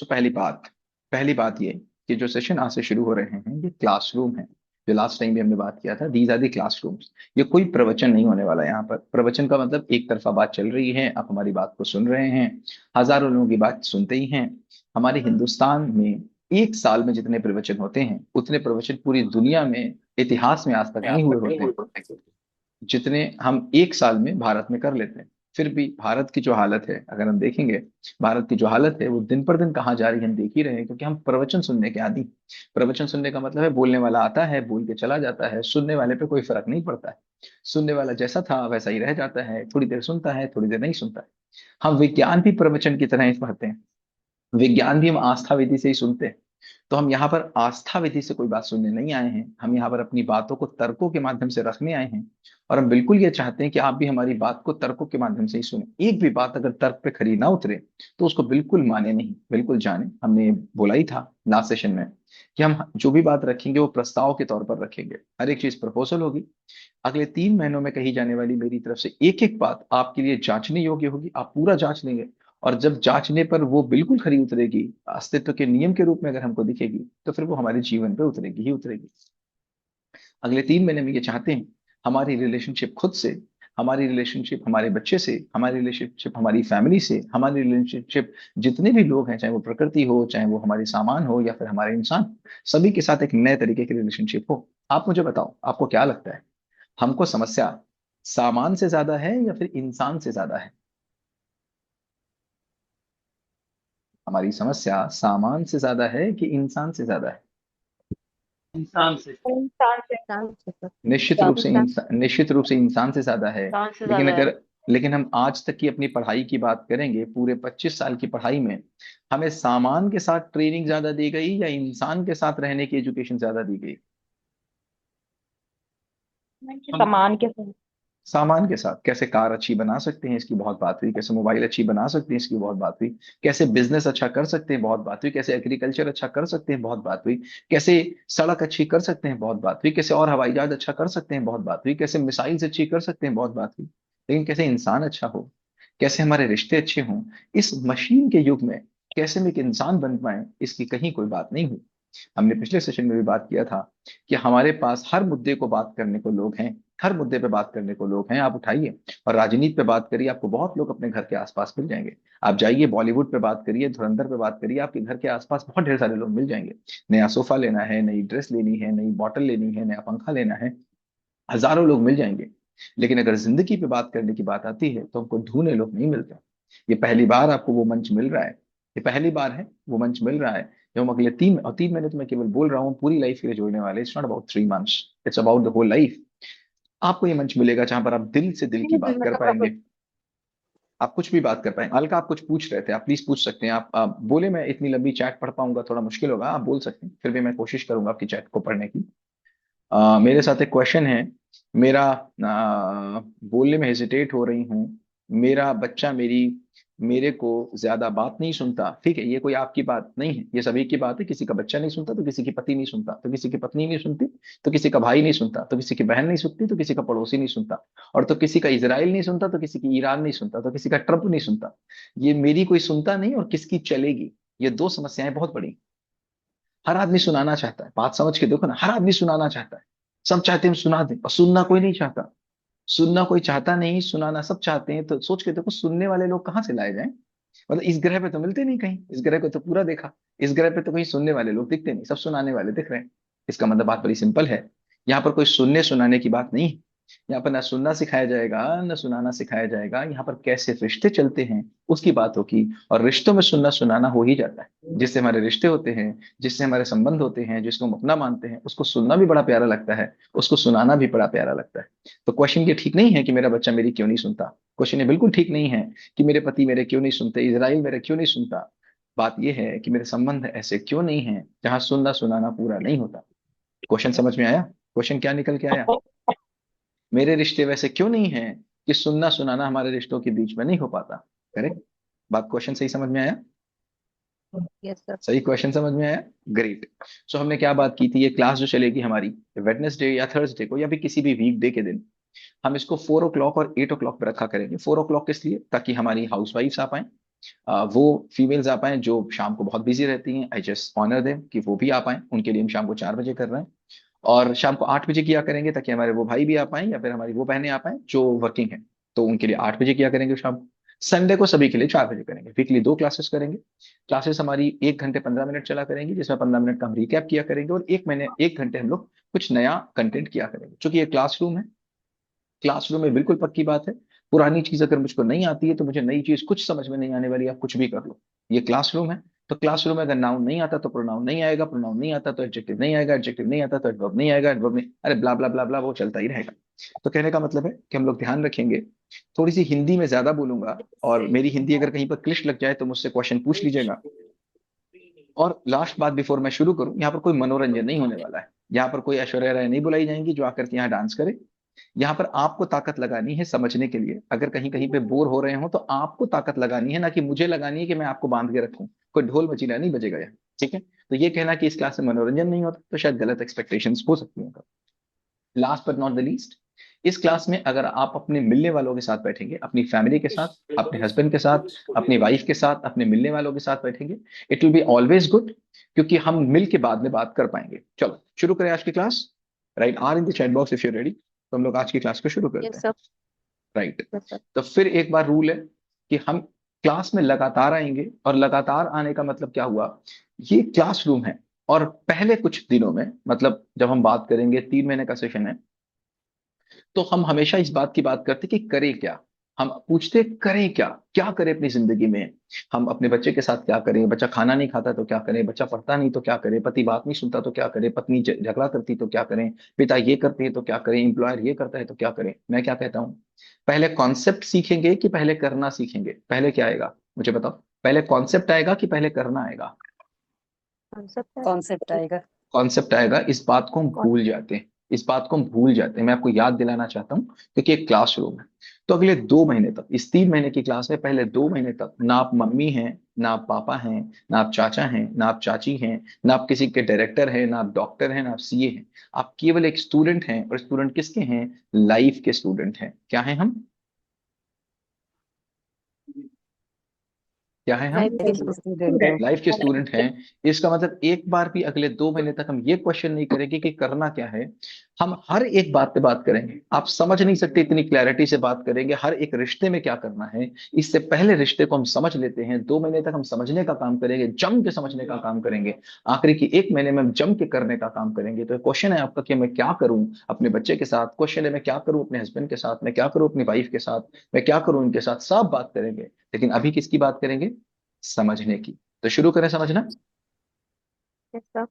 पहली बात ये कि जो सेशन आज से शुरू हो रहे हैं ये क्लासरूम है। जो लास्ट टाइम भी हमने बात किया था, दीज आर दी क्लासरूम्स। ये कोई प्रवचन नहीं होने वाला। यहाँ पर प्रवचन का मतलब एक तरफा बात चल रही है, आप हमारी बात को सुन रहे हैं, हजारों लोगों की बात सुनते ही हैं। हमारे हिंदुस्तान में एक साल में जितने प्रवचन होते हैं उतने प्रवचन पूरी दुनिया में इतिहास में आज तक नहीं हुए होते हैं, जितने हम एक साल में भारत में कर लेते हैं। फिर भी भारत की जो हालत है, अगर हम देखेंगे, भारत की जो हालत है वो दिन पर दिन कहाँ जा रही है हम देख ही रहे हैं, क्योंकि हम प्रवचन सुनने के आदी। प्रवचन सुनने का मतलब है बोलने वाला आता है, बोल के चला जाता है, सुनने वाले पे कोई फर्क नहीं पड़ता है। सुनने वाला जैसा था वैसा ही रह जाता है, थोड़ी देर सुनता है, थोड़ी देर नहीं सुनता है। हम विज्ञान भी प्रवचन की तरह ही पढ़ते हैं, विज्ञान भी हम आस्था विधि से ही सुनते हैं। तो हम यहाँ पर आस्था विधि से कोई बात सुनने नहीं आए हैं, हम यहाँ पर अपनी बातों को तर्कों के माध्यम से रखने आए हैं। और हम बिल्कुल ये चाहते हैं कि आप भी हमारी बात को तर्कों के माध्यम से ही सुने। एक भी बात अगर तर्क पे खरी ना उतरे तो उसको बिल्कुल माने नहीं, बिल्कुल जाने। हमने बोला ही था लास्ट सेशन में कि हम जो भी बात रखेंगे वो प्रस्ताव के तौर पर रखेंगे, हर एक चीज प्रपोजल होगी। अगले 3 महीनों में कही जाने वाली मेरी तरफ से एक एक बात आपके लिए जांचने योग्य होगी, आप पूरा जांच लेंगे। और जब जांचने पर वो बिल्कुल खरी उतरेगी, अस्तित्व के नियम के रूप में अगर हमको दिखेगी, तो फिर वो हमारे जीवन पे उतरेगी ही उतरेगी। अगले 3 महीने में ये चाहते हैं हमारी रिलेशनशिप खुद से, हमारी रिलेशनशिप हमारे बच्चे से, हमारी रिलेशनशिप हमारी फैमिली से, हमारी रिलेशनशिप जितने भी लोग हैं, चाहे वो प्रकृति हो, चाहे वो हमारे सामान हो या फिर हमारे इंसान, सभी के साथ एक नए तरीके की रिलेशनशिप हो। आप मुझे बताओ, आपको क्या लगता है, हमको समस्या सामान से ज्यादा है या फिर इंसान से ज्यादा है? हमारी समस्या सामान से ज्यादा है कि इंसान से ज्यादा है? इंसान से। इंसान से तो इंसान निश्चित रूप से इंसान से ज्यादा है। इंसान से लेकिन ज्यादा है। अगर लेकिन हम आज तक की अपनी पढ़ाई की बात करेंगे, पूरे 25 साल की पढ़ाई में हमें सामान के साथ ट्रेनिंग ज्यादा दी गई या इंसान के साथ रहने की एजुकेशन ज्यादा दी गई? हम सामान के साथ। सामान के साथ कैसे कार अच्छी बना सकते हैं इसकी बहुत बात हुई, कैसे मोबाइल अच्छी बना सकते हैं इसकी बहुत बात हुई, कैसे बिजनेस अच्छा कर सकते हैं बहुत बात हुई, कैसे एग्रीकल्चर अच्छा कर सकते हैं बहुत बात हुई, कैसे सड़क अच्छी कर सकते हैं बहुत बात हुई, कैसे और हवाई जहाज अच्छा कर सकते हैं बहुत बात हुई, कैसे मिसाइल्स अच्छी कर सकते हैं बहुत बात हुई। लेकिन कैसे इंसान अच्छा हो, कैसे हमारे रिश्ते अच्छे हों, इस मशीन के युग में कैसे हम एक इंसान बन पाए, इसकी कहीं कोई बात नहीं हुई। हमने पिछले सेशन में भी बात किया था कि हमारे पास हर मुद्दे को बात करने को लोग हैं, हर मुद्दे पे बात करने को लोग हैं। आप उठाइए और राजनीति पे बात करिए, आपको बहुत लोग अपने घर के आसपास मिल जाएंगे। आप जाइए बॉलीवुड पे बात करिए, धुरंधर पे बात करिए, आपके घर के आसपास बहुत ढेर सारे लोग मिल जाएंगे। नया सोफा लेना है, नई ड्रेस लेनी है, नई बॉटल लेनी है, नया पंखा लेना है, हजारों लोग मिल जाएंगे। लेकिन अगर जिंदगी पे बात करने की बात आती है तो हमको ढूंढे लोग नहीं मिलते। ये पहली बार आपको वो मंच मिल रहा है, ये पहली बार है वो मंच मिल रहा है। जो हम अगले 3 महीने तो मैं केवल बोल रहा हूँ, पूरी लाइफ के लिए जोड़ने वाले। It's not about 3 months, it's about the whole life. आपको ये मंच मिलेगा जहां पर आप दिल से दिल की बात कर पाएंगे, आप कुछ भी बात कर पाएंगे। अलका, आप कुछ पूछ रहे थे, आप प्लीज पूछ सकते हैं। आप बोले, मैं इतनी लंबी चैट पढ़ पाऊंगा थोड़ा मुश्किल होगा, आप बोल सकते हैं, फिर भी मैं कोशिश करूंगा आपकी चैट को पढ़ने की। मेरे साथ एक क्वेश्चन है मेरा, बोलने में हेजिटेट हो रही हूँ। मेरा बच्चा मेरे को ज्यादा बात नहीं सुनता। ठीक है, ये कोई आपकी बात नहीं है, ये सभी की बात है। किसी का बच्चा नहीं सुनता तो किसी की पति नहीं सुनता, तो किसी की पत्नी नहीं सुनती, तो किसी का भाई नहीं सुनता, तो किसी की बहन नहीं सुनती, तो किसी का पड़ोसी नहीं सुनता, और तो किसी का इजराइल नहीं सुनता, तो किसी की ईरान नहीं सुनता, तो किसी का ट्रंप नहीं सुनता। ये मेरी कोई सुनता नहीं और किसकी चलेगी? ये दो समस्याएं बहुत बड़ी। हर आदमी सुनाना चाहता है, बात समझ के देखो ना, हर आदमी सुनाना चाहता है। सब चाहते हैं हम सुना दें, और सुनना कोई नहीं चाहता। सुनना कोई चाहता नहीं, सुनाना सब चाहते हैं। तो सोच के देखो, सुनने वाले लोग कहाँ से लाए जाएं? मतलब इस ग्रह पे तो मिलते नहीं कहीं, इस ग्रह को तो पूरा देखा, इस ग्रह पे तो कहीं सुनने वाले लोग दिखते नहीं, सब सुनाने वाले दिख रहे हैं। इसका मतलब बात बड़ी सिंपल है, यहाँ पर कोई सुनने सुनाने की बात नहीं है। यहाँ पर ना सुनना सिखाया जाएगा ना सुनाना सिखाया जाएगा, यहाँ पर कैसे रिश्ते चलते हैं उसकी बात होगी। और रिश्तों में सुनना सुनाना हो ही जाता है। जिससे हमारे रिश्ते होते हैं, जिससे हमारे संबंध होते हैं, जिसको हम अपना मानते हैं, उसको सुनना भी बड़ा प्यारा लगता है, उसको सुनाना भी बड़ा प्यारा लगता है। तो क्वेश्चन ये ठीक नहीं है कि मेरा बच्चा मेरी क्यों नहीं सुनता। क्वेश्चन ये बिल्कुल ठीक नहीं है कि मेरे पति मेरे क्यों नहीं सुनते, इजराइल मेरे क्यों नहीं सुनता। बात यह है कि मेरे संबंध ऐसे क्यों नहीं है जहां सुनना सुनाना पूरा नहीं होता। क्वेश्चन समझ में आया? क्वेश्चन क्या निकल के आया? मेरे रिश्ते वैसे क्यों नहीं है कि सुनना सुनाना हमारे रिश्तों के बीच में नहीं हो पाता। करेक्ट? बात, क्वेश्चन सही समझ में आया? Yes sir. सही क्वेश्चन समझ में आया, ग्रेट। सो हमने क्या बात की थी, ये क्लास जो चलेगी हमारी वेडनेसडे या थर्सडे को या फिर किसी भी वीक डे के दिन, हम इसको 4 o'clock और 8 o'clock पे रखा करेंगे। 4 o'clock किस लिए? ताकि हमारी हाउस वाइफ्स आ पाए, वो फीमेल्स आ पाए जो शाम को बहुत बिजी रहती हैं, आई जस्ट ऑनर देम कि वो भी आ पाए, उनके लिए हम शाम को 4 बजे कर रहे हैं। और शाम को 8 बजे किया करेंगे ताकि हमारे वो भाई भी आ पाए या फिर हमारी वो बहनें आ पाए जो वर्किंग है, तो उनके लिए 8 बजे किया करेंगे शाम को। संडे को सभी के लिए 4 बजे करेंगे। वीकली 2 क्लासेस करेंगे। क्लासेस हमारी 1 घंटे 15 मिनट चला करेंगी, जिसमें 15 मिनट का हम रिकैप किया करेंगे और 1 घंटे हम लोग कुछ नया कंटेंट किया करेंगे। क्योंकि ये क्लासरूम है, क्लासरूम में बिल्कुल पक्की बात है, पुरानी चीज अगर मुझको नहीं आती है तो मुझे नई चीज कुछ समझ में नहीं आने वाली, आप कुछ भी कर लो। ये क्लासरूम है, तो क्लासरूम में अगर नाउन नहीं आता तो प्रोनाउन नहीं आएगा, प्रोनाउन नहीं आता तो एडजेक्टिव नहीं आएगा, एडजेक्टिव नहीं आता तो एडवर्ब नहीं आएगा, एडवर्ब नहीं, अरे ब्ला ब्ला ब्ला ब्ला वो चलता ही रहेगा। तो कहने का मतलब है कि हम लोग ध्यान रखेंगे, थोड़ी सी हिंदी में ज्यादा बोलूंगा, और मेरी हिंदी अगर कहीं पर क्लिष्ट लग जाए तो मुझसे क्वेश्चन पूछ लीजिएगा। और लास्ट बात बिफोर मैं शुरू करूं, यहाँ पर कोई मनोरंजन नहीं होने वाला है, यहाँ पर कोई ऐश्वर्या राय नहीं बुलाई जाएंगी जो आकर के यहाँ डांस करे। यहाँ पर आपको ताकत लगानी है समझने के लिए, अगर कहीं कहीं पे बोर हो रहे हो तो आपको ताकत लगानी है, ना कि मुझे लगानी है कि मैं आपको बांध के रखूं। कोई ढोल मचीला नहीं बजेगा यहाँ, ठीक है? तो ये कहना कि इस क्लास में मनोरंजन नहीं होता तो शायद गलत एक्सपेक्टेशंस हो सकती हैं। Last but not the least, इस क्लास में अगर आप अपने मिलने वालों के साथ बैठेंगे, अपनी फैमिली के साथ, अपने हस्बैंड के साथ, अपनी वाइफ के साथ, अपने मिलने वालों के साथ बैठेंगे, it will be always good, क्योंकि हम मिल के बाद में बात कर पाएंगे। चलो शुरू करें आज की class. Write, R in the chat box if you ready, तो हम लोग आज की क्लास को शुरू करते यस हैं। सर। Right, yes sir. तो फिर एक बार रूल है कि हम क्लास में लगातार आएंगे, और लगातार आने का मतलब क्या हुआ, ये क्लासरूम है। और पहले कुछ दिनों में, मतलब जब हम बात करेंगे 3 महीने का सेशन है, तो हम हमेशा इस बात की बात करते कि करें क्या। हम पूछते करें क्या, क्या करें अपनी जिंदगी में। हम अपने बच्चे के साथ क्या करें, बच्चा खाना नहीं खाता तो क्या करें, बच्चा पढ़ता नहीं तो क्या करें, पति बात नहीं सुनता तो क्या करें, पत्नी झगड़ा करती तो क्या करें, पिता ये करते हैं तो क्या करें, एम्प्लॉयर ये करता है तो क्या करें। मैं क्या कहता हूँ, पहले कॉन्सेप्ट सीखेंगे कि पहले करना सीखेंगे, पहले क्या आएगा मुझे बताओ, पहले कॉन्सेप्ट आएगा कि पहले करना आएगा? कॉन्सेप्ट है। कॉन्सेप्ट आएगा। कॉन्सेप्ट आएगा। इस बात को हम कौन। भूल जाते हैं, इस बात को हम भूल जाते हैं, मैं आपको याद दिलाना चाहता हूँ, क्योंकि एक क्लासरूम है। तो अगले 2 महीने तक, इस 3 महीने की क्लास में पहले 2 महीने तक ना आप मम्मी हैं, ना आप पापा हैं, ना आप चाचा हैं, ना आप चाची हैं, ना आप किसी के डायरेक्टर हैं, ना आप डॉक्टर हैं, ना आप सीए हैं। आप केवल एक स्टूडेंट हैं, और स्टूडेंट किसके हैं? लाइफ के स्टूडेंट हैं। क्या हैं हम? क्या है हम? लाइफ के स्टूडेंट है। लाइफ के स्टूडेंट हैं। इसका मतलब एक बार भी अगले 2 महीने तक हम ये क्वेश्चन नहीं करेंगे कि करना क्या है। हम हर एक बात पे बात करेंगे, आप समझ नहीं सकते इतनी क्लैरिटी से बात करेंगे हर एक रिश्ते में क्या करना है। इससे पहले रिश्ते को हम समझ लेते हैं, 2 महीने तक हम समझने का काम करेंगे, जम के समझने का काम करेंगे। आखिरी की 1 महीने में हम जम के करने का काम करेंगे। तो क्वेश्चन है आपका कि मैं क्या करूं अपने बच्चे के साथ, क्वेश्चन है मैं क्या करूं अपने हस्बैंड के साथ, मैं क्या करूं अपनी वाइफ के साथ, मैं क्या करूं इनके साथ, सब बात करेंगे। लेकिन अभी किसकी बात करेंगे? समझने की। तो शुरू करें समझना। Yes sir.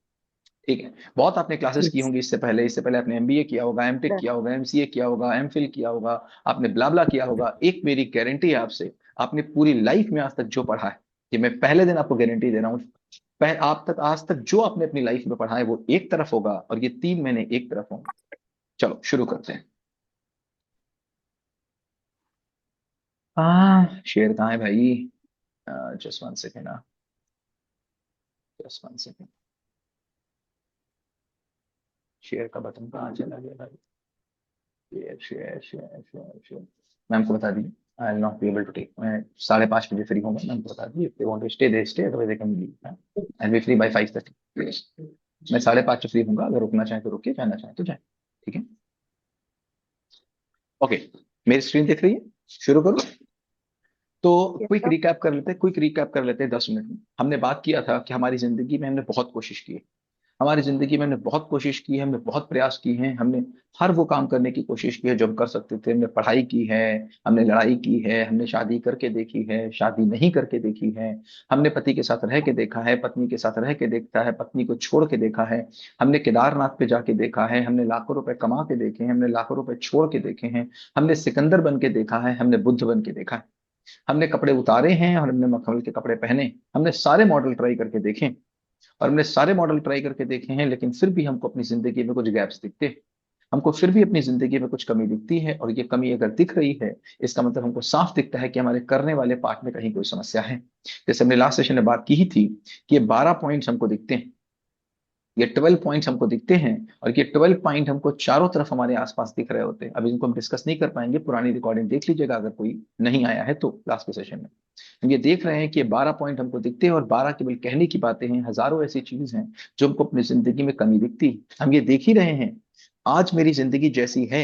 ठीक है, बहुत आपने क्लासेस की होंगी इससे पहले, इससे पहले आपने एमबीए किया होगा, एमटेक किया होगा, एमसीए किया होगा, एमफिल किया होगा, आपने ब्लाब्ला किया होगा। एक मेरी गारंटी है आपसे, आपने पूरी लाइफ में आज तक जो पढ़ा है, कि मैं पहले दिन आपको गारंटी दे रहा हूँ, आप तक आज तक जो आपने अपनी लाइफ में पढ़ा है वो एक तरफ होगा, और ये 3 महीने एक तरफ होंगे। चलो शुरू करते हैं। शेर कहाँ है भाई? Just 1 second, just 1 second. Share का बटन कहाँ चला गया भाई? Share share share share share. Ma'am को बता दीजिए, I will not be able to take. मैं 5:30 बजे फ्री होऊंगा, मैम को बता दीजिए, they want to stay they stay, otherwise they can leave. I will be free by 5:30। मैं 5:30 से फ्री होऊंगा, अगर रुकना चाहे तो रुकिए, जाना चाहे तो जाए। ठीक है, ओके। मेरी स्क्रीन दिख रही है? शुरू करूँ? तो यस क्विक सर। रिकैप कर लेते हैं, क्विक रिकैप कर लेते हैं 10 मिनट में। हमने बात किया था कि हमारी जिंदगी में हमने बहुत कोशिश की है, हमारी जिंदगी में हमने बहुत कोशिश की है, हमने बहुत प्रयास किए हैं, हमने हर वो काम करने की कोशिश की है जो हम कर सकते थे। हमने पढ़ाई की है, हमने लड़ाई की है, हमने शादी करके देखी है, शादी नहीं करके देखी है, हमने पति के साथ रह के देखा है, पत्नी के साथ रह के देखता है, पत्नी को छोड़ के देखा है, हमने केदारनाथ पे जाके देखा है, हमने लाखों रुपए कमा के देखे हैं, हमने लाखों रुपए छोड़ के देखे हैं, हमने सिकंदर बन के देखा है, हमने बुद्ध बन के देखा है, हमने कपड़े उतारे हैं और हमने मखमल के कपड़े पहने, हमने सारे मॉडल ट्राई करके देखे, और हमने सारे मॉडल ट्राई करके देखे हैं, लेकिन फिर भी हमको अपनी जिंदगी में कुछ गैप्स दिखते हैं, हमको फिर भी अपनी जिंदगी में कुछ कमी दिखती है। और ये कमी अगर दिख रही है, इसका मतलब हमको साफ दिखता है कि हमारे करने वाले पार्ट में कहीं कोई समस्या है। जैसे हमने लास्ट सेशन में बात की ही थी कि ये 12 पॉइंट्स हमको दिखते हैं, ये 12 पॉइंट्स हमको दिखते हैं, और ये 12 पॉइंट हमको चारों तरफ हमारे आसपास दिख रहे होते हैं। अभी इनको हम डिस्कस नहीं कर पाएंगे, पुरानी रिकॉर्डिंग देख लीजिएगा अगर कोई नहीं आया है तो क्लास के सेशन में। हम ये देख रहे हैं कि ये 12 पॉइंट हमको दिखते हैं, और 12 केवल कहने की बातें हैं, हजारों ऐसी चीज हैं जो हमको अपनी जिंदगी में कमी दिखती है। हम ये देख ही रहे हैं, आज मेरी जिंदगी जैसी है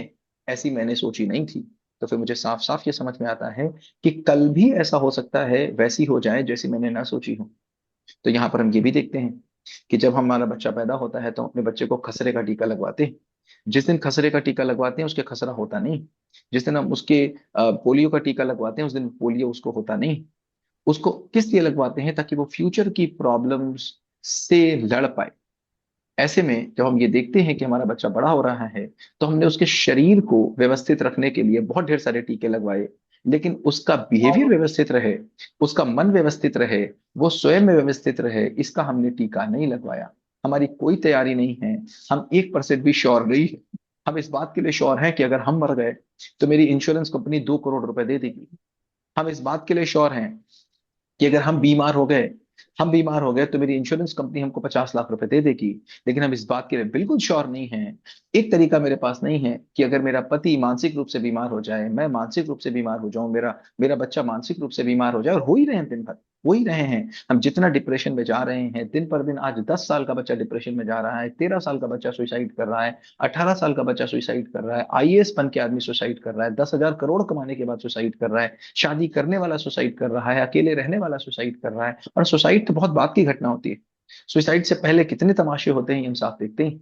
ऐसी मैंने सोची नहीं थी। तो फिर मुझे साफ साफ ये समझ में आता है कि कल भी ऐसा हो सकता है, वैसी हो जाए जैसी मैंने ना सोची हो। तो यहाँ पर हम ये भी देखते हैं कि जब हमारा बच्चा पैदा होता है तो हम अपने बच्चे को खसरे का टीका लगवाते हैं। जिस दिन खसरे का टीका लगवाते हैं उसके खसरा होता नहीं। जिस दिन हम उसके पोलियो का टीका लगवाते हैं उस दिन पोलियो उसको होता नहीं। उसको किस लिए लगवाते हैं? ताकि वो फ्यूचर की प्रॉब्लम्स से लड़ पाए। ऐसे में जब हम ये देखते हैं कि हमारा बच्चा बड़ा हो रहा है, तो हमने उसके शरीर को व्यवस्थित रखने के लिए बहुत ढेर सारे टीके लगवाए, लेकिन उसका बिहेवियर व्यवस्थित रहे, उसका मन व्यवस्थित रहे, वो स्वयं में व्यवस्थित रहे, इसका हमने टीका नहीं लगवाया। हमारी कोई तैयारी नहीं है। हम 1% भी श्योर नहीं है। हम इस बात के लिए श्योर हैं कि अगर हम मर गए तो मेरी इंश्योरेंस कंपनी 2 करोड़ रुपए दे देगी। हम इस बात के लिए श्योर हैं कि अगर हम बीमार हो गए तो मेरी इंश्योरेंस कंपनी हमको 50 लाख रुपए दे देगी। लेकिन हम इस बात के लिए बिल्कुल श्योर नहीं हैं, एक तरीका मेरे पास नहीं है, कि अगर मेरा पति मानसिक रूप से बीमार हो जाए, मैं मानसिक रूप से बीमार हो जाऊं, मेरा मेरा बच्चा मानसिक रूप से बीमार हो जाए, और हो ही रहे हैं दिन भर, हो ही रहे हैं। हम जितना डिप्रेशन में जा रहे हैं दिन पर दिन, आज 10 साल का बच्चा डिप्रेशन में जा रहा है, 13 साल का बच्चा सुसाइड कर रहा है, 18 साल का बच्चा सुसाइड कर रहा है, आईएएस बन के आदमी सुसाइड कर रहा है, 10,000 करोड़ कमाने के बाद सुसाइड कर रहा है, शादी करने वाला सुसाइड कर रहा है, अकेले रहने वाला सुसाइड कर रहा है। और सुसाइड तो बहुत बात की घटना होती है। सुसाइड से पहले कितने तमाशे होते हैं ये हम साफ देखते हैं।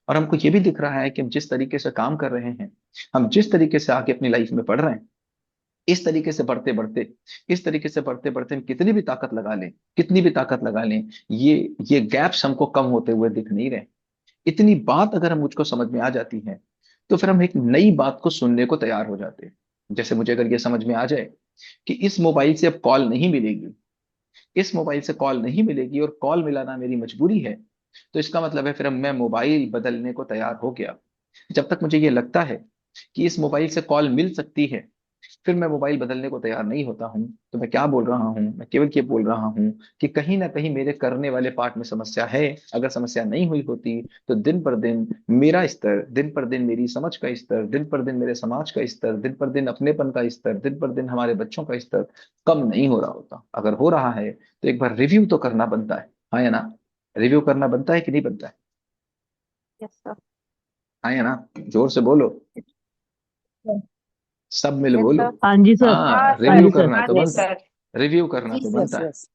और हमको ये भी दिख रहा है कि हम जिस तरीके से काम कर रहे हैं, हम जिस तरीके से आगे अपनी लाइफ में बढ़ रहे हैं, इस तरीके से बढ़ते बढ़ते इस तरीके से बढ़ते बढ़ते हम कितनी भी ताकत लगा लें, कितनी भी ताकत लगा लें, ये गैप्स हमको कम होते हुए दिख नहीं रहे। इतनी बात अगर हम मुझको समझ में आ जाती है, तो फिर हम एक नई बात को सुनने को तैयार हो जाते हैं। जैसे मुझे अगर ये समझ में आ जाए कि इस मोबाइल से अब कॉल नहीं मिलेगी, इस मोबाइल से कॉल नहीं मिलेगी और कॉल मिलाना मेरी मजबूरी है, तो इसका मतलब है फिर अब मैं मोबाइल बदलने को तैयार हो गया। जब तक मुझे ये लगता है कि इस मोबाइल से कॉल मिल सकती है, फिर मैं मोबाइल बदलने को तैयार नहीं होता हूँ। तो मैं क्या बोल रहा हूँ? मैं केवल ये बोल रहा हूँ कि कहीं ना कहीं मेरे करने वाले पार्ट में समस्या है। अगर समस्या नहीं हुई होती तो दिन पर दिन मेरा स्तर, दिन पर दिन मेरी समझ का स्तर, दिन पर दिन मेरे समाज का स्तर, दिन पर दिन अपनेपन का स्तर, दिन पर दिन हमारे बच्चों का स्तर कम नहीं हो रहा होता। अगर हो रहा है तो एक बार रिव्यू तो करना बनता है। हाँ या ना? रिव्यू करना बनता है कि नहीं बनता है? Yes sir. हाँ या ना? जोर से बोलो, सब मिल यस बोलो। सर। हाँ जी सर। हाँ, हाँ रिव्यू जी सर। करना हाँ तो जी बनता है। सर। रिव्यू करना तो यस बनता यस है। यस।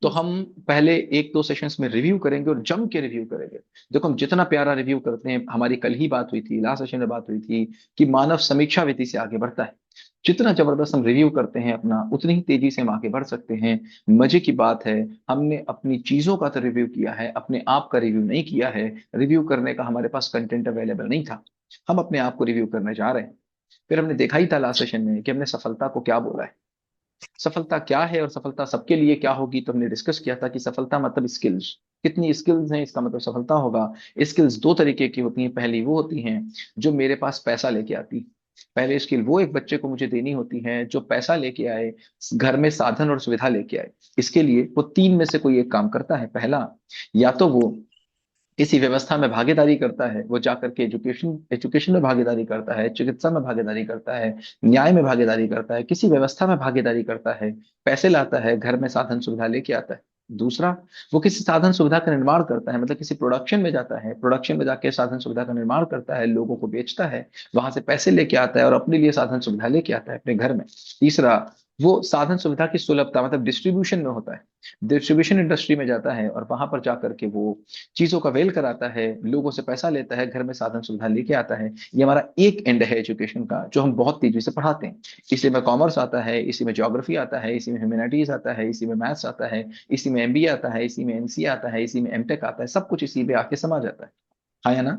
तो हम पहले 1-2 सेशंस में रिव्यू करेंगे और जम के रिव्यू करेंगे। देखो, हम जितना प्यारा रिव्यू करते हैं, हमारी कल ही बात हुई थी, लास्ट सेशन में बात हुई थी कि मानव समीक्षा विधि से आगे बढ़ता है। जितना जबरदस्त हम रिव्यू करते हैं अपना, उतनी ही तेजी से हम आगे बढ़ सकते हैं। मजे की बात है, हमने अपनी चीजों का तो रिव्यू किया है, अपने आप का रिव्यू नहीं किया है। रिव्यू करने का हमारे पास कंटेंट अवेलेबल नहीं था, हम अपने आप को रिव्यू करने जा रहे हैं। फिर हमने देखा ही था लास्ट सेशन में कि हमने सफलता को क्या बोला है, सफलता क्या है और सफलता सबके लिए क्या होगी। तो हमने डिस्कस किया था कि सफलता मतलब स्किल्स, कितनी स्किल्स हैं इसका मतलब सफलता होगा। स्किल्स दो तरीके की होती हैं। पहली वो होती हैं जो मेरे पास पैसा लेके आती है। पहले स्किल वो एक बच्चे को मुझे देनी होती है जो पैसा लेके आए, घर में साधन और सुविधा लेके आए। इसके लिए वो तीन में से कोई एक काम करता है। पहला, या तो वो किसी व्यवस्था में भागीदारी करता है, वो जाकर के एजुकेशन एजुकेशन में भागीदारी करता है, चिकित्सा में भागीदारी करता है, न्याय में भागीदारी करता है, किसी व्यवस्था में भागीदारी करता है, पैसे लाता है, घर में साधन सुविधा लेके आता है। दूसरा, वो किसी साधन सुविधा का निर्माण करता है, मतलब किसी प्रोडक्शन में जाता है, प्रोडक्शन में जाके साधन सुविधा का निर्माण करता है, लोगों को बेचता है, वहां से पैसे लेके आता है और अपने लिए साधन सुविधा लेके आता है अपने घर में। तीसरा, वो साधन सुविधा की सुलभता मतलब डिस्ट्रीब्यूशन में होता है, डिस्ट्रीब्यूशन इंडस्ट्री में जाता है और वहां पर जाकर के वो चीजों का वेल कराता है, लोगों से पैसा लेता है, घर में साधन सुविधा लेके आता है। ये हमारा एक एंड है एजुकेशन का, जो हम बहुत तेजी से पढ़ाते हैं। इसी में कॉमर्स आता है, इसी में ज्योग्राफी आता है, इसी में ह्यूमैनिटीज आता है, इसी में मैथ्स आता है, इसी में एमबीए आता है, इसी में एमसीए आता है, इसी में एमटेक आता है। सब कुछ इसी में आके समा जाता है। हाँ या ना?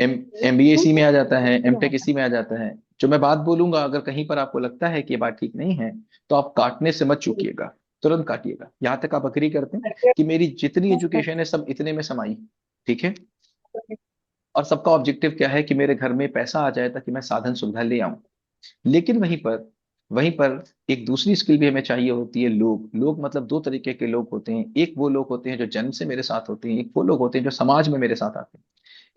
एम एमबीए इसी में आ जाता है, एमटेक इसी में आ जाता है। जो मैं बात बोलूंगा, अगर कहीं पर आपको लगता है कि ये बात ठीक नहीं है, तो आप काटने से मत चूकिएगा, तुरंत काटिएगा। यहाँ तक आप अग्री करते हैं कि मेरी जितनी एजुकेशन है सब इतने में समाई? ठीक है। और सबका ऑब्जेक्टिव क्या है? कि मेरे घर में पैसा आ जाए ताकि मैं साधन सुविधा ले आऊं। लेकिन वहीं पर वहीं पर एक दूसरी स्किल भी हमें चाहिए होती है, लोग। लोग मतलब दो तरीके के लोग होते हैं। एक वो लोग होते हैं जो जन्म से मेरे साथ होते हैं, एक वो लोग होते हैं जो समाज में मेरे साथ आते हैं।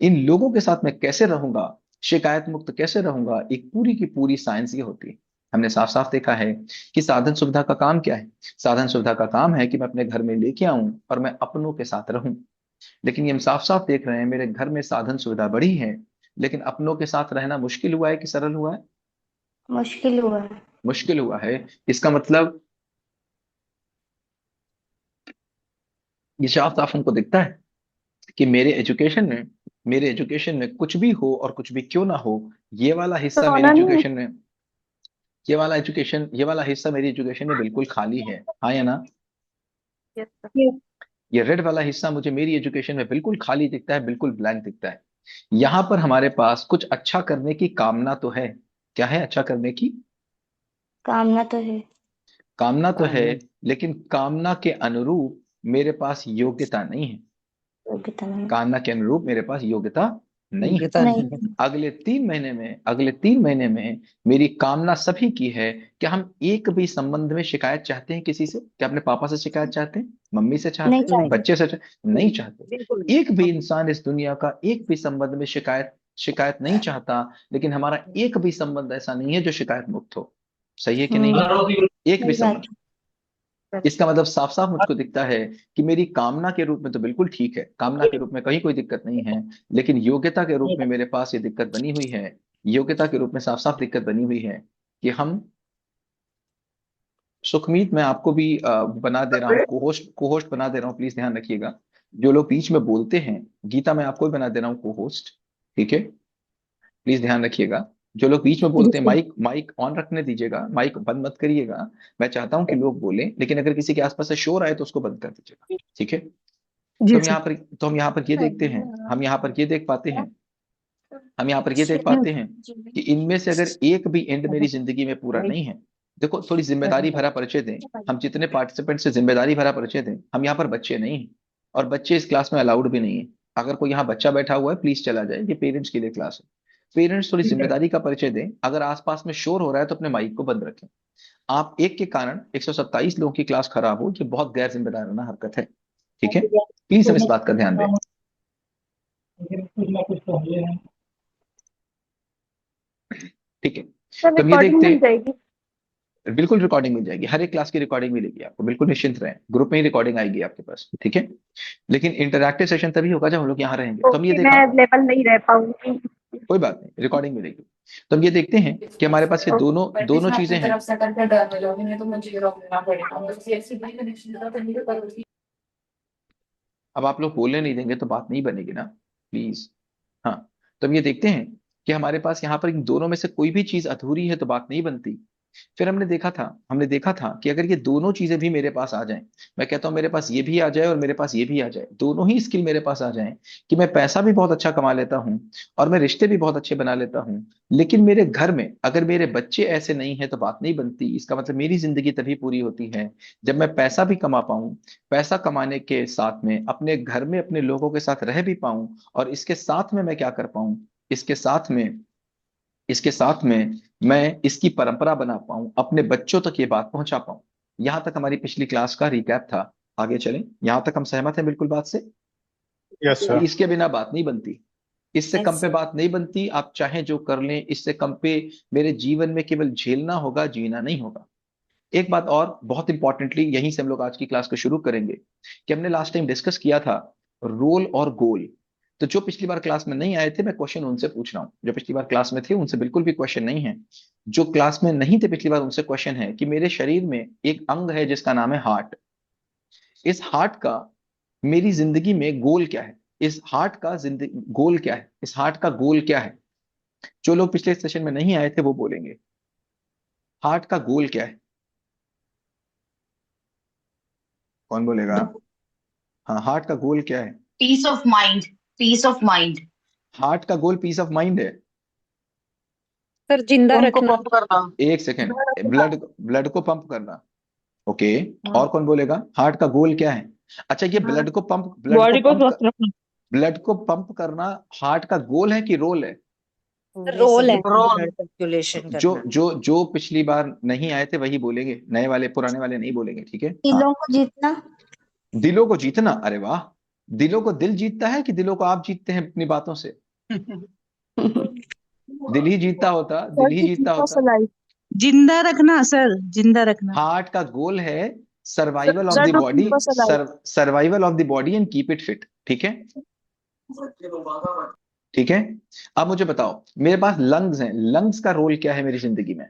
इन लोगों के साथ मैं कैसे रहूंगा, शिकायत मुक्त कैसे रहूंगा, एक पूरी की पूरी साइंस ये होती है। हमने साफ साफ देखा है कि साधन सुविधा का काम क्या है। साधन सुविधा का काम है कि मैं अपने घर में लेके आऊं और मैं अपनों के साथ रहूं। लेकिन ये हम साफ साफ देख रहे हैं, मेरे घर में साधन सुविधा बढ़ी है, लेकिन अपनों के साथ रहना मुश्किल हुआ है कि सरल हुआ है? मुश्किल हुआ है। मुश्किल हुआ है। इसका मतलब ये साफ साफ हमको दिखता है कि मेरे एजुकेशन में कुछ भी हो और कुछ भी क्यों ना हो, ये वाला हिस्सा मेरी सोना नहीं। एजुकेशन में, ये वाला हिस्सा मेरी एजुकेशन में बिल्कुल खाली है। हाँ या ना? Yes sir. ये रेड वाला हिस्सा मुझे मेरी एजुकेशन में बिल्कुल खाली दिखता है, बिल्कुल ब्लैंक दिखता है। यहाँ पर हमारे पास कुछ अच्छा करने की कामना तो है। क्या है अच्छा करने की? कामना तो है। कामना तो है, लेकिन कामना के अनुरूप मेरे पास योग्यता नहीं है। योग्यता नहीं। कामना के अनुरूप मेरे पास योग्यता नहीं है। योग्यता नहीं है। नहीं। अगले 3 महीने में मेरी कामना सभी की है कि हम एक भी संबंध में शिकायत चाहते हैं किसी से? क्या अपने पापा से शिकायत चाहते हैं, मम्मी से नहीं चाहते हैं, चाहते। बच्चे से नहीं चाहते? बिल्कुल नहीं। एक भी इंसान इस दुनिया का एक भी संबंध में शिकायत शिकायत नहीं चाहता। लेकिन हमारा एक भी संबंध ऐसा नहीं है जो शिकायत मुक्त हो। सही है कि नहीं है? एक भी सही संबंध। बात है। इसका मतलब साफ साफ मुझको दिखता है कि मेरी कामना के रूप में तो बिल्कुल ठीक है, कामना के रूप में कहीं कोई दिक्कत नहीं है। लेकिन योग्यता के रूप में मेरे पास ये दिक्कत बनी हुई है। योग्यता के रूप में साफ साफ दिक्कत बनी हुई है कि हम, सुखमीत मैं आपको भी बना दे रहा हूँ, कोहोस्ट बना दे रहा हूँ, प्लीज ध्यान रखिएगा। जो लोग बीच में बोलते हैं, गीता मैं आपको भी बना दे रहा हूँ कोहोस्ट। ठीक है? प्लीज ध्यान रखिएगा। जो लोग बीच में जी बोलते हैं, सर। माइक माइक ऑन रखने दीजिएगा, माइक बंद मत करिएगा। मैं चाहता हूं कि लोग बोलें, लेकिन अगर किसी के आसपास से शोर आए तो उसको बंद कर दीजिएगा। ठीक है? तो जी हम सर। यहाँ पर तो हम यहाँ पर ये देखते हैं, हम यहाँ पर ये देख पाते हैं, हम यहाँ पर ये देख हम्म। पाते हैं कि इनमें से अगर एक भी एंड मेरी जिंदगी में पूरा नहीं है। देखो, थोड़ी जिम्मेदारी भरा परिचय दें। हम जितने पार्टिसिपेंट से जिम्मेदारी भरा परिचय दें। हम यहाँ पर बच्चे नहीं हैं, और बच्चे इस क्लास में अलाउड भी नहीं है। अगर कोई यहाँ बच्चा बैठा हुआ है, प्लीज चला जाए, ये पेरेंट्स के लिए क्लास है। पेरेंट्स थोड़ी जिम्मेदारी का परिचय दें। अगर आसपास में शोर हो रहा है तो अपने माइक को बंद रखें। आप एक के कारण 127 लोगों की क्लास खराब हो, ये बहुत गैर जिम्मेदाराना हरकत है। ठीक है? प्लीज हम इस बात का ध्यान दें। ठीक है? सर तो हम ये रिकॉर्डिंग देखते मिल हैं, जाएगी। बिल्कुल रिकॉर्डिंग मिल जाएगी, हर एक क्लास की रिकॉर्डिंग मिलेगी आपको, बिल्कुल निश्चिंत रहें, ग्रुप में ही रिकॉर्डिंग आएगी आपके पास। ठीक है? लेकिन इंटरैक्टिव सेशन तभी होगा जब हम लोग यहाँ रहेंगे। तो हम ये ओके, मैं देखा, अवेलेबल नहीं रह पाऊंगी। कोई बात नहीं, रिकॉर्डिंग मिलेगी। तो हम ये देखते हैं कि हमारे पास ये दोनों दोनों चीजें हैं। अब आप लोग बोलने नहीं देंगे तो बात नहीं बनेगी ना, प्लीज। हाँ। तो हम ये देखते हैं कि हमारे पास यहाँ पर इन दोनों में से कोई भी चीज अधूरी है तो बात नहीं बनती। फिर हमने देखा था कि अगर ये दोनों चीजें भी मेरे पास आ जाएं, मैं कहता हूं मेरे पास ये भी आ जाए और मेरे पास ये भी आ जाए, दोनों ही स्किल मेरे पास आ जाएं, कि मैं पैसा भी बहुत अच्छा कमा लेता हूं और मैं रिश्ते भी बहुत अच्छे बना लेता हूं, लेकिन मेरे घर में अगर मेरे बच्चे ऐसे नहीं है तो बात नहीं बनती। इसका मतलब मेरी जिंदगी तभी पूरी होती है जब मैं पैसा भी कमा पाऊं, पैसा कमाने के साथ में अपने घर में अपने लोगों के साथ रह भी पाऊं, और इसके साथ में मैं क्या कर पाऊं, इसके साथ में इसके साथ में मैं इसकी परंपरा बना पाऊं, अपने बच्चों तक ये बात पहुंचा पाऊं। यहां तक हमारी पिछली क्लास का रिकैप था। आगे चलें, यहां तक हम सहमत हैं बिल्कुल बात से? यस कि सर। इसके बिना बात नहीं बनती, इससे कम पे बात नहीं बनती। आप चाहे जो कर लें, इससे कम पे मेरे जीवन में केवल झेलना होगा, जीना नहीं होगा। एक बात और बहुत इंपॉर्टेंटली, यहीं से हम लोग आज की क्लास को शुरू करेंगे, कि हमने लास्ट टाइम डिस्कस किया था रोल और गोल। तो जो पिछली बार क्लास में नहीं आए थे, मैं क्वेश्चन उनसे पूछ रहा हूँ। जो पिछली बार क्लास में थे उनसे बिल्कुल भी क्वेश्चन नहीं है। जो क्लास में नहीं थे पिछली बार, उनसे क्वेश्चन है कि मेरे शरीर में एक अंग है जिसका नाम है हार्ट। इस हार्ट का मेरी जिंदगी में गोल क्या है? इस हार्ट का जिंदगी गोल क्या है? इस हार्ट का गोल क्या है? जो लोग पिछले सेशन में नहीं आए थे वो बोलेंगे, हार्ट का गोल क्या है? कौन बोलेगा? हाँ, हार्ट का गोल क्या है? Peace of mind, peace of mind. Heart का गोल पीस ऑफ माइंड है। सर जिंदा उनको रखना। पंप करना। एक सेकेंड, ब्लड ब्लड को पंप करना। ओके। और कौन बोलेगा हार्ट का गोल क्या है? अच्छा, ये बॉडी को स्वस्थ रखना। ब्लड को पंप करना हार्ट का गोल है कि रोल है? रोल है। रोल कैलकुलेशन जो करना। जो जो पिछली बार नहीं आए थे वही बोलेंगे, नए वाले पुराने वाले नहीं बोलेंगे, ठीक है? हाँ। दिलों को जीतना। दिलों को जीतना, अरे वाह। दिलों को दिल जीतता है कि दिलों को आप जीतते हैं अपनी बातों से? दिल ही जीतता होता, दिल ही जीतता होता। जिंदा रखना सर, जिंदा रखना। हार्ट का गोल है survival of the sir body, survival of the body and keep it fit, ठीक है? ठीक है। अब मुझे बताओ, मेरे पास लंग्स हैं, लंग्स का रोल क्या है मेरी जिंदगी में?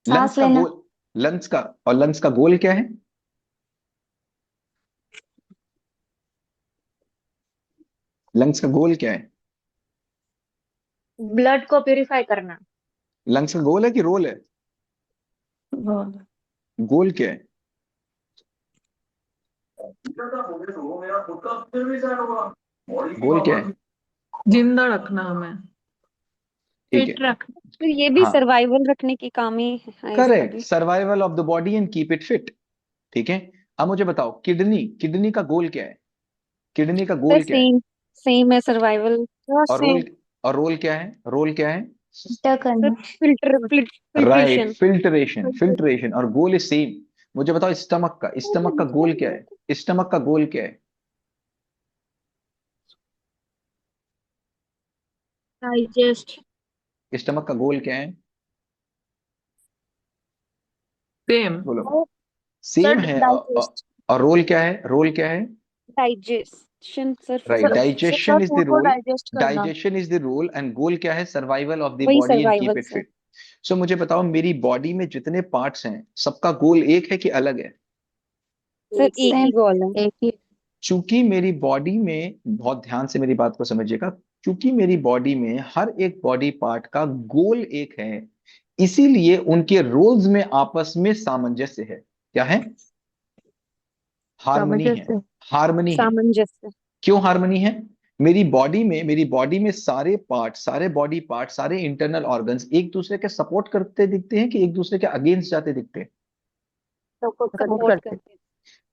लंग्स सांस का लेना। गोल, लंग्स का, और लंग्स का गोल क्या है? लंग्स का गोल क्या है? ब्लड को प्यूरिफाई करना। लंग्स का गोल है कि रोल है? गोल क्या है? गोल क्या है? जिंदा रखना हमें, ठीक है। फिट रखना। तो ये भी हाँ, सर्वाइवल रखने की काम ही है इसका करेक्ट, भी। Survival of the body and keep it fit, ठीक है। अब मुझे बताओ, किडनी, किडनी का गोल क्या है? किडनी का सर गोल क्या है? सेम, सेम है सर्वाइवल। और रोल, और रोल क्या है? रोल क्या है? फिल्टर सर करना। Right, filtration. फिल्ट्रेशन, फिल्ट्रेशन, और गोल इज सेम। मुझे बताओ, स्टमक का, स्टमक का गोल क्या है? स्टमक का गोल क्या है? डाइजेस्ट। स्टमक का गोल क्या है? सेम। बोलो। सेम है, और रोल क्या है? रोल क्या है? Digestion sir, right, food. Digestion is the food को रोल, डाइजेस्ट करना। Digestion is the role, and goal क्या है? सर्वाइवल ऑफ द वही body and keep survival it sir. Fit. So मुझे बताओ, मेरी बॉडी में जितने पार्ट्स हैं सबका गोल एक है कि अलग है? सर एक ही गोल है। एक ही। चूंकि मेरी बॉडी में, बहुत ध्यान से मेरी बात को समझिएगा, चूंकि मेरी बॉडी में हर एक बॉडी पार्ट का गोल एक है, इसीलिए उनके रोल्स में आपस में सामंजस्य है। क्या है? हार्मनी है, हार्मनी है। सामंजस्य। क्यों हार्मनी है? मेरी बॉडी में सारे पार्ट, सारे बॉडी पार्ट, सारे इंटरनल ऑर्गन्स एक दूसरे के सपोर्ट करते दिखते हैं कि एक दूसरे के अगेंस्ट जाते दिखते हैं? सपोर्ट करते हैं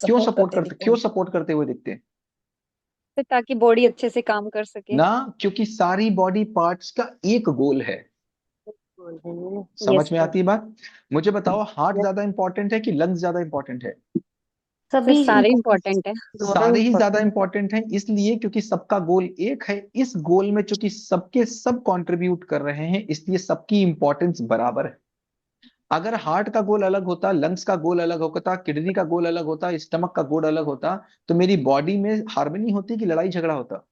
क्यों सपोर्ट करते, क्यों सपोर्ट करते हुए दिखते हैं? सर, ताकि बॉडी अच्छे से काम कर सके। ना, क्योंकि सारी बॉडी पार्ट्स का एक गोल है। समझ यस में सर। आती है बात? मुझे बताओ, हार्ट ज्यादा इंपॉर्टेंट है कि लंग्स ज्यादा इंपॉर्टेंट है? सर सभी सारे इम्पोर्टेंट है। सारे ही ज्यादा इंपॉर्टेंट हैं, इसलिए क्योंकि सबका गोल एक है। इस गोल में चूंकि सबके सब कंट्रीब्यूट कर रहे हैं, इसलिए सबकी इंपॉर्टेंस बराबर है। अगर हार्ट का गोल अलग होता, लंग्स का गोल अलग होता, किडनी का गोल अलग होता, स्टमक का गोल अलग होता, तो मेरी बॉडी में हार्मनी होती कि लड़ाई झगड़ा होता?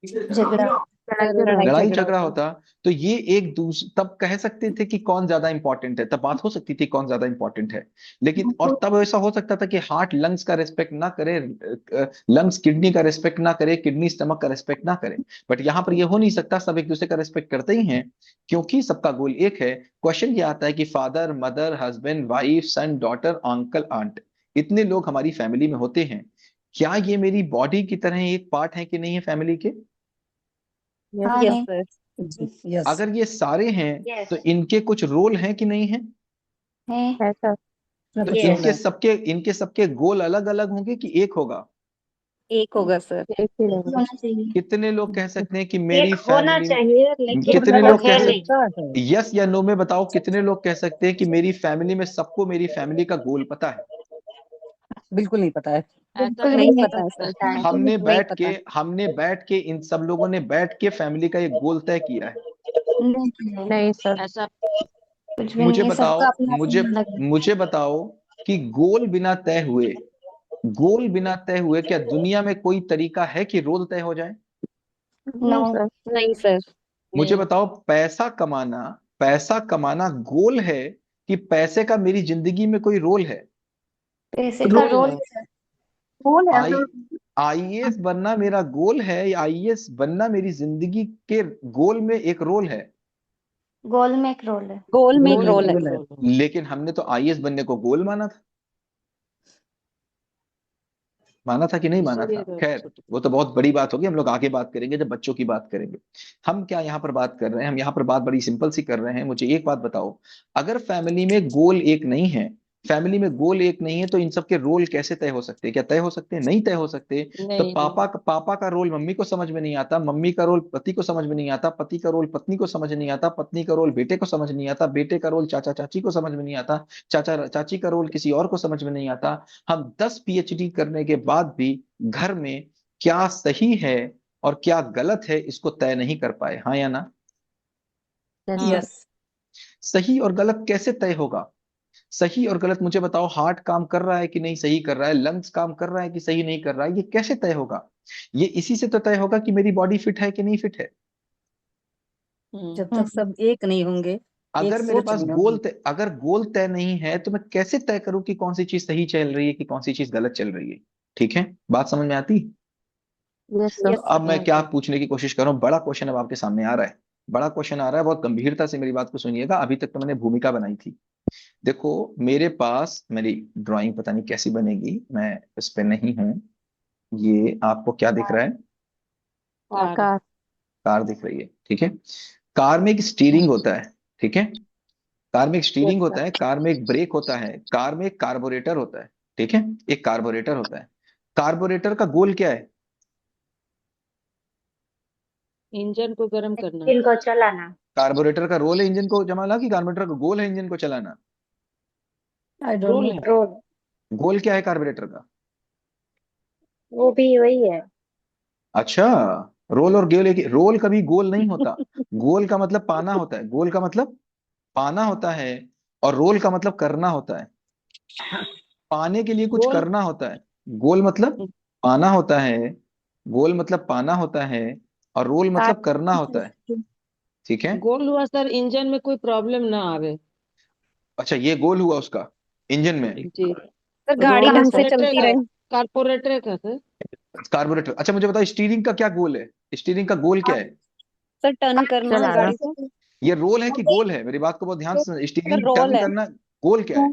झगड़ा। लड़ाई लड़ाई झगड़ा झगड़ा होता। होता। तो ये एक दूसरे, तब कह सकते थे कि कौन ज्यादा इंपॉर्टेंट है, तब बात हो सकती थी कौन ज्यादा इंपॉर्टेंट है। लेकिन और तब ऐसा हो सकता था कि हार्ट लंग्स का रेस्पेक्ट ना करे, लंग्स किडनी का रेस्पेक्ट ना करे, किडनी स्टमक का रेस्पेक्ट ना करे। बट यहाँ पर ये हो नहीं सकता, सब एक दूसरे का रेस्पेक्ट करते ही हैं, क्योंकि सबका गोल एक है। क्वेश्चन ये आता है कि फादर, मदर, हस्बैंड, वाइफ, सन, डॉटर, अंकल, आंट, इतने लोग हमारी फैमिली में होते हैं, क्या ये मेरी बॉडी की तरह एक पार्ट है कि नहीं है फैमिली के? हाँ यस है। सर। यस। अगर ये सारे हैं तो इनके कुछ रोल हैं कि नहीं है? है। तो इनके सबके गोल अलग अलग होंगे कि एक होगा? एक होगा सर। होना चाहिए। कितने लोग कह सकते हैं कि मेरी एक होना फैमिली, चाहिए लेकिन कितने लोग कह है नहीं। सकते, यस या नो में बताओ, कितने लोग कह सकते हैं कि मेरी फैमिली में सबको मेरी फैमिली का गोल पता है? बिल्कुल नहीं पता है। बिल्कुल भी नहीं नहीं पता है सर। पता है। नहीं पता। हमने बैठ के इन सब लोगों ने बैठ के फैमिली का एक गोल तय किया है। नहीं सर, ऐसा कुछ भी मुझे नहीं है, बताओ, सबका अपना मुझे अपना अलग है। मुझे बताओ कि गोल बिना तय हुए, गोल बिना तय हुए क्या दुनिया में कोई तरीका है कि रोल तय हो जाए? नो। नहीं सर। मुझे बताओ, पैसा कमाना, पैसा कमाना गोल है कि पैसे का मेरी जिंदगी में कोई रोल है? पैसे का रोल है सर। आई आईएएस बनना मेरा गोल है, या आईएएस बनना मेरी जिंदगी के गोल में एक रोल है? गोल में एक रोल है। गोल में एक गोल रोल है गोल है। सर। लेकिन हमने तो आईएएस बनने को गोल माना था, माना था कि नहीं माना था? खैर, वो तो बहुत बड़ी बात होगी, हम लोग आगे बात करेंगे जब बच्चों की बात करेंगे। हम क्या यहाँ पर बात कर रहे हैं, हम यहाँ पर बात बड़ी सिंपल सी कर रहे हैं। मुझे एक बात बताओ, अगर फैमिली में गोल एक नहीं है, फैमिली में गोल एक नहीं है तो इन सब के रोल कैसे तय हो सकते हैं? क्या तय हो सकते हैं? नहीं तय हो सकते। तो नहीं पापा का रोल मम्मी को समझ में नहीं आता, मम्मी का रोल पति को समझ में नहीं आता, पति का रोल पत्नी को समझ नहीं आता, पत्नी का रोल बेटे को समझ नहीं आता, बेटे का रोल चाचा चाची को समझ में नहीं आता, चाचा चाची का रोल किसी और को समझ में नहीं आता। हम 10 पीएचडी करने के बाद भी घर में क्या सही है और क्या गलत है इसको तय नहीं कर पाए। हाँ या ना? यस। सही और गलत कैसे तय होगा? सही और गलत मुझे बताओ, हार्ट काम कर रहा है कि नहीं सही कर रहा है, लंग्स काम कर रहा है कि सही नहीं कर रहा है, ये कैसे तय होगा? ये इसी से तो तय होगा कि मेरी बॉडी फिट है कि नहीं फिट है। जब तक सब एक नहीं होंगे, एक अगर मेरे सोच पास नहीं होगी। अगर गोल तय नहीं है तो मैं कैसे तय करूं कि कौन सी चीज सही चल रही है कि कौन सी चीज गलत चल रही है? ठीक है, बात समझ में आती? यस तो सर। अब मैं क्या पूछने की कोशिश कर रहा हूँ, बड़ा क्वेश्चन अब आपके सामने आ रहा है। बड़ा क्वेश्चन आ रहा है, बहुत गंभीरता से मेरी बात को सुनिएगा। अभी तक तो मैंने भूमिका बनाई थी। देखो, मेरे पास मेरी ड्राइंग पता नहीं कैसी बनेगी, मैं इस पे नहीं हूं। ये आपको क्या दिख रहा है? कार। कार दिख रही है, ठीक है। कार में एक स्टीयरिंग होता है, ठीक है। कार में एक यस स्टीयरिंग होता सर। है, कार में एक ब्रेक होता है, कार में एक कार्बोरेटर होता है, ठीक है। एक कार्बोरेटर होता है। कार्बोरेटर का गोल क्या है? इंजन को गर्म करना। इंजन को चलाना। कार्बोरेटर का रोल है इंजन को जमाना कि कार्बोरेटर का गोल है इंजन को चलाना? I don't role know. है। रोल। गोल क्या है कार्बोरेटर का? वो भी वही है। अच्छा, रोल और गोल एक, रोल कभी गोल नहीं होता। गोल का मतलब पाना होता है, गोल का मतलब पाना होता है, और रोल का मतलब करना होता है। पाने के लिए कुछ गोल करना होता है। गोल मतलब पाना होता है, गोल मतलब पाना होता है, और रोल मतलब करना होता है, ठीक है। गोल हुआ सर, इंजन में कोई प्रॉब्लम ना आवे। अच्छा, ये गोल हुआ उसका इंजन में। जी। सर गाड़ी ढंग से चलती रहे। कारपोरेटर का सर। कार्बोरेटर। अच्छा मुझे बताओ, स्टीयरिंग का क्या गोल है? स्टीयरिंग का गोल क्या है? सर टर्न करना चलाना। गाड़ी को। ये रोल है कि गोल है? मेरी बात को बहुत ध्यान से, सर स्टीयरिंग रोल टर्न है। करना गोल क्या है?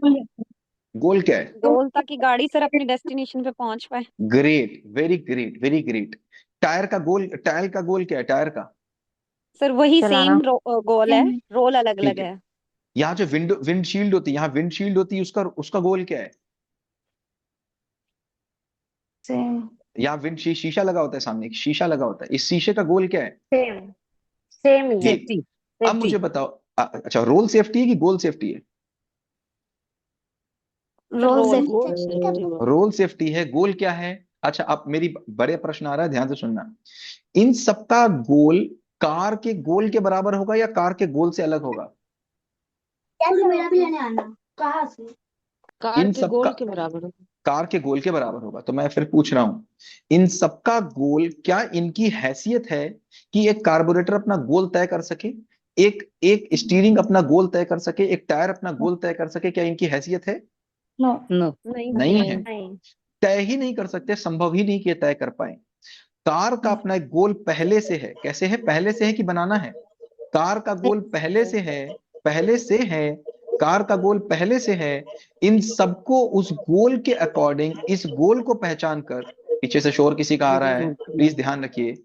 गोल क्या है? गोल ताकि गाड़ी सर अपने डेस्टिनेशन पे पहुंच पाए। Great, very great, very great. Tyre का गोल, टायर का गोल क्या है टायर का? सर वही चलाना। सेम गोल है, रोल अलग ठीक अलग है। है। यहाँ जो विंडशील्ड होती है, यहाँ विंडशील्ड होती है, उसका उसका गोल क्या है? सेम। यहाँ शीशा लगा होता है, सामने एक शीशा लगा होता है, इस शीशे का गोल क्या है? सेम। सेम ही है। ठीक। सेफ्टी। अब सेफ्टी। मुझे बताओ, अच्छा रोल सेफ्टी है कि गोल सेफ्टी है? Role role. Goal safety. Safety. Role safety है, गोल क्या है? अच्छा, अब मेरी बड़े प्रश्न आ रहा है, ध्यान से सुनना। इन सबका गोल कार के गोल के बराबर होगा या कार के गोल से अलग होगा? मेरा भी लेने आना। कहाँ से? कार इन के सबका गोल के बराबर हो। कार के गोल के बराबर होगा। तो मैं फिर पूछ रहा हूं, इन सबका गोल क्या इनकी हैसियत है कि एक कार्बोरेटर अपना गोल तय कर सके, एक एक स्टीयरिंग अपना गोल तय कर सके, एक टायर अपना गोल तय कर सके? क्या इनकी हैसियत है? नो। नो। नहीं नहीं है। नहीं। तय ही नहीं कर सकते, संभव ही नहीं कि ये तय कर पाए। कार का अपना एक गोल पहले से है। कैसे है? पहले से है कि बनाना है? कार का गोल पहले से है, पहले से है। कार का गोल पहले से है। इन सबको उस गोल के अकॉर्डिंग, इस गोल को पहचान कर, पीछे से शोर किसी का आ रहा है, प्लीज ध्यान रखिए।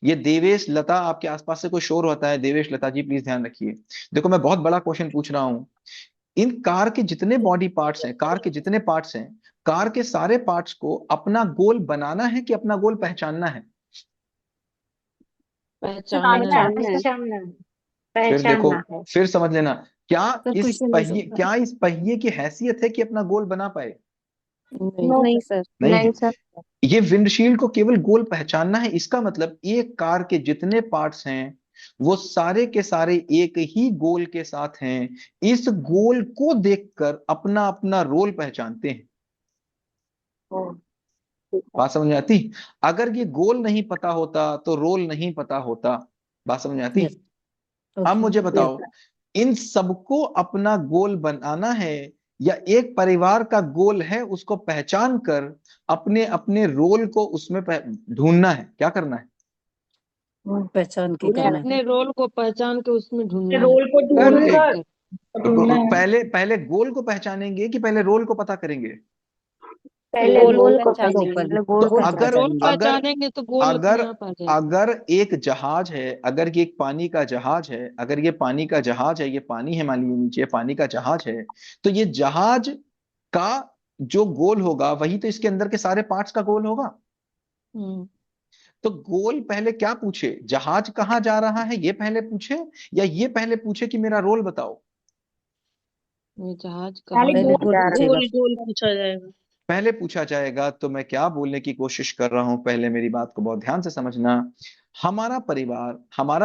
ये देवेश लता, आपके आसपास से कोई शोर होता है, देवेश लता जी प्लीज ध्यान रखिए। देखो, मैं बहुत बड़ा क्वेश्चन पूछ रहा हूं। इन कार के जितने बॉडी पार्ट्स हैं, कार के जितने पार्ट्स हैं, कार के सारे पार्ट्स को अपना गोल बनाना है कि अपना गोल पहचानना है? पहचानना है। पहचानना। फिर देखो, पहचानना है। फिर समझ लेना। क्या सर क्वेश्चन नहीं समझा। क्या इस पहिए की हैसियत है कि अपना गोल बना पाए? नहीं। नहीं सर। नहीं है। नहीं सर। ये विंडशील्ड को केवल गोल पहचानना है, इसका मतलब एक कार के जितने पार्ट्स हैं वो सारे के सारे एक ही गोल के साथ हैं। इस गोल को देखकर अपना अपना रोल पहचानते हैं। बात समझ में आती? अगर ये गोल नहीं पता होता तो रोल नहीं पता होता। बात समझ में आती? यस। अब ओके। मुझे बताओ, इन सबको अपना गोल बनाना है या एक परिवार का गोल है उसको पहचान कर अपने अपने रोल को उसमें ढूंढना है? क्या करना है? पहचान के उन्हें करना है। अपने रोल को पहचान के उसमें ढूंढना है। रोल को अरे, ढूंढ कर ढूंढना है। पहले पहले गोल को पहचानेंगे कि पहले रोल को पता करेंगे? पहले गोल को पहचानेंगे। पहचानेंगे। पहले तो गोल को अगर रोल पहचानेंगे। अगर पहचानेंगे तो गोल अगर अपने आप आ जाएगा। अगर एक जहाज है, अगर ये एक पानी का जहाज है, अगर ये पानी का जहाज है, ये पानी है मान लीजिए नीचे, पानी का जहाज है, तो ये जहाज का जो गोल होगा वही तो इसके अंदर के सारे पार्ट्स का गोल होगा। तो गोल पहले क्या पूछे, जहाज कहाँ जा रहा है ये पहले पूछे, या ये पहले पूछे कि मेरा रोल बताओ? ये जहाज पहले कहाँ पहले गोल गोल पूछेगा। गोल पूछा जाएगा। पहले पूछा जाएगा। तो मैं क्या बोलने की कोशिश कर रहा हूं, पहले मेरी बात को बहुत ध्यान से समझना। हमारा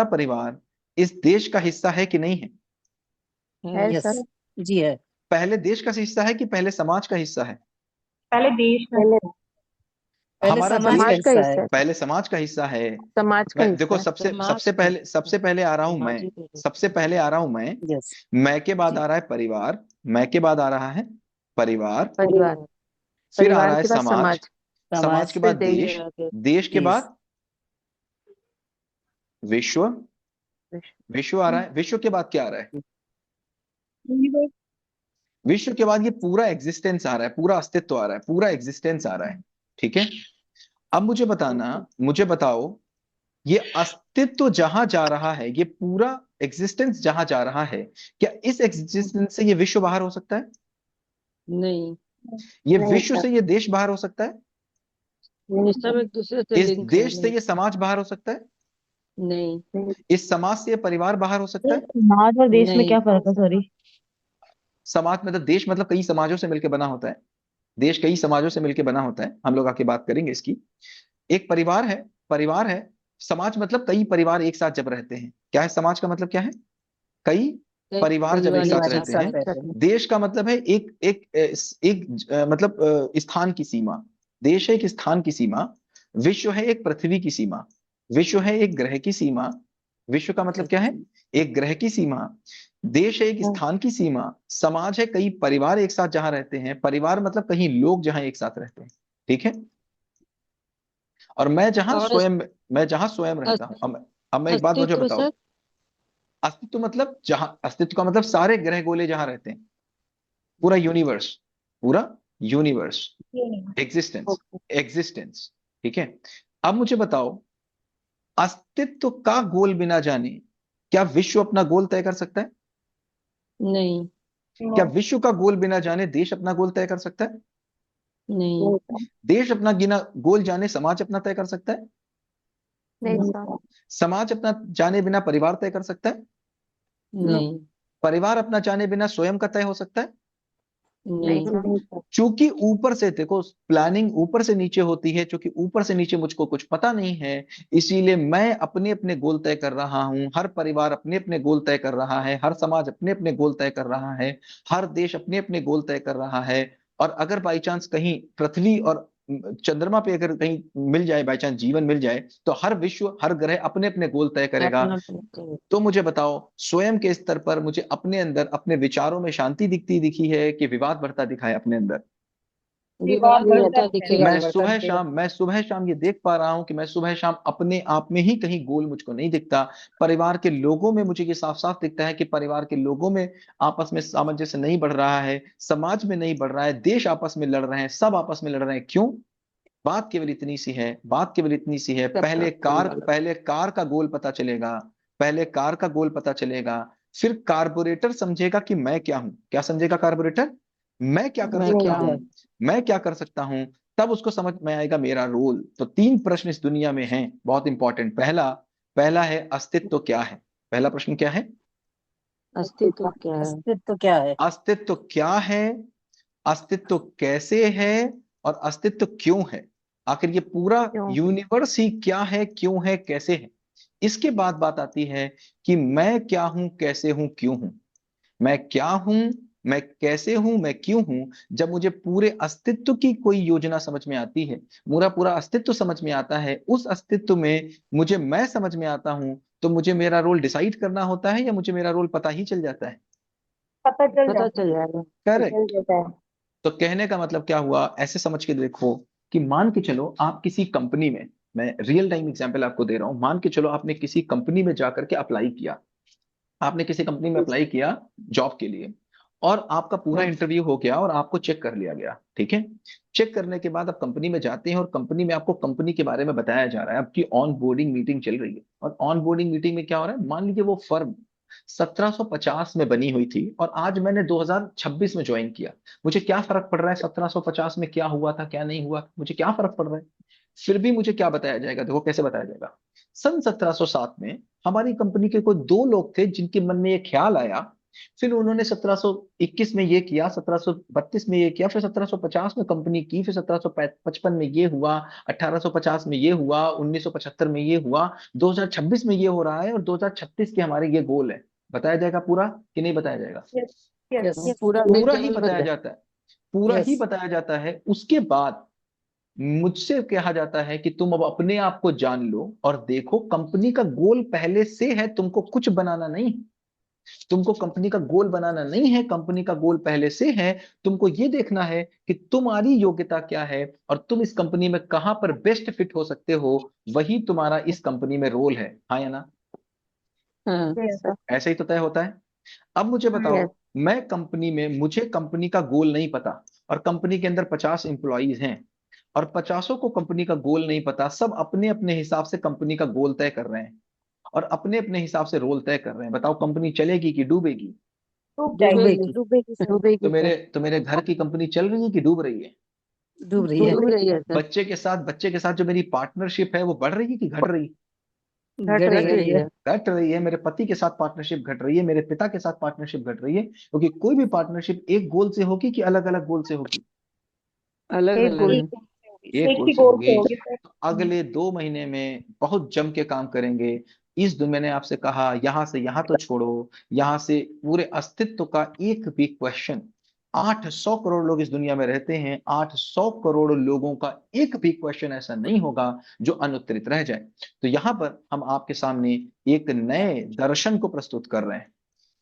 परिवार इस देश का हिस्सा है कि नहीं है? है यस सर। जी है। पहले देश का हिस्सा है कि पहले समाज का हिस्सा है? पहले देश का पहले हमारा समाज का देश हिस्सा है। पहले समाज का हिस्सा है। समाज का मैं हिस्सा देखो है। सबसे पहले आ रहा हूं मैं। सबसे पहले आ रहा हूं मैं। यस मैं के बाद जी। आ रहा है परिवार। मैं के बाद आ रहा है परिवार। परिवार। फिर आ परिवार रहा है के बाद समाज। समाज। समाज के समाज, फिर बाद देश। देश। देश के देश, बाद विश्व। विश्व आ रहा है। विश्व के बाद क्या आ रहा है? विश्व के बाद ये पूरा एग्जिस्टेंस आ रहा है, पूरा अस्तित्व आ रहा है, पूरा एग्जिस्टेंस आ रहा है। ठीक है। अब मुझे बताओ, ये अस्तित्व जहां जा रहा है, ये पूरा एग्जिस्टेंस जहां जा रहा है, क्या इस एग्जिस्टेंस से ये विश्व बाहर हो सकता है? नहीं। ये विश्व से ये देश बाहर हो सकता है? ये सब एक दूसरे से इस लिंक है। देश से ये समाज बाहर हो सकता है? नहीं। इस समाज से ये परिवार बाहर हो सकता है? समाज और देश में नहीं। क्या फर्क है? सॉरी। समाज मतलब देश मतलब कई समाजों से मिलकर बना होता है। देश कई समाजों से मिलकर बना होता है, हम लोग आके बात करेंगे इसकी। एक परिवार है। समाज मतलब कई परिवार एक साथ जब रहते हैं। क्या है समाज का मतलब, क्या है? कई कई परिवार जब एक परिवार एक साथ परिवार एक रहते साथ साथ हैं। रहते हैं। देश का मतलब है एक एक मतलब स्थान की सीमा। देश है एक स्थान की सीमा। विश्व है एक पृथ्वी की सीमा। विश्व है एक ग्रह की सीमा। विश्व का मतलब क्या है? एक ग्रह की सीमा। देश है एक स्थान की सीमा। समाज है कई परिवार एक साथ जहां रहते हैं। परिवार मतलब कहीं लोग जहां एक साथ रहते हैं। ठीक है। और और मैं जहां स्वयं रहता हूं। अब मैं एक बात मुझे अस्तित्व बताओ। सर। अस्तित्व मतलब जहां, अस्तित्व का मतलब सारे ग्रह गोले जहां रहते हैं। पूरा यूनिवर्स। पूरा यूनिवर्स। एग्जिस्टेंस। एग्जिस्टेंस। ठीक है। अब मुझे बताओ, अस्तित्व का गोल बिना जाने क्या विश्व अपना गोल तय कर सकता है? नहीं। क्या विश्व का गोल बिना जाने देश अपना गोल तय कर सकता है? नहीं। देश अपना बिना गोल जाने समाज अपना तय कर सकता है? नहीं सर। समाज अपना जाने बिना परिवार तय कर सकता है? नहीं। परिवार अपना जाने बिना स्वयं का तय हो सकता है? नहीं सर। क्योंकि ऊपर से देखो, प्लानिंग ऊपर से नीचे होती है। क्योंकि ऊपर से नीचे मुझको कुछ पता नहीं है, इसीलिए मैं अपने अपने गोल तय कर रहा हूं। हर परिवार अपने अपने गोल तय कर रहा है। हर समाज अपने अपने गोल तय कर रहा है। हर देश अपने अपने गोल तय कर रहा है। और अगर बाई चांस कहीं पृथ्वी और चंद्रमा पे अगर कहीं मिल जाए, बाई चांस जीवन मिल जाए, तो हर विश्व, हर ग्रह अपने अपने गोल तय करेगा। अपना तो मुझे बताओ, स्वयं के स्तर पर मुझे अपने अंदर अपने विचारों में शांति दिखी है कि विवाद बढ़ता दिखा है अपने अंदर? विवाद बढ़ता दिखेगा। मैं सुबह शाम ये देख पा रहा हूं कि मैं सुबह शाम अपने आप में ही कहीं गोल मुझको नहीं दिखता। परिवार के लोगों में मुझे ये साफ साफ दिखता है कि परिवार के लोगों में आपस में सामंजस्य नहीं बढ़ रहा है। समाज में नहीं बढ़ रहा है। देश आपस में लड़ रहे हैं। सब आपस में लड़ रहे हैं। क्यों? बात केवल इतनी सी है। बात केवल इतनी सी है। पहले कार का गोल पता चलेगा। पहले कार का गोल पता चलेगा। फिर कारपोरेटर समझेगा कि मैं क्या हूं। क्या समझेगा कारपोरेटर? मैं क्या कर मैं सकता क्या हूं। हूँ। मैं क्या कर सकता हूं। तब उसको समझ में आएगा मेरा रोल। तो तीन प्रश्न इस दुनिया में हैं, बहुत इंपॉर्टेंट। पहला पहला है अस्तित्व क्या है। पहला प्रश्न क्या है? अस्तित्व क्या है। अस्तित्व क्या है। अस्तित्व क्या है। अस्तित्व कैसे है। और अस्तित्व क्यों है। आखिर ये पूरा यूनिवर्स ही क्या है, क्यों है, कैसे है। इसके बाद बात आती है कि मैं क्या हूं, कैसे हूं, क्यों हूं। मैं क्या हूं, मैं कैसे हूं, मैं क्यों हूं। जब मुझे पूरे अस्तित्व की कोई योजना समझ में आती है, पूरा पूरा अस्तित्व समझ में आता है, उस अस्तित्व में मुझे मैं समझ में आता हूं, तो मुझे मेरा रोल डिसाइड करना होता है या मुझे मेरा रोल पता ही चल जाता है? पता चल जाएगा। करेक्ट। तो कहने का मतलब क्या हुआ, ऐसे समझ के देखो कि मान के चलो आप किसी कंपनी में, मैं रियल टाइम एग्जांपल आपको दे रहा हूं, मान के चलो आपने किसी कंपनी में जाकर के अप्लाई किया। आपने किसी कंपनी में अप्लाई किया जॉब के लिए, और आपका पूरा इंटरव्यू हो गया और आपको चेक कर लिया गया। ठीक है। चेक करने के बाद आप कंपनी में जाते हैं और कंपनी में आपको कंपनी के बारे में बताया जा रहा है। आपकी ऑन बोर्डिंग मीटिंग चल रही है। और ऑन बोर्डिंग मीटिंग में क्या हो रहा है, मान लीजिए वो फर्म 1750 में बनी हुई थी और आज मैंने 2026 में ज्वाइन किया। मुझे क्या फर्क पड़ रहा है 1750 में क्या हुआ था क्या नहीं हुआ, मुझे क्या फर्क पड़ रहा है? फिर भी मुझे क्या बताया जाएगा, देखो कैसे बताया जाएगा। सन 1707 में हमारी कंपनी के कोई दो लोग थे जिनके मन में ये ख्याल आया, फिर उन्होंने 1721 में ये किया, 1732 में ये किया, फिर 1750 में कंपनी की, फिर 1755 में ये हुआ, 1850 में ये हुआ, 1975 में ये हुआ, 2026 में ये हो रहा है और 2036 के हमारे ये गोल है। बताया जाएगा पूरा कि नहीं बताया जाएगा? यस पूरा पूरा ही डिटेल बताया जाता है, पूरा ही यस बताया जाता है। उसके बाद मुझसे कहा जाता है कि तुम अब अपने आप को जान लो और देखो, कंपनी का गोल पहले से है, तुमको कुछ बनाना नहीं, तुमको कंपनी का गोल बनाना नहीं है, कंपनी का गोल पहले से है। तुमको ये देखना है कि तुम्हारी योग्यता क्या है और तुम इस कंपनी में कहां पर बेस्ट फिट हो सकते हो, वही तुम्हारा इस कंपनी में रोल है। हाँ या ना? हाँ ऐसे ही तो तय होता है। अब मुझे बताओ, मैं कंपनी में, मुझे कंपनी का गोल नहीं पता और कंपनी के अंदर 50 एम्प्लॉइज हैं और 50 को कंपनी का गोल नहीं पता, सब अपने अपने हिसाब से कंपनी का गोल तय कर रहे हैं और अपने अपने हिसाब से रोल तय कर रहे हैं। बताओ कंपनी चलेगी कि डूबेगी? डूबेगी डूबेगी सर। डूबेगी सर। तो मेरे घर की कंपनी चल रही है कि डूब रही है? डूब रही है, डूब रही है सर। बच्चे के साथ जो मेरी पार्टनरशिप है वो बढ़ रही है कि घट रही है? घट घट रही रही है। है। घट रही है। मेरे पति के साथ पार्टनरशिप घट रही है, मेरे पिता के साथ पार्टनरशिप घट रही है, क्योंकि कोई भी पार्टनरशिप एक गोल से होगी कि अलग अलग गोल से होगी? अलग अलग है। एक गोल से होगी। तो अगले 2 महीने में बहुत जम के काम करेंगे। इस मैंने आपसे कहा यहां से यहां तो छोड़ो, यहां से पूरे अस्तित्व का एक भी क्वेश्चन, 800 करोड़ लोग इस दुनिया में रहते हैं, 800 करोड़ लोगों का एक भी क्वेश्चन ऐसा नहीं होगा जो अनुत्तरित रह जाए। तो यहाँ पर हम आपके सामने एक नए दर्शन को प्रस्तुत कर रहे हैं,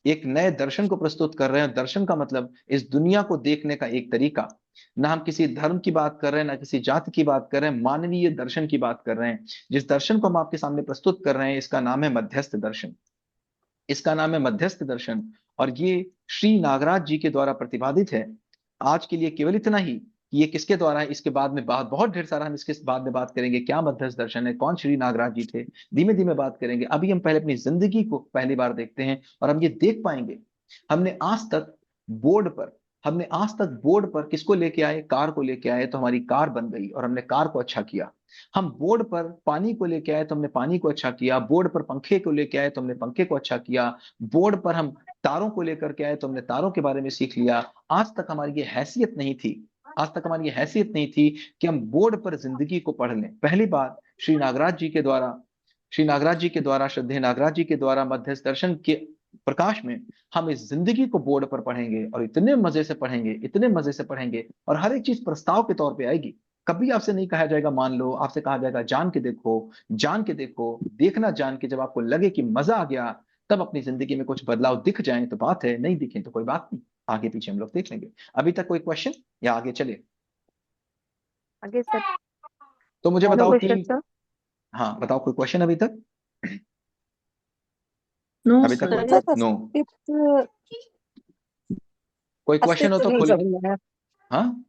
एक नए दर्शन को प्रस्तुत कर रहे हैं। दर्शन का मतलब इस दुनिया को देखने का एक तरीका। ना हम किसी धर्म की बात कर रहे हैं, ना किसी जाति की बात कर रहे हैं, मानवीय दर्शन की बात कर रहे हैं। जिस दर्शन को हम आपके सामने प्रस्तुत कर रहे हैं इसका नाम है मध्यस्थ दर्शन, इसका नाम है मध्यस्थ दर्शन। और ये श्री नागराज जी के द्वारा प्रतिपादित है। आज के लिए केवल इतना ही कि ये किसके द्वारा है, इसके बाद में बात बहुत ढेर सारा हम इसके बाद में बात करेंगे, क्या मध्यस्थ दर्शन है, कौन श्री नागराज जी थे, धीमे धीमे बात करेंगे। अभी हम पहले अपनी जिंदगी को पहली बार देखते हैं और हम ये देख पाएंगे, हमने आज तक बोर्ड पर, हमने आज तक बोर्ड पर किसको लेके आए, कार को लेके आए तो हमारी कार बन गई और हमने कार को अच्छा किया। हम बोर्ड पर पानी को लेके आए तो हमने पानी को अच्छा किया, बोर्ड पर पंखे को लेके आए तो हमने पंखे को अच्छा किया, बोर्ड पर हम तारों को लेकर के आए तो हमने तारों के बारे में सीख लिया। आज तक हमारी ये हैसियत नहीं थी, आज तक हमारी ये हैसियत नहीं थी कि हम बोर्ड पर जिंदगी को पढ़ लें। पहली बार श्री नागराज जी के द्वारा, श्री नागराज जी के द्वारा, श्रद्धेय नागराज जी के द्वारा मध्यस्थ दर्शन के प्रकाश में हम इस जिंदगी को बोर्ड पर पढ़ेंगे और इतने मजे से पढ़ेंगे, इतने मजे से पढ़ेंगे और हर एक चीज प्रस्ताव के तौर पे आएगी। कभी आपसे नहीं कहा जाएगा मान लो, आपसे कहा जाएगा जान के देखो, जान के देखो। देखना जान के, जब आपको लगे कि मजा आ गया, तब अपनी जिंदगी में कुछ बदलाव दिख जाए तो बात है, नहीं दिखे तो कोई बात नहीं, आगे पीछे हम लोग देख लेंगे। अभी तक कोई क्वेश्चन या आगे चले? आगे सर। तो मुझे नो बताओ क्वेश्चन कि, सर। हाँ बताओ कोई क्वेश्चन अभी तक? नो अभी तक सर। कोई नो? कोई क्वेश्चन हो तो अस्तित्व खुल, क्या हुआ है? हाँ।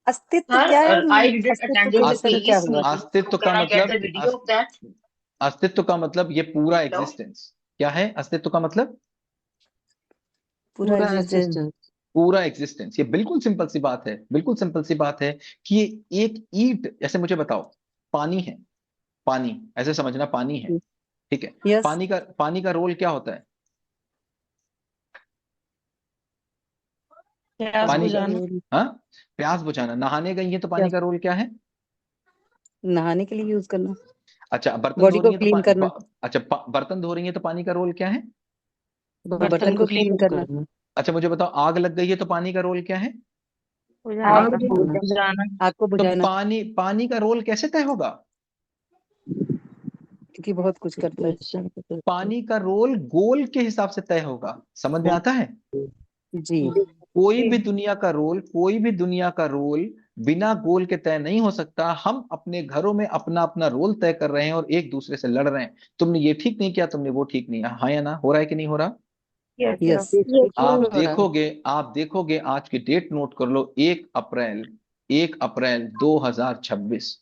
अस्तित्व Sir, क्या है? I didn't अस्तित्व attend को the लेकर क्या piece. हुआ? अस्तित्व Can का I get the मतलब, video of that? अस्तित्व का मतलब ये पूरा Hello? एग्जिस्टेंस। क्या है अस्तित्व का मतलब? पूरा पूरा एग्जिस्टेंस। एग्जिस्टेंस। पूरा एग्जिस्टेंस। ये बिल्कुल सिंपल सी बात है, बिल्कुल सिंपल सी बात है कि ये एक ईंट, जैसे मुझे बताओ पानी है, पानी ऐसे समझना, पानी है, ठीक है? यस पानी का रोल क्या होता है? प्यास पानी का, बुझाना। हाँ, प्यास बुझाना। नहाने गई है तो पानी यस का रोल क्या है? नहाने के लिए यूज करना, अच्छा बर्तन बॉडी धो रही को है तो क्लीन करना, अच्छा बर्तन धो रही है तो पानी का रोल क्या है? बर्तन को क्लीन करना, अच्छा मुझे बताओ, आग लग गई है तो पानी का रोल क्या है? आग बुझाना। बुझाना। आग को तो बुझाना, पानी का रोल कैसे तय होगा? क्योंकि बहुत कुछ करता है। सिचुएशन को देखते पानी का रोल गोल के हिसाब से तय होगा। समझ में आता है? जी कोई भी दुनिया का रोल, कोई भी दुनिया का रोल बिना गोल के तय नहीं हो सकता। हम अपने घरों में अपना अपना रोल तय कर रहे हैं और एक दूसरे से लड़ रहे हैं, तुमने ये ठीक नहीं किया, तुमने वो ठीक नहीं, हाँ या ना? हो रहा है कि नहीं हो रहा? यस आप हो रहा है। देखोगे, आप देखोगे, आज की डेट नोट कर लो, 1 अप्रैल 2026।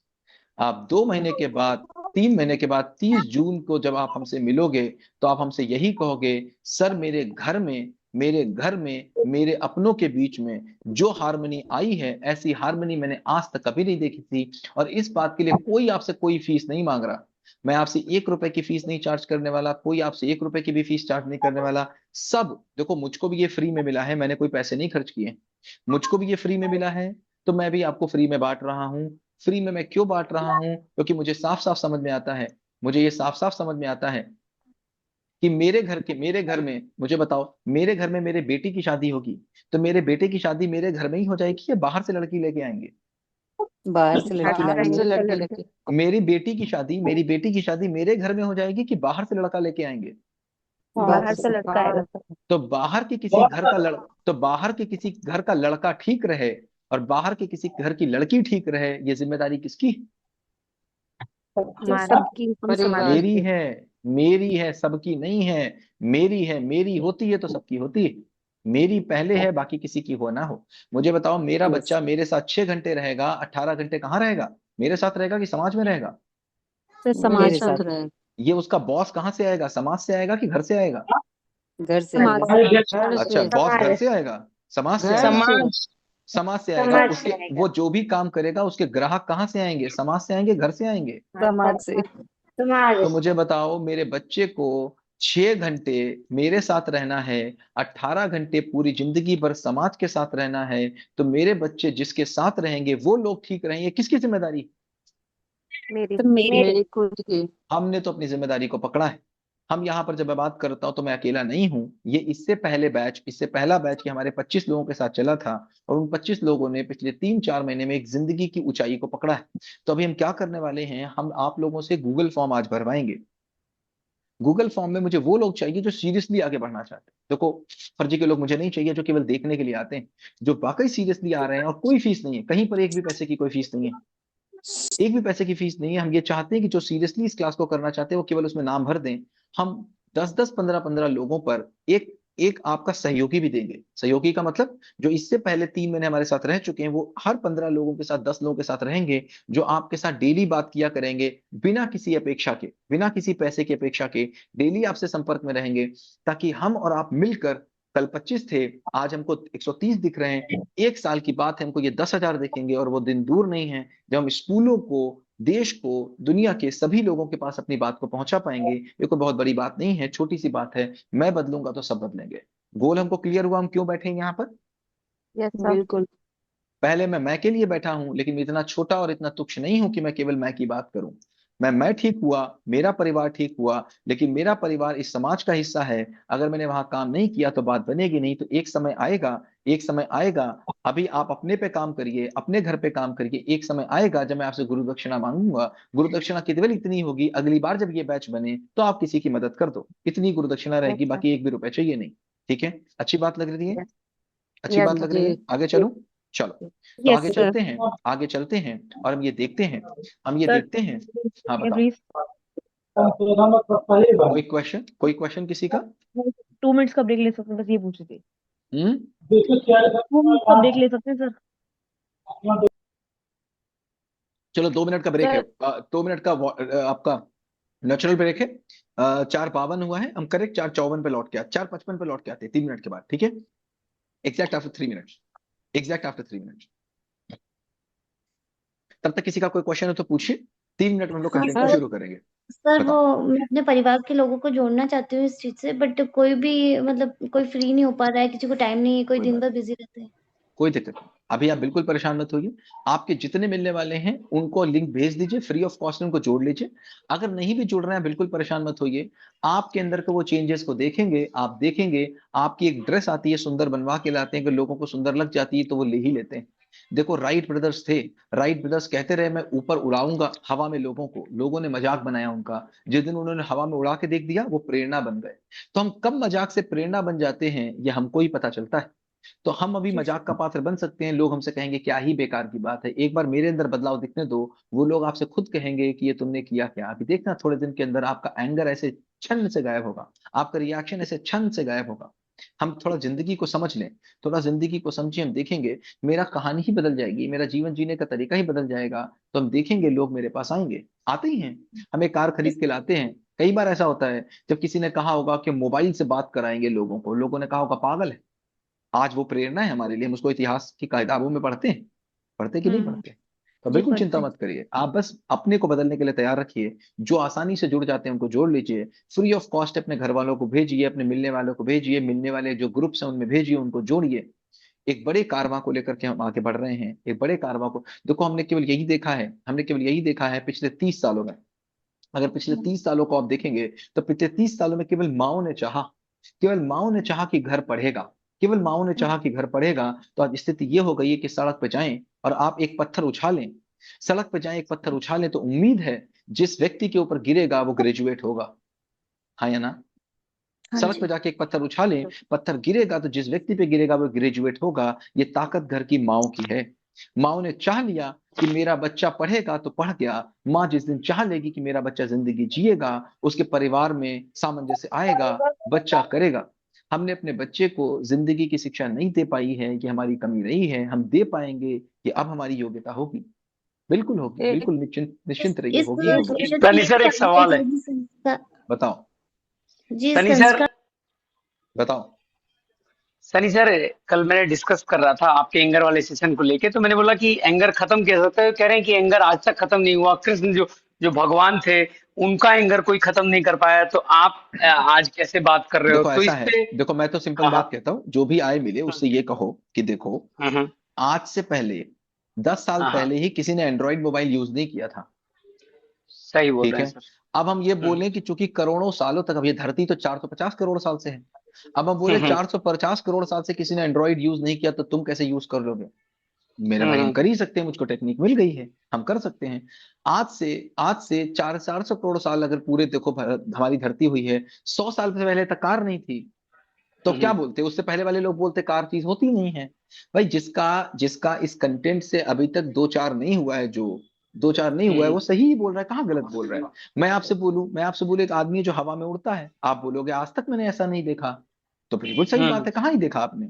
आप 2 महीने के बाद 3 महीने के बाद 30 जून को जब आप हमसे मिलोगे तो आप हमसे यही कहोगे, सर मेरे घर में मेरे अपनों के बीच में जो हार्मनी आई है, ऐसी हार्मनी मैंने आज तक कभी नहीं देखी थी। और इस बात के लिए कोई आपसे कोई फीस नहीं मांग रहा। मैं आपसे 1 रुपए की फीस नहीं चार्ज करने वाला, कोई आपसे 1 रुपए की भी फीस चार्ज नहीं करने वाला। सब देखो, मुझको भी ये फ्री में मिला है, मैंने कोई पैसे नहीं खर्च किए। मुझको भी ये फ्री में मिला है, तो मैं भी आपको फ्री में बांट रहा हूँ। फ्री में मैं क्यों बांट रहा हूँ? क्योंकि मुझे साफ साफ समझ में आता है, मुझे ये साफ साफ समझ में आता है कि मेरे घर में, मुझे बताओ, मेरे घर में मेरे बेटी की शादी होगी तो मेरे बेटे की शादी मेरे घर में ही हो जाएगी या बाहर से लड़की लेके आएंगे? बाहर से लड़की बाहर लाएंगे। से लड़के लेके। मेरी बेटी की शादी मेरे घर में हो जाएगी कि बाहर से लड़का लेके आएंगे? बाहर से लड़का आएगा। तो बाहर के किसी घर का लड़ तो बाहर के किसी घर का लड़का ठीक रहे और बाहर के किसी घर की लड़की ठीक रहे, ये जिम्मेदारी किसकी? हमारा सबकी हम परिवार समाज मेरी की। है। मेरी है, सबकी नहीं है। मेरी है, मेरी होती है तो सबकी होती है। मेरी पहले है, बाकी किसी की हो ना हो। मुझे बताओ, मेरा Yes. बच्चा मेरे साथ 6 घंटे रहेगा, 18 घंटे कहाँ रहेगा? मेरे साथ रहेगा कि समाज में रहेगा? से मेरे समाज मेरे साथ साथ रहे। ये उसका बॉस कहाँ से आएगा? समाज से आएगा कि घर से आएगा? घर से समाज आएगा। घर अच्छा, से। बॉस घर से आएगा, समाज से घर आएगा? से। समाज से आएगा। उसके वो जो भी काम करेगा उसके ग्राहक कहाँ से आएंगे? समाज से आएंगे, घर से आएंगे? समाज से। तो मुझे बताओ, मेरे बच्चे को 6 घंटे मेरे साथ रहना है, 18 घंटे पूरी जिंदगी भर समाज के साथ रहना है, तो मेरे बच्चे जिसके साथ रहेंगे वो लोग ठीक रहेंगे, किसकी जिम्मेदारी? मेरी तो मेरे मेरी खुद की। हमने तो अपनी जिम्मेदारी को पकड़ा है। हम यहाँ पर जब मैं बात करता हूँ तो मैं अकेला नहीं हूँ। ये इससे पहला बैच के हमारे 25 लोगों के साथ चला था, और उन 25 लोगों ने पिछले 3-4 महीने में एक जिंदगी की ऊंचाई को पकड़ा है। तो अभी हम क्या करने वाले हैं, हम आप लोगों से गूगल फॉर्म आज भरवाएंगे। गूगल फॉर्म में मुझे वो लोग चाहिए जो सीरियसली आगे बढ़ना चाहते हैं। देखो, फर्जी के लोग मुझे नहीं चाहिए जो केवल देखने के लिए आते हैं, जो वाकई सीरियसली आ रहे हैं। और कोई फीस नहीं है, कहीं पर एक भी पैसे की कोई फीस नहीं है, एक भी पैसे की फीस नहीं है। हम ये चाहते हैं कि जो सीरियसली इस क्लास को करना चाहते हैं वो केवल उसमें नाम भर दें। हम 10-10, 15-15 लोगों पर एक एक आपका सहयोगी भी देंगे। सहयोगी का मतलब, जो इससे पहले 3 महीने हमारे साथ रह चुके हैं, वो हर 15 लोगों के साथ, 10 लोगों के साथ रहेंगे, जो आपके साथ डेली बात किया करेंगे, बिना किसी अपेक्षा के, बिना किसी पैसे की अपेक्षा के, डेली आपसे संपर्क में रहेंगे, ताकि हम और आप मिलकर, कल 25 थे, आज हमको 130 दिख रहे हैं, 1 साल की बात है, हमको ये 10,000 दिखेंगे। और वो दिन दूर नहीं है जब हम स्कूलों को, देश को, दुनिया के सभी लोगों के पास अपनी बात को पहुंचा पाएंगे। ये कोई बहुत बड़ी बात नहीं है, छोटी सी बात है। मैं बदलूंगा तो सब बदलेंगे। गोल हमको क्लियर हुआ, हम क्यों बैठे हैं यहाँ पर? Yes sir. बिल्कुल। पहले मैं के लिए बैठा हूं, लेकिन मैं इतना छोटा और इतना तुच्छ नहीं हूं कि मैं केवल मैं की बात करूं। मैं ठीक हुआ, मेरा परिवार ठीक हुआ, लेकिन मेरा परिवार इस समाज का हिस्सा है। अगर मैंने वहां काम नहीं किया तो बात बनेगी नहीं। तो एक समय आएगा, एक समय आएगा, अभी आप अपने पे काम करिए, अपने घर पे काम करिए। एक समय आएगा जब मैं आपसे गुरु दक्षिणा मांगूंगा। गुरु दक्षिणा केवल इतनी होगी, अगली बार जब ये बैच बने तो आप किसी की मदद कर दो, इतनी गुरु दक्षिणा यस रहेगी, सर। बाकी एक भी रुपए चाहिए नहीं। ठीक है? अच्छी बात लग रही है? यस। अच्छी यस बात लग सर। रही है? जी। आगे चलूं? चलो, तो यस आगे सर। चलते हैं। आगे चलते हैं और हम ये देखते हैं, हम ये सर देखते हैं। हाँ, बताओ। प्लीज कोई क्वेश्चन किसी का? 2 मिनट्स का ब्रेक ले सकते हैं, बस ये पूछ रही थी। हम्म 2 मिनट्स का ब्रेक ले सकते हैं सर? चलो, 2 मिनट का ब्रेक है। सर 2 मिनट का आपका नेचुरल ब्रेक है। 4:52 हुआ है, हम करेक्ट 4:54 पे लौट के 4:55 पे लौट के आते हैं 3 मिनट के बाद। ठीक है? Exact after 3 minutes. Exact after 3 minutes. तब तक किसी का कोई क्वेश्चन हो तो पूछिए। 3 मिनट में हम लोग हाँ कंटेंट को सर। शुरू करेंगे। सर वो बताओ। मैं अपने परिवार के लोगों को जोड़ना चाहती हूँ इस चीज से, बट कोई भी मतलब कोई फ्री नहीं हो पा रहा है, किसी को टाइम नहीं है, कोई कोई दिन बात, भर बिजी रहते हैं। कोई दिक्कत नहीं। अभी आप बिल्कुल परेशान मत होइए। आपके जितने मिलने वाले हैं उनको लिंक भेज दीजिए, फ्री ऑफ कॉस्ट उनको जोड़ लीजिए। अगर नहीं भी जुड़ रहे हैं, बिल्कुल परेशान मत होइए। आपके अंदर के वो चेंजेस को देखेंगे, आप देखेंगे। आपकी एक ड्रेस आती है, सुंदर बनवा के लाते हैं, अगर लोगों को सुंदर लग जाती है तो वो ले ही लेते हैं। देखो, राइट ब्रदर्स थे। राइट ब्रदर्स कहते रहे, मैं ऊपर उड़ाऊंगा हवा में लोगों को। लोगों ने मजाक बनाया उनका। जिस दिन उन्होंने हवा में उड़ा के देख दिया, वो प्रेरणा बन गए। तो हम कब मजाक से प्रेरणा बन जाते हैं, ये हमको ही पता चलता है। तो हम अभी जी मजाक का पात्र बन सकते हैं। लोग हमसे कहेंगे क्या ही बेकार की बात है, एक बार मेरे अंदर बदलाव दिखने दो। वो लोग आपसे खुद कहेंगे कि ये तुमने किया क्या। अभी देखना, थोड़े दिन के अंदर आपका एंगर ऐसे छन से गायब होगा, आपका रिएक्शन ऐसे छन से गायब होगा। हम थोड़ा जिंदगी को समझ लें, थोड़ा जिंदगी को समझे, हम देखेंगे मेरा कहानी ही बदल जाएगी, मेरा जीवन जीने का तरीका ही बदल जाएगा। तो हम देखेंगे लोग मेरे पास आएंगे, आते ही हैं, हमें कार खरीद के लाते हैं। कई बार ऐसा होता है जब किसी ने कहा होगा कि मोबाइल से बात कराएंगे लोगों को, लोगों ने कहा होगा पागल है। आज वो प्रेरणा है हमारे लिए, हम उसको इतिहास की किताबों में पढ़ते हैं, पढ़ते कि नहीं पढ़ते? तो जी बिल्कुल पढ़ते चिंता हैं। मत करिए, आप बस अपने को बदलने के लिए तैयार रखिए। जो आसानी से जुड़ जाते हैं उनको जोड़ लीजिए, फ्री ऑफ कॉस्ट अपने घर वालों को भेजिए, अपने मिलने वालों को भेजिए, मिलने वाले जो ग्रुप्स हैं उनमें भेजिए, उनको जोड़िए। एक बड़े कारवां को लेकर के हम आगे बढ़ रहे हैं, एक बड़े कारवां को देखो। हमने केवल यही देखा है पिछले 30 सालों में। अगर पिछले 30 सालों को आप देखेंगे तो पिछले 30 सालों में केवल माओ ने चाहा, केवल माओ ने चाहा कि घर पढ़ेगा, केवल माओ ने चाहा कि घर पढ़ेगा, तो आज स्थिति ये हो गई है कि सड़क पे जाएं और आप एक पत्थर उछालें, सड़क पे जाएं एक पत्थर उछालें, तो उम्मीद है जिस व्यक्ति के ऊपर गिरेगा वो ग्रेजुएट होगा। हाँ या ना? हाँ सड़क जी। पे जाके एक पत्थर उछालें, पत्थर गिरेगा तो जिस व्यक्ति पे गिरेगा वो ग्रेजुएट होगा। ये ताकत घर की माओ की है। माओ ने चाह लिया कि मेरा बच्चा पढ़ेगा तो पढ़ गया। माँ जिस दिन चाह लेगी कि मेरा बच्चा जिंदगी जिएगा, उसके परिवार में सामंजस्य आएगा, बच्चा करेगा। हमने अपने बच्चे को जिंदगी की शिक्षा नहीं दे पाई है, ये हमारी कमी रही है। हम दे पाएंगे कि अब हमारी योग्यता होगी, बिल्कुल होगी, एक बिल्कुल निश्चिंत निश्चिंत रहिए, इस होगी होगी। सोशल सनी मीडिया सर, के एक आने सवाल है। से भी संस्कार, बताओ जी सनी सर, संस्कार। बताओ। सनी सर, कल मैंने डिस्कस कर रहा था आपके एंगर वाले सेशन को लेके, तो मैंने बोला कि एंगर खत्म कैसे होता है। कह रहे हैं कि एंगर आज तक खत्म नहीं हुआ। कृष्ण जो जो भगवान थे, उनका एंगर कोई खत्म नहीं कर पाया, तो आप आज कैसे बात कर रहे हो? देखो तो ऐसा इस है, पे। देखो मैं तो सिंपल हाँ हाँ। बात कहता हूँ, जो भी आए मिले उससे ये कहो कि देखो, हम्म। आज से पहले 10 साल हाँ हाँ, पहले ही किसी ने एंड्रॉइड मोबाइल यूज नहीं किया था। सही बोल ठीक रहे हैं है, सर। अब हम ये हम्म बोलें कि चूंकि करोड़ों सालों तक, अब ये धरती तो 450 करोड़ साल से है, अब हम बोले हम्म 450 करोड़ साल से किसी ने एंड्रॉइड यूज नहीं किया तो तुम कैसे यूज कर लोगे? मेरे भाई हम हम्म कर ही सकते हैं, मुझको टेक्निक मिल गई है, हम कर सकते हैं। आज से 400 करोड़ साल अगर पूरे देखो हमारी धरती हुई है, 100 साल से पहले तक कार नहीं थी। तो क्या हम्म बोलते, उससे पहले वाले लोग बोलते कार चीज होती नहीं है। भाई जिसका जिसका इस कंटेंट से अभी तक दो चार नहीं हुआ है, जो दो चार नहीं हुआ है, हम्म वो सही ही बोल रहा है, कहाँ गलत बोल रहा है? मैं आपसे बोलूं एक आदमी है जो हवा में उड़ता है, आप बोलोगे आज तक मैंने ऐसा नहीं देखा, तो बिल्कुल सही बात है, कहाँ ही देखा आपने।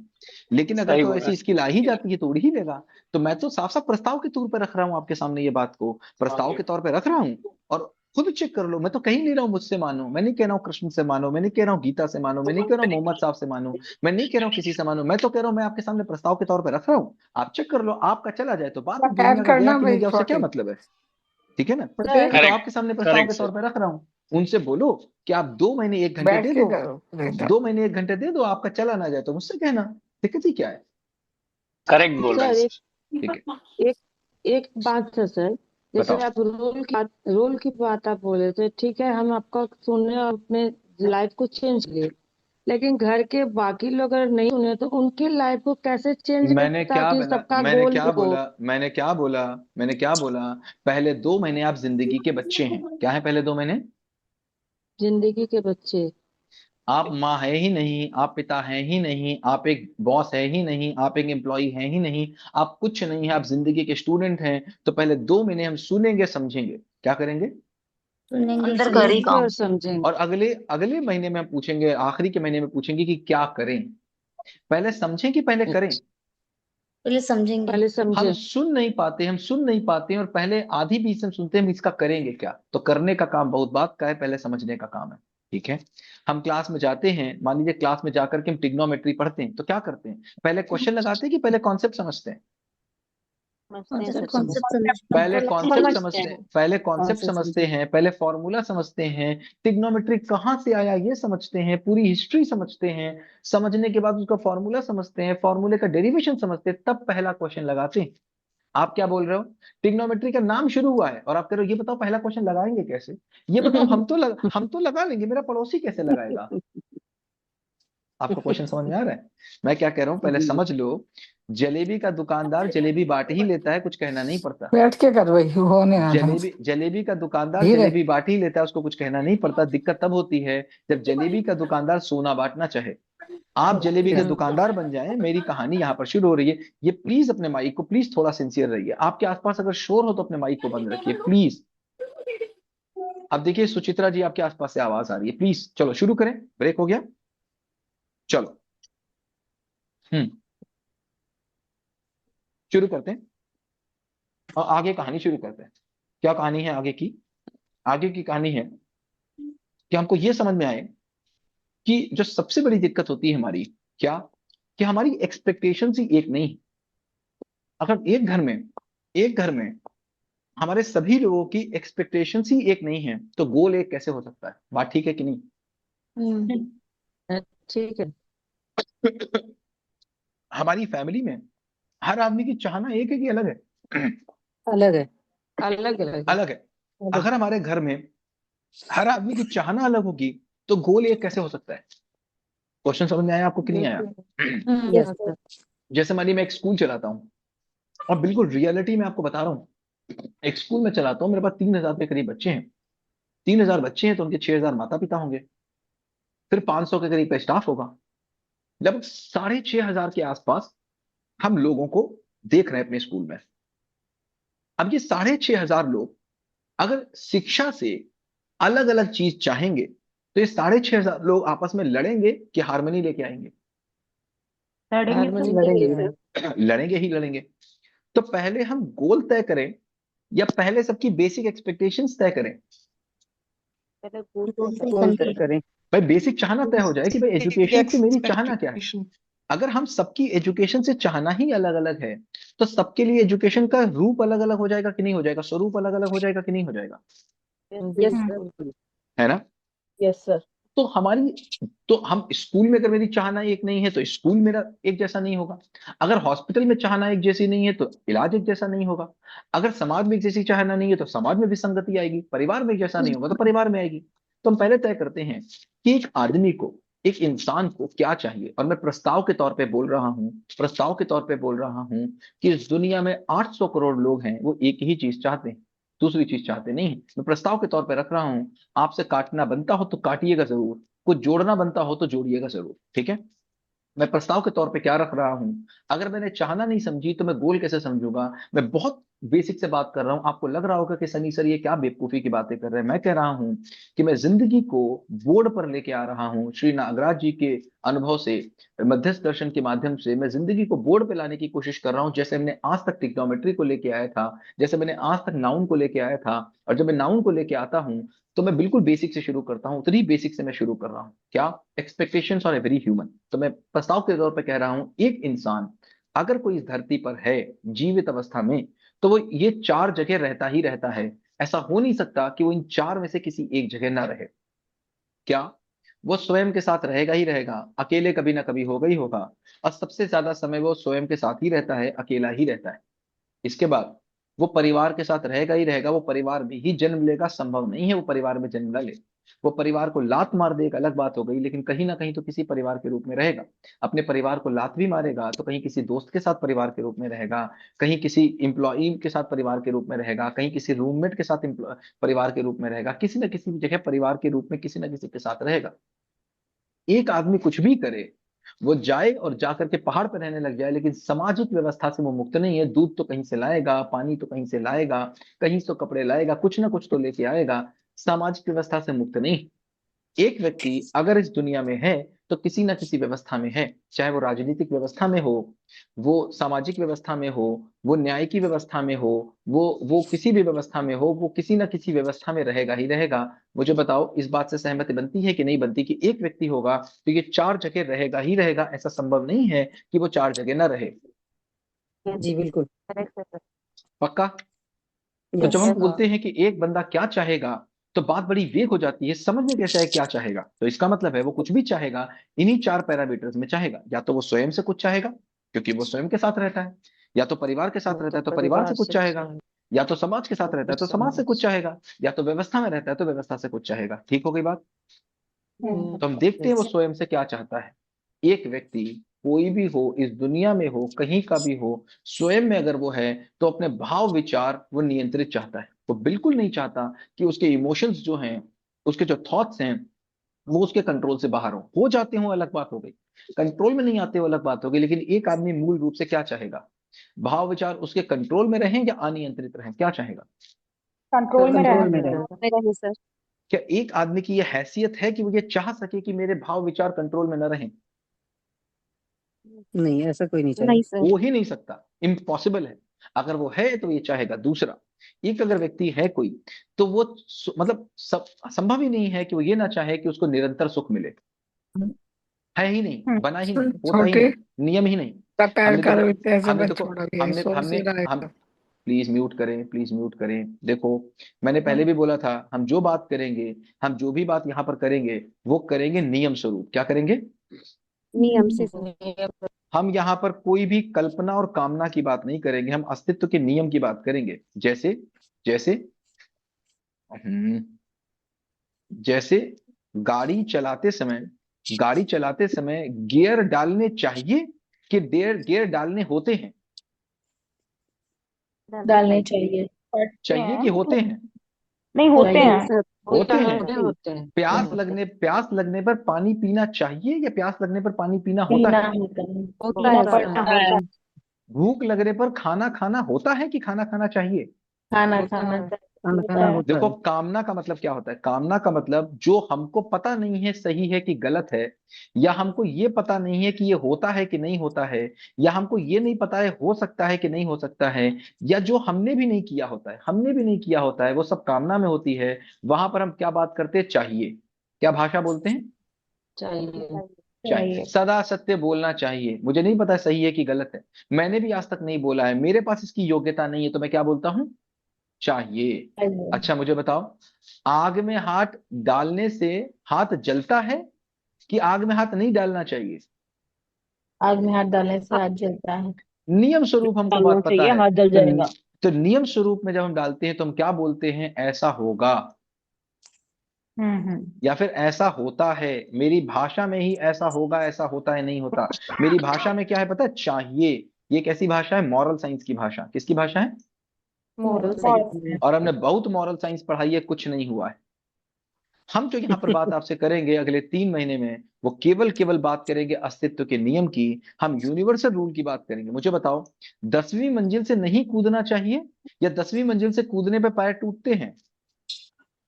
लेकिन अगर सही तो बोल रहे ऐसी स्किल आ ही जाती है तो उड़ ही लेगा। तो मैं तो साफ साफ प्रस्ताव के तौर पर रख रहा हूँ आपके सामने, ये बात को प्रस्ताव के तौर पर रख रहा हूँ। और खुद चेक कर लो, मैं तो कहीं नहीं रहा हूँ मुझसे मानो, मैं नहीं कह रहा हूँ कृष्ण से मानो, मैं नहीं कह रहा हूँ गीता से मानो, मैं नहीं कह रहा हूँ मोहम्मद साहब से मानो, मैं नहीं कह रहा हूँ किसी से मानो, मैं तो कह रहा हूँ मैं आपके सामने प्रस्ताव के तौर पर रख रहा हूँ। आप चेक कर लो, आपका चला जाए तो बात है, दूसरे ऐड का गया करना कि नहीं भाई गया उससे क्या छोटे मतलब है? ठीक है ना? छोटे मैं तो करेक्ट, आपके सामने प्रस्ताव करेक्ट के सर। तौर पर रख रहा हूँ। उनसे बोलो कि आप 2 महीने 1 घंटे बैठ दे के दो, करो बेटा। 2 महीने 1 घंटे दे दो, आपका चला ना जाए तो मुझसे कहना, दिक्कत ही क्या है? करेक्ट बोल रहे हैं सर एक सर। ठीक है, एक एक बात है सर। जैसे बताओ। आप रोल की बात आप बोले थे, ठीक है, हम आपका सुने और अपने लाइफ को चेंज किए, लेकिन घर के बाकी लोग अगर नहीं सुने तो उनकी लाइफ को कैसे चेंज मैंने करें क्या ताकि बना सबका मैंने गोल क्या हो। बोला मैंने क्या बोला मैंने क्या बोला? पहले 2 महीने आप जिंदगी के बच्चे हैं, क्या है पहले 2 महीने? जिंदगी के बच्चे। आप माँ है ही नहीं, आप पिता है ही नहीं, आप एक बॉस है ही नहीं, आप एक एम्प्लॉय है ही नहीं, आप कुछ नहीं है, आप जिंदगी के स्टूडेंट हैं। तो पहले 2 महीने हम सुनेंगे समझेंगे, क्या करेंगे? सुनेंगे अंदर कर ही समझेंगे। सुनेंगे काम। और समझेंगे। और अगले अगले महीने में हम पूछेंगे, आखिरी के महीने में पूछेंगे कि क्या करें। पहले समझें कि पहले करें? पहले समझेंगे। पहले समझे। हम सुन नहीं पाते हैं, और पहले आधी बीच हम सुनते हैं, हम इसका करेंगे क्या? तो करने का काम बहुत बात का है, पहले समझने का काम है। ठीक है, हम क्लास में जाते हैं, मान लीजिए क्लास में जाकर के हम ट्रिग्नोमेट्री पढ़ते हैं, तो क्या करते हैं? पहले क्वेश्चन लगाते हैं कि पहले कॉन्सेप्ट समझते हैं? समझते हैं सर, कॉन्सेप्ट समझते समझते हैं। पहले कॉन्सेप्ट समझते समझते हैं। हैं, पहले कॉन्सेप्ट कॉन्सेप्ट समझते समझते हैं, पहले फॉर्मूला समझते हैं, ट्रिग्नोमेट्री कहाँ से आया ये समझते हैं, पूरी हिस्ट्री समझते हैं, समझने के बाद उसका फॉर्मूला समझते हैं, फॉर्मूले का डेरिवेशन समझते हैं, तब पहला क्वेश्चन लगाते हैं। आप क्या बोल रहे हो? ट्रिग्नोमेट्री का नाम शुरू हुआ है और आप कह रहे हो ये बताओ पहला क्वेश्चन लगाएंगे कैसे? ये बताओ, हम तो लगा लेंगे, मेरा पड़ोसी कैसे लगाएगा? आपको क्वेश्चन समझ में आ रहा है? मैं क्या कह रहा हूं, पहले जी। समझ लो। जलेबी का दुकानदार जलेबी बांट ही लेता है, कुछ कहना नहीं पड़ता। बैठ के कर भाई, होने ना था। जलेबी का दुकानदार धीरे। जलेबी बांट ही लेता है, उसको कुछ कहना नहीं पड़ता। दिक्कत तब होती है जब जलेबी का दुकानदार सोना बांटना चाहे। आप जलेबी के दुकानदार बन जाएं, मेरी कहानी यहाँ पर शुरू हो रही है। ये प्लीज अपने माइक को प्लीज थोड़ा सिंसियर रहिए, आपके आसपास अगर शोर हो तो अपने माइक को बंद रखिए प्लीज। अब देखिए सुचित्रा जी आपके आसपास से आवाज आ रही है, प्लीज चलो शुरू करें, ब्रेक हो गया, चलो। शुरू करते हैं और आगे कहानी शुरू करते हैं। क्या कहानी है आगे की? आगे की कहानी है कि हमको ये समझ में आए कि जो सबसे बड़ी दिक्कत होती है हमारी, क्या, कि हमारी एक्सपेक्टेशंस ही एक नहीं है। अगर एक घर में हमारे सभी लोगों की एक्सपेक्टेशंस ही एक नहीं है तो गोल एक कैसे हो सकता है? बात ठीक है कि ठीक है। नहीं? हमारी फैमिली में हर आदमी की चाहना एक है कि अलग है? अलग है। अलग अलग है। अलग है। अगर हमारे घर में हर आदमी की चाहना अलग होगी तो गोल एक कैसे हो सकता है? क्वेश्चन समझ में आया आपको कि नहीं आया? Yes sir. जैसे मानिए मैं एक स्कूल चलाता हूँ और बिल्कुल रियलिटी में आपको बता रहा हूँ, एक स्कूल में चलाता हूँ, मेरे पास 3,000 के करीब बच्चे हैं। 3,000 बच्चे हैं तो उनके 6,000 माता पिता होंगे, फिर 500 के करीब का स्टाफ होगा। लगभग 6,500 के आसपास हम लोगों को देख रहे हैं अपने स्कूल में। अब ये 6,500 लोग अगर शिक्षा से अलग अलग चीज चाहेंगे तो ये 6,500 लोग आपस में लड़ेंगे कि हारमोनी लेके आएंगे? हारमोनी लड़ेंगे। लड़ेंगे ही लड़ेंगे। तो पहले हम गोल तय करें या पहले सबकी बेसिक एक्सपेक्टेशंस तय करें? गोल तय करें। भाई बेसिक चाहना तय हो जाए कि भाई एजुकेशन से मेरी चाहना क्या है। अगर हम सबकी एजुकेशन से चाहना ही अलग अलग है तो सबके लिए एजुकेशन का रूप अलग अलग हो जाएगा कि नहीं हो जाएगा? स्वरूप अलग अलग हो जाएगा कि नहीं हो जाएगा? Yes sir. है ना? Yes sir. तो हम स्कूल में अगर मेरी चाहना एक नहीं है तो स्कूल मेरा एक जैसा नहीं होगा। अगर हॉस्पिटल में चाहना एक जैसी नहीं है तो इलाज एक जैसा नहीं होगा। अगर समाज में एक जैसी चाहना नहीं है तो समाज में विसंगति आएगी। परिवार में एक जैसा नहीं होगा तो परिवार में आएगी। तो हम पहले तय करते हैं कि एक आदमी को, एक इंसान को क्या चाहिए। और मैं प्रस्ताव के तौर पे बोल रहा हूं, प्रस्ताव के तौर पे बोल रहा हूं कि इस दुनिया में 800 करोड़ लोग हैं, वो एक ही चीज चाहते हैं, दूसरी चीज चाहते नहीं है। मैं प्रस्ताव के तौर पे रख रहा हूं, आपसे काटना बनता हो तो काटिएगा जरूर, कुछ जोड़ना बनता हो तो जोड़िएगा जरूर, ठीक है? मैं प्रस्ताव के तौर पे क्या रख रहा हूं, अगर मैंने चाहना नहीं समझी तो मैं गोल कैसे समझूंगा? मैं बहुत बेसिक से बात कर रहा हूं। आपको लग रहा होगा कि सनी सर ये क्या बेवकूफी की बातें कर रहे हैं। मैं कह रहा हूं कि मैं जिंदगी को बोर्ड पर लेके आ रहा हूं। श्री नागराज जी के अनुभव से, मध्यस्थ दर्शन के माध्यम से मैं जिंदगी को बोर्ड पे लाने की कोशिश कर रहा हूं। जैसे हमने आज तक ट्रिग्नोमेट्री को लेके आया था, जैसे मैंने आज तक नाउन को लेके आया था, और जब मैं नाउन को लेके आता हूं तो मैं बिल्कुल बेसिक से शुरू करता हूं। उतनी बेसिक से मैं शुरू कर रहा हूं। क्या? Expectations are a very human. तो मैं प्रस्ताव के तौर पर कह रहा हूं, एक इंसान अगर कोई इस धरती पर है जीवित अवस्था में तो वो ये 4 जगह रहता ही रहता है। ऐसा हो नहीं सकता कि वो इन 4 में से किसी एक जगह ना रहे। क्या? वो स्वयं के साथ रहेगा ही रहेगा, अकेले कभी ना कभी होगा ही होगा। और सबसे ज्यादा समय वो स्वयं के साथ ही रहता है, अकेला ही रहता है। इसके बाद वो परिवार के साथ रहेगा ही रहेगा। वो परिवार में ही जन्म लेगा, संभव नहीं है वो परिवार में जन्म ना ले। वो परिवार को लात मार दे, एक अलग बात हो गई, लेकिन कहीं ना कहीं तो किसी परिवार के रूप में रहेगा। अपने परिवार को लात भी मारेगा तो कहीं किसी दोस्त के साथ परिवार के रूप में रहेगा, कहीं किसी इंप्लॉई के साथ परिवार के रूप में रहेगा, कहीं किसी रूममेट के साथ परिवार के रूप में रहेगा। किसी न किसी जगह परिवार के रूप में किसी न किसी के साथ रहेगा। एक आदमी कुछ भी करे, वो जाए और जाकर के पहाड़ पर रहने लग जाए, लेकिन सामाजिक व्यवस्था से वो मुक्त नहीं है। दूध तो कहीं से लाएगा, पानी तो कहीं से लाएगा, कहीं से तो कपड़े लाएगा, कुछ ना कुछ तो लेके आएगा। सामाजिक व्यवस्था से मुक्त नहीं। एक व्यक्ति अगर इस दुनिया में है तो किसी ना किसी व्यवस्था में है, चाहे वो राजनीतिक व्यवस्था में हो, वो सामाजिक व्यवस्था में हो, वो न्याय की व्यवस्था में हो, वो किसी भी व्यवस्था में हो, वो किसी ना किसी व्यवस्था में रहेगा ही रहेगा। मुझे बताओ, इस बात से सहमति बनती है कि नहीं बनती कि एक व्यक्ति होगा तो ये 4 जगह रहेगा ही रहेगा? ऐसा संभव नहीं है कि वो 4 जगह ना रहे। जी बिल्कुल। पक्का? तो जब हम बोलते हैं कि एक बंदा क्या चाहेगा तो बात बड़ी वेग हो जाती है, समझ में कैसे है क्या चाहेगा? तो इसका मतलब है वो कुछ भी चाहेगा, इन्हीं 4 पैरामीटर्स में चाहेगा। या तो वो स्वयं से कुछ चाहेगा क्योंकि वो स्वयं के साथ रहता है, या तो परिवार के साथ रहता है तो परिवार से कुछ चाहेगा, या तो समाज के साथ रहता है तो समाज से कुछ चाहेगा, या तो व्यवस्था में रहता है तो व्यवस्था से कुछ चाहेगा। ठीक हो गई बात? तो हम देखते हैं वो स्वयं से क्या चाहता है। एक व्यक्ति कोई भी हो, इस दुनिया में हो, कहीं का भी हो, स्वयं में अगर वो है तो अपने भाव विचार वो नियंत्रित चाहता है। वो बिल्कुल नहीं चाहता कि उसके इमोशंस जो हैं, उसके जो थॉट्स हैं, वो उसके कंट्रोल से बाहर हो जाते हो अलग बात हो गई, कंट्रोल में नहीं आते हो अलग बात हो गई। लेकिन एक आदमी मूल रूप से क्या चाहेगा? भाव विचार उसके कंट्रोल में रहें या अनियंत्रित रहें? क्या चाहेगा? कंट्रोल में रहे सर। क्या एक आदमी की यह हैसियत है कि वो ये चाह सके कि मेरे भाव विचार कंट्रोल में न रहें? नहीं, ऐसा कोई नहीं नहीं चाहिए। सर। हो ही नहीं सकता, इम्पॉसिबल है। अगर वो है तो ये चाहेगा। दूसरा, एक अगर व्यक्ति है कोई, तो वो मतलब सब संभव ही नहीं है कि वो ये ना चाहे कि उसको निरंतर सुख मिले। है ही नहीं, बना ही नहीं, होता ही छोटे नहीं, नियम ही नहीं। प्रकार हमने का देखो, व्यक्ति से हमने बस देखो, छोड़ा गया है, हमने सोच हमने ही रहा हम है। प्लीज म्यूट करें, प्लीज म्यूट करें। देखो, मैंने पहले भी बोला था, हम जो बात करेंगे, हम जो भी बात यहाँ पर करेंगे, वो करेंगे नियम स्वरूप। क्या करेंगे? नियम से हम यहाँ पर कोई भी कल्पना और कामना की बात नहीं करेंगे, हम अस्तित्व के नियम की बात करेंगे। जैसे जैसे हम्म, जैसे गाड़ी चलाते समय गियर डालने चाहिए कि गियर डालने होते हैं? डालने चाहिए। चाहिए कि होते हैं? नहीं होते चाहिए हैं। सर। होते हैं। होते हैं। प्यास लगने पर पानी पीना चाहिए या प्यास लगने पर पानी पीना होता पीना है? होता है। होता पीना है पड़ता सर। है। भूख लगने पर खाना खाना होता है कि खाना खाना चाहिए? खाना होता खाना है। खाना होता खाना है। होता देखो, है। कामना का मतलब क्या होता है? कामना का मतलब जो हमको पता नहीं है सही है कि गलत है, या हमको ये पता नहीं है कि ये होता है कि नहीं होता है, या हमको ये नहीं पता है हो सकता है कि नहीं हो सकता है, या जो हमने भी नहीं किया होता है, वो सब कामना में होती है। वहां पर हम क्या बात करते हैं? चाहिए। क्या भाषा बोलते हैं? चाहिए। चाहिए। चाहिए। सदा सत्य बोलना चाहिए। मुझे नहीं पता सही है कि गलत है, मैंने भी आज तक नहीं बोला है, मेरे पास इसकी योग्यता नहीं है, तो मैं क्या बोलता हूं? चाहिए। चाहिए। अच्छा मुझे बताओ, आग में हाथ डालने से हाथ जलता है कि आग में हाथ नहीं डालना चाहिए? आग में हाथ डालने से हाथ जलता है। नियम स्वरूप हमको डालना बात पता चाहिए, है, हाथ जल जाएगा। तो नियम स्वरूप में जब हम डालते हैं तो हम क्या बोलते हैं? ऐसा होगा, हम्म। या फिर ऐसा होता है। मेरी भाषा में ही ऐसा होगा, ऐसा होता है, नहीं होता। मेरी भाषा में क्या है पता है? चाहिए। ये कैसी भाषा है? मॉरल साइंस की भाषा। किसकी भाषा है? मोरल और साइंस। और हमने बहुत मॉरल साइंस पढ़ाई है, कुछ नहीं हुआ है। हम जो यहाँ पर बात आपसे करेंगे अगले 3 महीने में, वो केवल केवल बात करेंगे अस्तित्व के नियम की। हम यूनिवर्सल रूल की बात करेंगे। मुझे बताओ, 10वीं मंजिल से नहीं कूदना चाहिए या 10वीं मंजिल से कूदने पे पैर टूटते हैं?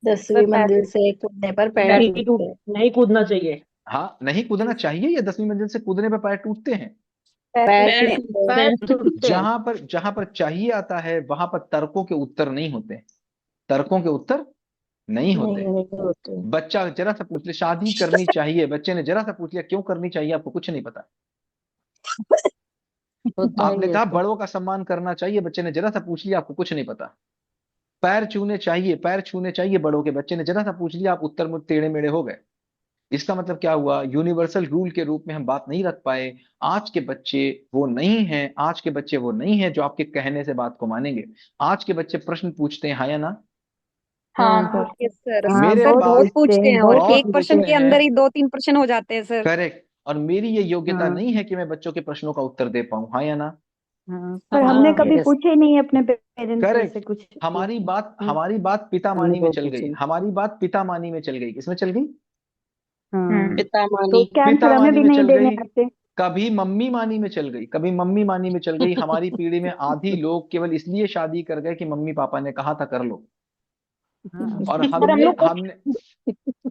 10वीं मंजिल से कूदने पर पैर नहीं टूटते हैं। नहीं कूदना चाहिए। हाँ, नहीं कूदना चाहिए या 10वीं मंजिल से कूदने पे पैर टूटते हैं? पैर पैर टूटते पैर हैं। टूटते हैं। जहां पर चाहिए आता है, वहां पर तर्कों के उत्तर नहीं होते हैं। तर्कों के उत्तर नहीं होते। नहीं होते। बच्चा जरा सा पूछ ले, शादी करनी चाहिए, बच्चे ने जरा सा पूछ लिया क्यों करनी चाहिए, आपको कुछ नहीं पता। होता आपने ही है कहा सर। बड़ों का सम्मान करना चाहिए, बच्चे ने जरा सा पूछ लिया, आपको कुछ नहीं पता। पैर छूने चाहिए बड़ों के, बच्चे ने जरा सा पूछ लिया, आप उत्तर मुड़ टेढ़े मेढ़े हो गए। इसका मतलब क्या हुआ? यूनिवर्सल रूल के रूप में हम बात नहीं रख पाए। आज के बच्चे वो नहीं है जो आपके कहने से बात को मानेंगे। आज के बच्चे प्रश्न पूछते हैं, हाँ या ना? हाँ हाँ। पूछिए सर। हाँ, मेरे बहुत पास बहुत पूछते पूछते हैं, हैं, और बहुत बहुत एक पूछते प्रश्न पूछते के हैं। अंदर हैं। ही 2-3 प्रश्न हो जाते हैं सर। करेक्ट। और मेरी ये योग्यता हाँ नहीं है कि मैं बच्चों के प्रश्नों का उत्तर दे पाऊं, हाँ या ना? हाँ, पर हाँ हमने कभी यस। पूछे ही नहीं अपने पेरेंट्स से ऐसे करेक्ट। कुछ। हमारी बात हाँ। हमारी बात हमने पितामानी में बहुत चल गई, पूछे। हमारी बात पितामानी में चल गई। किसमें चल गई? हाँ पिता तो मानी। क्या आंसर हमें पितामानी भी में नहीं चल देने गई। आते। कभी मम्मी मानी में चल गई, कभी मम्मी मानी में चल गई। हमारी पीढ़ी में आधी लोग केवल इसलिए शादी कर गए कि मम्मी पापा ने कहा था कर लो। हाँ और सर हम हमने लोग कुछ हमने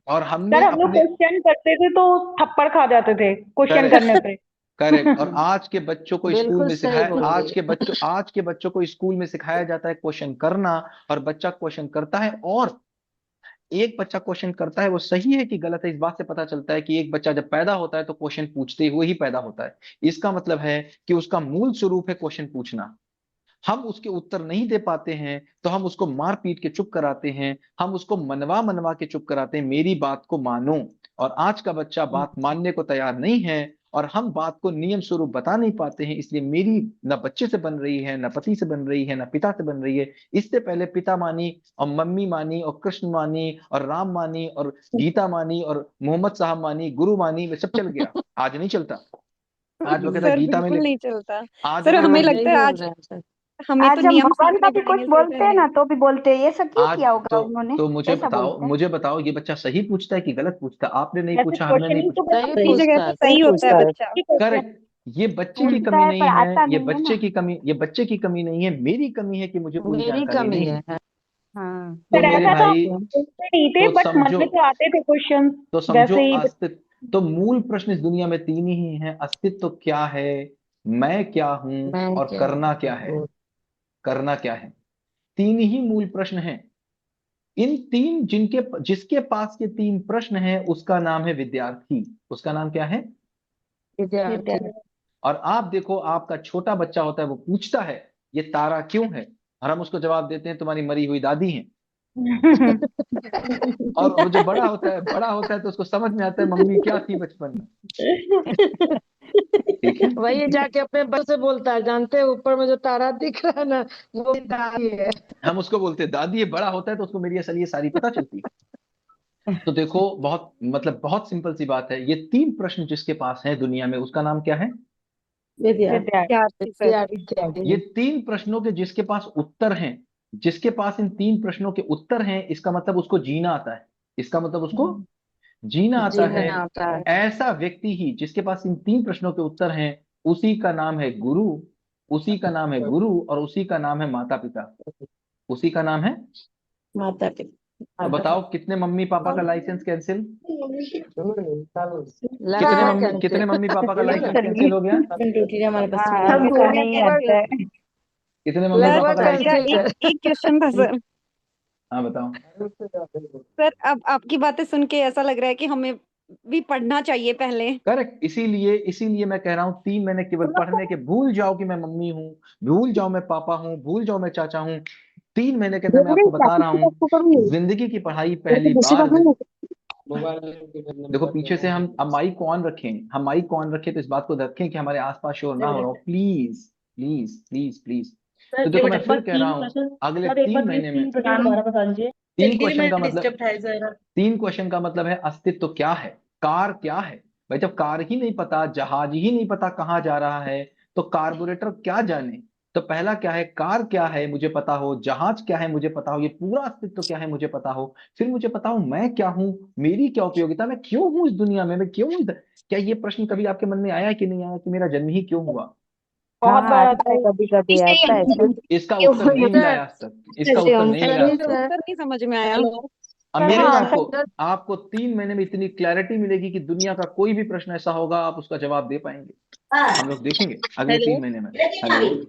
और हमने सर हम लोग अपने क्वेश्चन करते थे तो थप्पड़ खा जाते थे क्वेश्चन करेक्ट, करने पे। करेक्ट। और आज के बच्चों को स्कूल बिल्कुल में सही सिखाया, बोल रही है। आज के बच्चों को स्कूल में सिखाया जाता है क्वेश्चन करना। और बच्चा क्वेश्चन करता है, और एक बच्चा क्वेश्चन करता है, वो सही है कि गलत है, इस बात से पता चलता है कि एक बच्चा जब पैदा होता है तो क्वेश्चन पूछते हुए ही पैदा होता है। इसका मतलब है कि उसका मूल स्वरूप है क्वेश्चन पूछना। हम उसके उत्तर नहीं दे पाते हैं तो हम उसको मार पीट के चुप कराते हैं, हम उसको मनवा मनवा के चुप कराते हैं, मेरी बात को मानो। और आज का बच्चा बात मानने को तैयार नहीं है, और हम बात को नियम स्वरूप बता नहीं पाते हैं। इसलिए मेरी न बच्चे से बन रही है, न पति से बन रही है, न पिता से बन रही है। इससे पहले पिता मानी और मम्मी मानी और कृष्ण मानी और राम मानी और गीता मानी और मोहम्मद साहब मानी, गुरु मानी, में सब चल गया। आज नहीं चलता। आज वो कहता है सर गीता में बिल्कुल नहीं चलता। आज वो सर कहता हमें है सही लगता है बोल आज रहे हैं सर। हमें तो आज हम नियम भगवान का सीखने भी कुछ पड़ेंगे सर बोलते हैं पहले। ना तो भी बोलते हैं ये सब क्यों आज किया होगा तो उन्होंने। तो मुझे ऐसा बताओ, बोलते हैं। ये बच्चा सही पूछता है कि गलत पूछता है? आपने नहीं ऐसे पूछा, हमने नहीं क्वेश्चनिंग तो पूछा। सही अपनी जगह पूछता पे है। सही होता है बच्चा। करेक्ट। ये बच्चे की पूछता कमी है पर नहीं है, आता नहीं है ना। ये बच्चे की कमी नहीं है, मेरी कमी है कि मुझे पूरी मेरी जानकारी कमी नहीं है। है। हाँ तो पर ये मेरे ऐसा बात तो हम भाई, पूछते नहीं थे तो बट मन समझो में तो आते थे क्वेश्चन। तो समझो वैसे ही। अस्तित्व तो मूल प्रश्न इस दुनिया में तीन ही हैं: अस्तित्व क्या है, मैं क्या हूं, मैं और क्या करना क्या है। करना क्या है, तीन ही मूल प्रश्न हैं। इन तीन जिसके पास ये तीन प्रश्न हैं उसका नाम है विद्यार्थी। उसका नाम क्या है? विद्यार्थी। और आप देखो, आपका छोटा बच्चा होता है, वो पूछता है ये तारा क्यों है, और हम उसको जवाब देते हैं तुम्हारी मरी हुई दादी है। और वो जो बड़ा होता है तो उसको समझ में आता है मम्मी क्या थी बचपन में। ठीक है। वही जाके अपने बच्चे से बोलता है, जानते हैं ऊपर में जो तारा दिख रहा है ना, वो दादी है। हम उसको बोलते हैं दादी। ये बड़ा होता है तो उसको मेरी असल ये सारी पता चलती है। तो देखो, बहुत मतलब बहुत सिंपल सी बात है। ये तीन प्रश्न जिसके पास है दुनिया में उसका नाम क्या है? विद्यार्थी सर। ये तीन प्रश्नों के जिसके पास उत्तर हैं, जिसके पास इन तीन प्रश्नों के उत्तर हैं, इसका मतलब उसको जीना आता है। इसका मतलब उसको जीना आता जीना है। आता है। ऐसा व्यक्ति ही जिसके पास इन तीन प्रश्नों के उत्तर हैं, उसी का नाम है गुरु। उसी का नाम है गुरु और उसी का नाम है माता पिता। उसी का नाम है। माता पिता। तो बताओ, कितने मम्मी पापा का लाइसेंस कैंसिल? लगभग कितने मम्मी पापा का लाइसेंस सर कैंसिल हो गया? ड्यूटी हमारे पास हाँ, में हमको नहीं आता है। कितने मम्मी पापा का लगभग लाइसेंस? कैंसिल एक एक क्वेश्चन था सर। हाँ बताओ। सर अब आपकी बातें सुन के ऐसा लग रहा है कि हमें भी पढ़ना चाहिए पहले। करेक्ट। इसीलिए इसीलिए मैं कह रहा हूँ, 3 महीने केवल पढ़ने के। भूल जाओ कि मैं मम्मी हूँ, भूल जाओ मैं पापा हूँ, भूल जाओ मैं चाचा हूँ। 3 महीने के अंदर मैं आपको बता रहा हूँ, जिंदगी की पढ़ाई पहली बार। देखो पीछे से हम माइक को ऑन रखें, हम माइक को ऑन रखें तो इस बात को रखें कि हमारे आसपास शोर ना हो रहा हो। Please please please please. तो देखो मैं फिर कह रहा हूँ, अगले 3 महीने में तीन क्वेश्चन का मतलब है अस्तित्व क्या है, कार क्या है। भाई जब कार ही नहीं पता, जहाज ही नहीं पता कहाँ जा रहा है, तो कार्बोरेटर क्या जाने। तो पहला क्या है, कार क्या है मुझे पता हो, जहाज क्या है मुझे पता हो, ये पूरा अस्तित्व क्या है मुझे पता हो। फिर मुझे पता हो मैं क्या हूँ, मेरी क्या उपयोगिता, मैं क्यों हूँ इस दुनिया में, मैं क्यों हूँ इधर। क्या ये प्रश्न कभी आपके मन में आया कि नहीं आया कि मेरा जन्म ही क्यों हुआ? बहुत हाँ बार आता है, कभी कभी आता है सर। इसका उत्तर नहीं मिला है आज तक। इसका उत्तर नहीं मिला है आज मुझे तक। उत्तर नहीं समझ में आया। अब मेरे में आपको आपको 3 महीने में इतनी क्लैरिटी मिलेगी कि दुनिया का कोई भी प्रश्न ऐसा होगा आप उसका जवाब दे पाएंगे। हम लोग देखेंगे अगले 3 महीने में। हेलो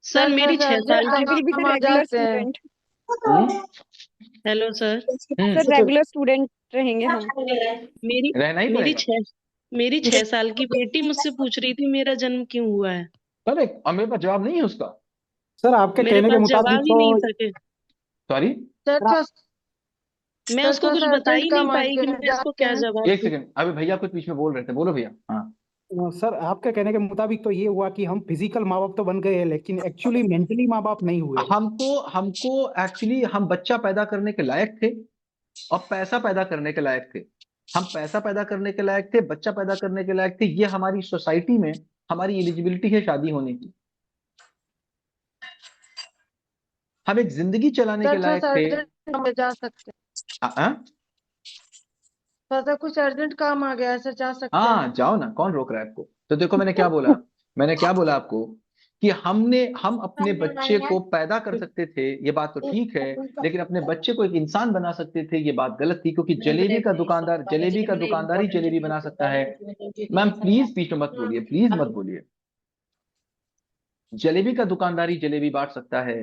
सर, मेरी 6 साल आई की will be the regular student. Hello sir. Sir regular student रहेंगे हम। मेरी रहना ही मेरी पड़ेगा। 6 साल की बेटी मुझसे पूछ रही थी मेरा जन्म क्यों हुआ है। करेक्ट। और मेरे पास जवाब नहीं है उसका। सर आपके मेरे कहने के पास मुताबिक जवाब ही तो नहीं सके। सॉरी, मैं उसको कुछ बता ही नहीं पाई कि मैं इसको क्या जवाब एक दूं। सेकंड। अभी भैया कुछ बीच में बोल रहे थे, बोलो भैया। हाँ सर आपके कहने के मुताबिक तो ये हुआ कि हम फिजिकल माँ बाप तो बन गए हैं लेकिन एक्चुअली मेंटली माँ बाप नहीं हुए। हमको हमको एक्चुअली हम बच्चा पैदा करने के लायक थे और पैसा पैदा करने के लायक थे। हम पैसा पैदा करने के लायक थे, बच्चा पैदा करने के लायक थे। ये हमारी सोसाइटी में हमारी एलिजिबिलिटी है शादी होने की। हम एक जिंदगी चलाने के लायक थे। जा सकते हाँ हैं। कुछ अर्जेंट काम आ गया है सर, जा सकते हैं। हाँ, जाओ ना, कौन रोक रहा है आपको। तो देखो मैंने क्या बोला आपको कि हम अपने बच्चे को पैदा कर सकते थे, ये बात तो ठीक है। लेकिन अपने बच्चे को एक इंसान बना सकते थे, ये बात गलत थी। क्योंकि जलेबी का दुकानदार ही जलेबी बना सकता है। मैम प्लीज बीच में मत बोलिए, प्लीज मत बोलिए। जलेबी का दुकानदार ही जलेबी बांट सकता है।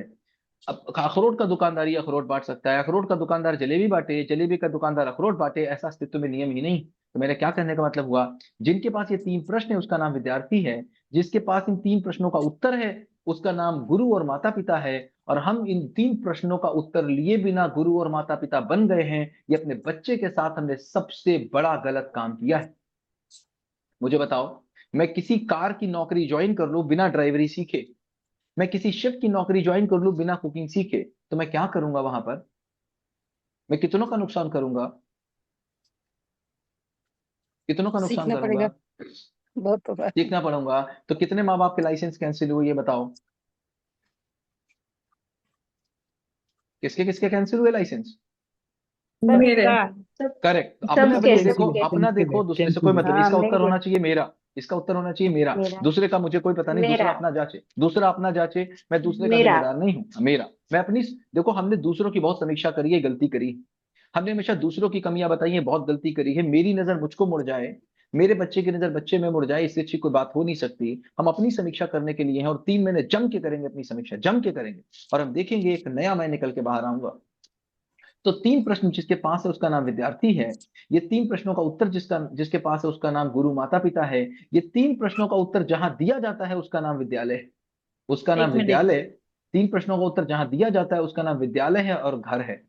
अब अखरोट का दुकानदार ही अखरोट बांट सकता है। अखरोट का दुकानदार जलेबी बांटे, जलेबी का दुकानदार अखरोट बांटे, ऐसा अस्तित्व में नियम ही नहीं। तो मेरे क्या कहने का मतलब हुआ, जिनके पास ये तीन प्रश्न है उसका नाम विद्यार्थी है। जिसके पास इन तीन प्रश्नों का उत्तर है उसका नाम गुरु और माता पिता है। और हम इन तीन प्रश्नों का उत्तर लिए बिना गुरु और माता पिता बन गए हैं। ये अपने बच्चे के साथ हमने सबसे बड़ा गलत काम किया है। मुझे बताओ, मैं किसी कार की नौकरी ज्वाइन कर लूं बिना ड्राइवरी सीखे, मैं किसी शेफ की नौकरी ज्वाइन कर लूं बिना कुकिंग सीखे, तो मैं क्या करूंगा वहां पर? मैं कितनों का नुकसान करूंगा? कितनों का नुकसान सीखना करूंगा? पड़ेगा। बहुत होगा। सीखना पड़ूंगा। तो कितने माँ बाप के लाइसेंस कैंसिल हुए ये बताओ? किसके किसके कैंसिल हुए लाइसेंस? करेक्ट। अपना देखो दूसरे से कोई मतलब। इसका उत्तर होना चाहिए मेरा, इसका उत्तर होना चाहिए मेरा। दूसरे का मुझे कोई पता नहीं, दूसरा अपना जांचे, दूसरा अपना जांचे। मैं दूसरे का जिम्मेदार नहीं हूँ। मेरा, मैं अपनी। देखो हमने दूसरों की बहुत समीक्षा करी है, गलती करी। हमने हमेशा दूसरों की कमियां बताई है, बहुत गलती करी है। मेरी नजर मुझको मुड़ जाए, मेरे बच्चे की नजर बच्चे में मुड़ जाए, इससे अच्छी कोई बात हो नहीं सकती। हम अपनी समीक्षा करने के लिए हैं और 3 महीने जम के करेंगे, अपनी समीक्षा जम के करेंगे, और हम देखेंगे एक नया मैं निकल के बाहर आऊंगा। तो 3 प्रश्न जिसके पास है उसका नाम विद्यार्थी है। ये 3 प्रश्नों का उत्तर जिसके पास है उसका नाम गुरु माता पिता है। ये 3 प्रश्नों का उत्तर जहां दिया जाता है उसका नाम विद्यालय है। उसका नाम एक मिनट विद्यालय। 3 प्रश्नों का उत्तर जहां दिया जाता है उसका नाम विद्यालय है और घर है।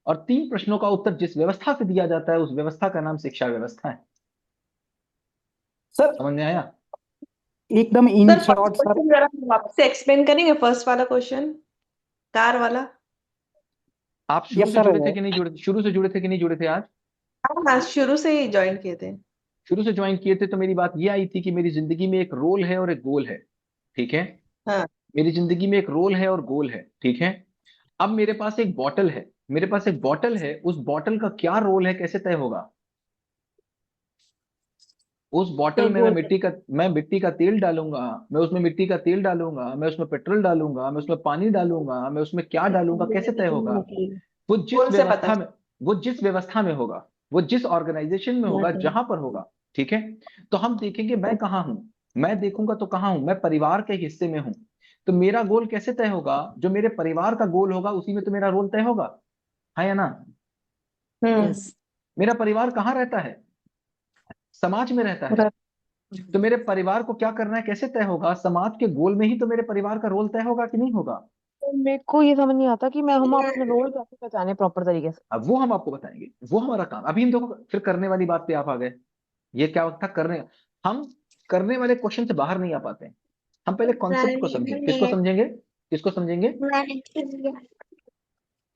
और 3 प्रश्नों का उत्तर जिस व्यवस्था से दिया जाता है उस व्यवस्था का नाम शिक्षा व्यवस्था है। सर समझ में आया? एकदम इन sir first short sir. Question जरा वापस से एक्सप्लेन करेंगे, फर्स्ट वाला क्वेश्चन कार वाला। आप शुरू यस से सर। जुड़े थे कि नहीं जुड़े, शुरू से जुड़े थे कि नहीं जुड़े थे आज? हाँ हाँ, शुरू से ही ज्वाइन किए थे। शुरू से ज्वाइन किए थे तो मेरी बात ये आई थी कि मेरी जिंदगी में एक रोल है और एक गोल है, ठीक है? हाँ मेरी जिंदगी में एक रोल है और गोल है, ठीक है? अब मेरे पास एक बॉटल है, मेरे पास एक बॉटल है, उस बॉटल का क्या रोल है कैसे तय होगा? उस बॉटल में मैं मिट्टी का तेल डालूंगा, मैं उसमें मिट्टी का तेल डालूंगा, मैं उसमें पेट्रोल डालूंगा, मैं उसमें पानी डालूंगा, मैं उसमें क्या डालूंगा, कैसे तय होगा? वो जिस गोल से पता व्यवस्था में वो जिस व्यवस्था में होगा, वो जिस ऑर्गेनाइजेशन में होगा, जहां पर होगा, ठीक है? तो हम देखेंगे मैं कहाँ हूं, मैं देखूंगा तो कहाँ हूं, मैं परिवार के हिस्से में हूं। तो मेरा गोल कैसे तय होगा? जो मेरे परिवार का गोल होगा उसी में तो मेरा रोल तय होगा, है या ना? यस मेरा परिवार कहाँ रहता है? समाज में रहता है। तो मेरे परिवार को क्या करना है कैसे तय होगा? समाज के गोल में ही तो मेरे परिवार का रोल तय होगा कि नहीं होगा? तो मेरे को ये समझ नहीं आता कि मैं हम अपने रोल कैसे पहचाने प्रॉपर तरीके से। अब वो हम आपको बताएंगे, वो हमारा काम। अभी हम देखो फिर करने वाली बात पे आप आ गए। ये क्या था करने? हम करने वाले क्वेश्चन से बाहर नहीं आ पाते हैं। हम पहले कॉन्सेप्ट को समझेंगे। किसको समझेंगे? किसको समझेंगे?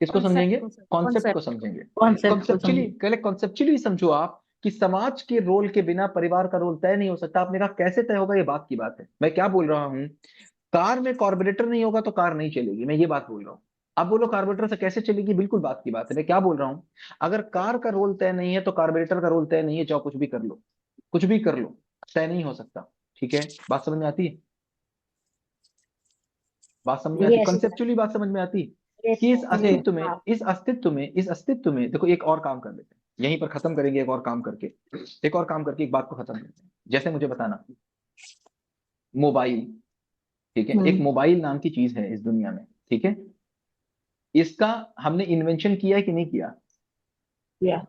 किसको समझेंगे? कॉन्सेप्ट को समझेंगे। कॉन्सेप्ट को कॉन्सेप्चुअली समझ। पहले कॉन्सेप्चुअली समझो आप कि समाज के रोल के बिना परिवार का रोल तय नहीं हो सकता। आपने कहा कैसे तय होगा, ये बात की बात है। मैं क्या बोल रहा हूँ, कार में कार्बोरेटर नहीं होगा तो कार नहीं चलेगी, मैं ये बात बोल रहा हूँ। आप बोलो कार्बोरेटर से कैसे चलेगी, बिल्कुल बात की बात है। मैं क्या बोल रहा हूँ, अगर कार का रोल तय नहीं है तो कार्बोरेटर का रोल तय नहीं है, चाहे कुछ भी कर लो, कुछ भी कर लो, तय नहीं हो सकता। ठीक है, बात समझ में आती है? बात समझ में आती, कंसेप्चुअली बात समझ में आती कि इस अस्तित्व में देखो, एक और काम कर लेते हैं, यहीं पर खत्म करेंगे। एक और काम करके एक बात को खत्म करते हैं। जैसे मुझे बताना, मोबाइल, ठीक है? एक मोबाइल नाम की चीज है इस दुनिया में, ठीक है? इसका हमने इन्वेंशन किया है कि नहीं किया? या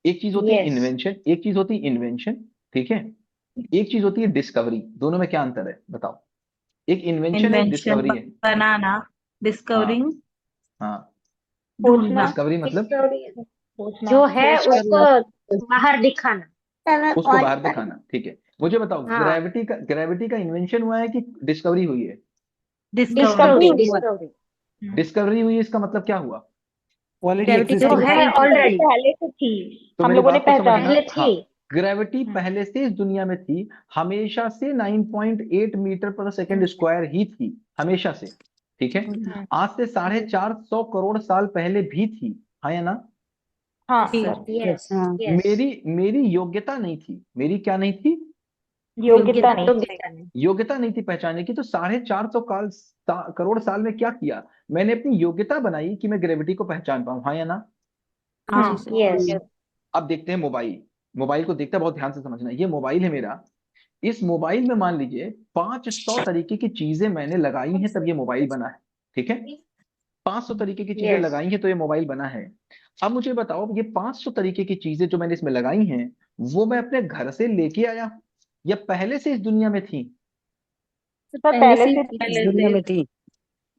एक चीज होती है इन्वेंशन, एक चीज होती है इन्वेंशन, ठीक है? एक चीज होती है डिस्कवरी। दोनों में क्या अंतर है बताओ? एक इन्वेंशन है, एक इन्वेंशन डिस्कवरी है। बनाना, हाँ डिस्कवरिंग हाँ, ढूंढना, डिस्कवरी मतलब जो है खोज उसको करना। बाहर दिखाना। उसको बाहर दिखाना, ठीक है? मुझे बताओ, हाँ, ग्रेविटी का इन्वेंशन हुआ है कि डिस्कवरी हुई है? डिस्कवरी डिस्कवरी डिस्कवरी हुई है, इसका मतलब क्या हुआ? ऑलरेडी ग्रेविटी जो एग्जिस्टिंग है ऑलरेडी पहले से थी, तो हम मेरी लोगों ने बात को समझना। पहले हाँ, थी। ग्रेविटी पहले से इस दुनिया में थी, हमेशा से 9.8 मीटर पर सेकंड स्क्वायर ही थी, हमेशा से, ठीक है? आज से 450 करोड़ साल पहले भी थी, हाँ या ना? हाँ ठीक। सर, यस हाँ यस, मेरी योग्यता नहीं थी, मेरी क्या नहीं थी? योग्यता नहीं थी। योग्यता नहीं। योग्यता नहीं थी पहचानने की। तो 450 करोड़ साल में क्या किया? मैंने अपनी योग्यता बनाई कि मैं ग्रेविटी को पहचान पाऊं, हाँ या ना? हाँ यस, अब देखते हैं मोबाइल। मोबाइल को देखते हैं, बहुत ध्यान से समझना। ये मोबाइल है मेरा, इस मोबाइल में मान लीजिए 500 तरीके की चीजें मैंने लगाई हैं तब ये मोबाइल बना है, ठीक है? 500 तरीके की चीजें यस। लगाई हैं तो ये मोबाइल बना है। अब मुझे बताओ, ये 500 तरीके की चीजें जो मैंने इसमें लगाई हैं, वो मैं अपने घर से लेके आया या पहले से इस दुनिया में थी? सर पहले पहले से से इस दुनिया में थी।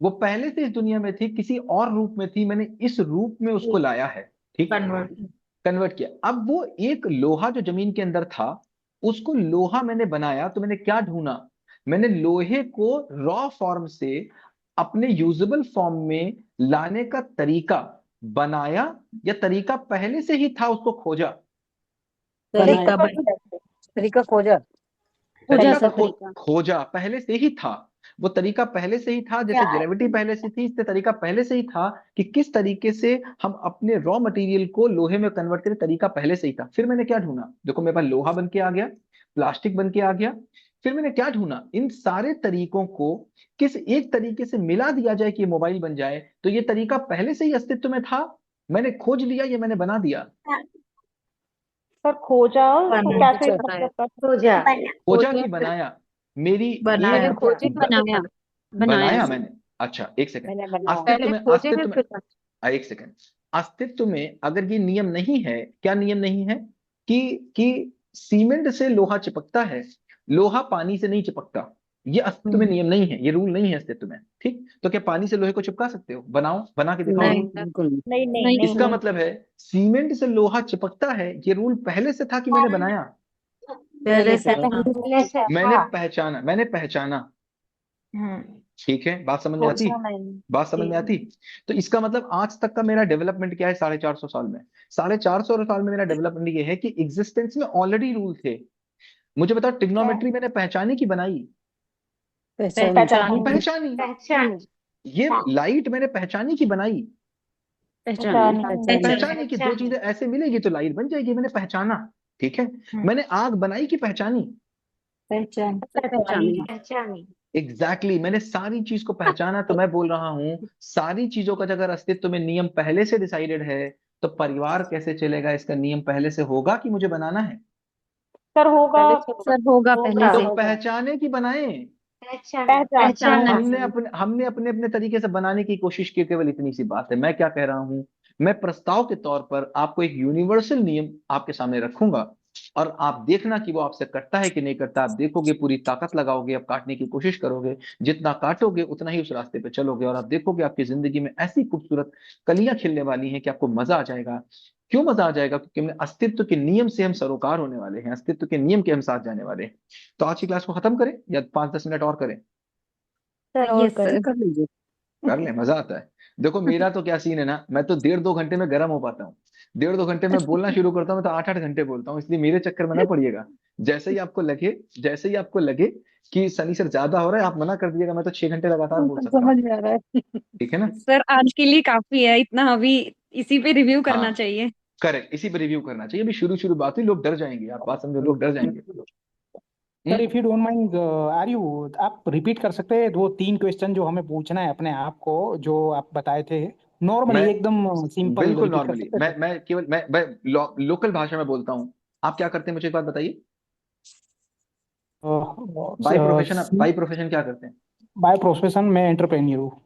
वो पहले से इस दुनिया में थी, किसी और रूप में थी, मैंने इस रूप में उसको लाया है, ठीक? कन्वर्ट। कन्वर्ट किया। अब वो एक लोहा जो जमीन के अंदर था, उसको लोहा मैंने बनाया, तो मैंने क्या ढूंढा? मैंने लोहे को रॉ फॉर्म से अपने यूजेबल फॉर्म में लाने का तरीका बनाया, या तरीका पहले से ही था, उसको खोजा? तरीका बना, तरीका खोजा। तरीका खोजा पहले से ही था। वो तरीका पहले से ही था, जैसे ग्रेविटी पहले से थी, इससे तरीका पहले से ही था कि किस तरीके से हम अपने रॉ मटेरियल को लोहे में कन्वर्ट करें, तरीका पहले से ही था। फिर मैंने क्या ढूंढा? देखो, मेरे पास लोहा बन के आ गया, प्लास्टिक बन के आ गया। फिर मैंने क्या ढूंढा? इन सारे तरीकों को किस एक तरीके से मिला दिया जाए कि ये मोबाइल बन जाए। तो ये तरीका पहले से ही अस्तित्व में था मैंने खोज लिया, ये मैंने बना दिया। सर खोजा तो बनाया कैसे जाता है। मतलब खोजा खोजा खोजा कि बनाया? मेरी बनाया पहले एक खोजे ब, फिर बनाया। बनाया। बनाया मैंने। अच्छा एक सेकंड। मैंने बनाया। अस्तित्व पहले में, खोजे अस्तित्व फिर में, फिर एक सेकंड। अस्तित्व में अगर ये नियम नहीं है, क्या नियम नहीं है कि सीमेंट से लोहा चिपकता है, लोहा पानी से नहीं चिपकता, ये अस्तित्व में नियम नहीं है, ये रूल नहीं है अस्तित्व में, ठीक? तो क्या पानी से लोहे को चिपका सकते हो? बनाओ, बना के दिखाओ। नहीं, नहीं सर, बिल्कुल नहीं। नहीं नहीं नहीं नहीं इसका नहीं मतलब है सीमेंट से लोहा चिपकता है, ये रूल पहले से था कि मैंने बनाया? पहले से था। पहले से मैंने था। पहचाना, मैंने पहचाना। हम्म ठीक है, बात समझ में आती? सोचा नहीं। बात समझ जी में आती? तो इसका मतलब आज तक का मेरा डेवलपमेंट क्या है 450 साल में? 450 साल में मेरा डेवलपमेंट ये है कि एग्जिस्टेंस में ऑलरेडी रूल थे। मुझे बताओ, ट्रिग्नोमेट्री मैंने पहचानी कि बनाई? पहचान। पहचानी। पहचानी। पहचानी। ये लाइट मैंने पहचानी कि बनाई? पहचानी। पहचान। पहचानी कि दो चीजें ऐसे मिलेगी तो लाइट बन जाएगी, मैंने पहचाना। ठीक है, मैंने आग बनाई कि पहचानी? पहचान। पहचानी। पहचानी। एग्जैक्टली मैंने सारी चीज को पहचाना। तो मैं बोल रहा हूं, सारी चीजों का अगर अस्तित्व में नियम पहले से डिसाइडेड है, तो परिवार कैसे चलेगा? इसका नियम पहले से होगा कि मुझे बनाना है? सर होगा। पहले से सर होगा पहले तो से। पहचाने कि बनाए? पहचाना। हमने अपने अपने तरीके से बनाने की कोशिश की, केवल इतनी सी बात है। मैं क्या कह रहा हूं, मैं प्रस्ताव के तौर पर आपको एक यूनिवर्सल नियम आपके सामने रखूंगा, और आप देखना कि वो आपसे कटता है कि नहीं कटता। आप देखोगे, पूरी ताकत लगाओगे, आप काटने की कोशिश करोगे, जितना काटोगे उतना ही उस रास्ते पे चलोगे, और आप देखोगे आपकी जिंदगी में ऐसी खूबसूरत कलियां खिलने वाली हैं कि आपको मजा आ जाएगा। क्यों मजा आ जाएगा? क्योंकि हमने अस्तित्व के नियम से हम सरोकार होने वाले हैं, अस्तित्व के नियम के हम साथ जाने वाले हैं। तो आज की क्लास को खत्म करें या 5-10 मिनट और करें? सर और यस करें। सर। कर लीजिए, कर ले, मजा आता है। देखो मेरा तो क्या सीन है ना, मैं तो 1.5-2 घंटे में गर्म हो पाता हूँ। 1.5-2 घंटे में बोलना शुरू करता हूँ, मैं तो 8-8 घंटे बोलता हूँ, इसलिए मेरे चक्कर में ना पड़िएगा। जैसे ही आपको लगे कि सनी सर ज्यादा हो रहा है, आप मना कर दीजिएगा, मैं तो 6 घंटे लगातार बोल सकता हूँ। समझ में आ रहा है। ठीक है ना? सर आज के लिए काफी है इतना, अभी इसी पे रिव्यू करना हाँ चाहिए। करेक्ट, इसी पर रिव्यू करना चाहिए। अभी शुरू शुरू बात हुई, लोग डर जाएंगे, आप बात समझो, लोग डर जाएंगे। Sir if you don't mind are you, आप रिपीट कर सकते हैं वो 3 क्वेश्चन जो हमें पूछना है अपने आप को, जो आप बताए थे नॉर्मली मैं एकदम सिंपल बिल्कुल रिपीट कर नॉर्मली, सकते हैं मैं केवल मैं लोकल भाषा में बोलता हूँ। आप क्या करते हैं, मुझे एक बात बताइए। सर? बाई प्रोफेशन क्या करते हैं? बाय प्रोफेशन में एंटरप्रेन्योर हूँ।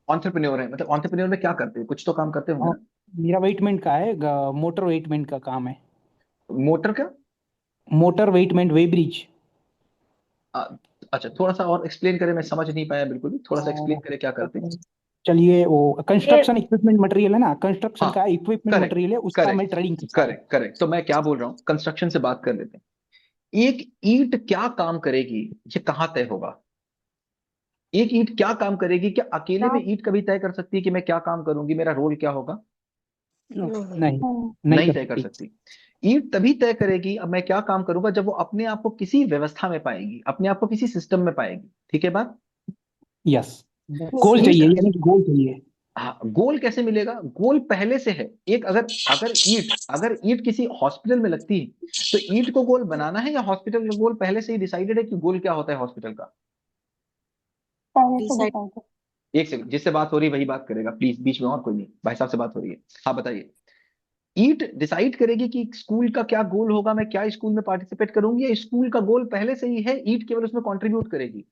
ऑन्टरप्रेन्योर है, मतलब ऑन्टरप्रेन्योर में क्या करते हैं? कुछ तो काम करते होंगे हाँ, ना? मेरा वेटमेंट का है, मोटर वेटमेंट का काम है। मोटर का? मोटर वेटमेंट, वे ब्रिज। आ, अच्छा, थोड़ा सा और एक्सप्लेन करें, मैं समझ नहीं पाया बिल्कुल भी, थोड़ा सा एक्सप्लेन करें क्या करते हैं। चलिए, वो ये कंस्ट्रक्शन इक्विपमेंट मटेरियल है ना, कंस्ट्रक्शन का हाँ इक्विपमेंट करेक्ट, मटेरियल है, उसका मैं करेक्ट, ट्रेडिंग करता हूँ। Correct, correct. तो मैं क्या बोल रहा हूँ, कंस्ट्रक्शन से बात कर लेते हैं। एक ईंट क्या काम करेगी, ये कहाँ तय होगा? एक ईंट क्या काम करेगी? क्या अकेले में ईंट कभी तय कर सकती है कि मैं क्या काम करूंगी, मेरा रोल क्या होगा? नहीं, नहीं नहीं कर तय कर सकती। सकती। ईंट तभी तय करेगी अब मैं क्या काम करूंगा, जब वो अपने आप को किसी व्यवस्था में पाएगी, अपने आप को किसी सिस्टम में पाएगी। ठीक है बात? यस, गोल चाहिए, ईंट, यानी कि गोल चाहिए। हाँ, गोल कैसे मिलेगा? गोल पहले से है। एक अगर अगर ईंट किसी हॉस्पिटल में लगती है, तो ईंट को गोल बनाना है, या हॉस्पिटल का गोल पहले से ही डिसाइडेड है कि गोल क्या होता है हॉस्पिटल का? एक सेकंड, जिससे बात हो रही है वही बात करेगा प्लीज, बीच में और कोई नहीं। भाई साहब से बात हो रही है। हाँ बताइए। ईंट डिसाइड करेगी कि स्कूल का क्या गोल होगा, मैं क्या स्कूल में पार्टिसिपेट करूंगी, या स्कूल का गोल पहले से ही है, ईंट केवल उसमें कंट्रीब्यूट करेगी?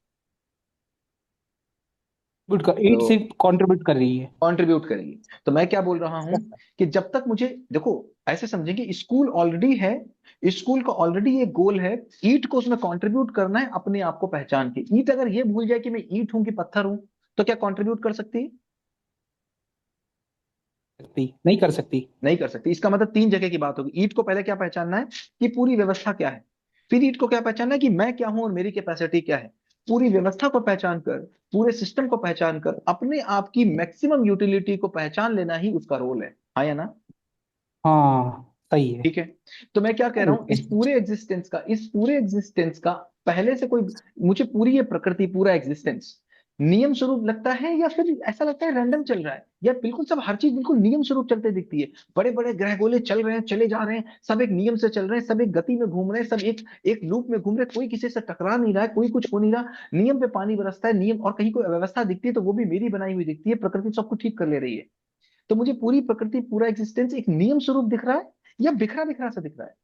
गुड का हेलो, 8 से कंट्रीब्यूट कर रही है। कंट्रीब्यूट करेगी। तो मैं क्या बोल रहा हूं कि जब तक मुझे, देखो ऐसे समझे कि स्कूल ऑलरेडी है, स्कूल का ऑलरेडी ये गोल है, ईंट को उसमें कंट्रीब्यूट करना है अपने आप को पहचान के। ईंट अगर ये भूल जाए कि मैं ईंट हूं कि पत्थर हूं, तो क्या कंट्रीब्यूट कर सकती है? नहीं कर सकती। नहीं कर सकती। इसका मतलब 3 जगह की बात होगी। ईंट को पहले क्या पहचानना है कि पूरी व्यवस्था क्या है, फिर ईंट को क्या पहचानना है कि मैं क्या हूं और मेरी कैपेसिटी क्या है। पूरी व्यवस्था को पहचान कर, पूरे सिस्टम को पहचान कर, अपने आप की मैक्सिमम यूटिलिटी को पहचान लेना ही उसका रोल है। हाँ या ना? हाँ, सही है। ठीक है। तो मैं क्या कह रहा हूं, इस पूरे एग्जिस्टेंस का पहले से कोई, मुझे पूरी ये प्रकृति, पूरा एग्जिस्टेंस नियम स्वरूप लगता है, या फिर ऐसा लगता है रैंडम चल रहा है, या बिल्कुल सब हर चीज बिल्कुल नियम स्वरूप चलते दिखती है? बड़े बड़े ग्रह गोले चल रहे हैं, चले जा रहे हैं, सब एक नियम से चल रहे हैं, सब एक गति में घूम रहे हैं, सब एक एक लूप में घूम रहे हैं, कोई किसी से टकरा नहीं रहा है, कोई कुछ हो नहीं रहा, नियम पे पानी बरसता है, नियम, और कहीं कोई अव्यवस्था दिखती है तो वो भी मेरी बनाई हुई दिखती है, प्रकृति सबको ठीक कर ले रही है। तो मुझे पूरी प्रकृति, पूरा एग्जिस्टेंस एक नियम स्वरूप दिख रहा है या बिखरा बिखरा सा दिख रहा है?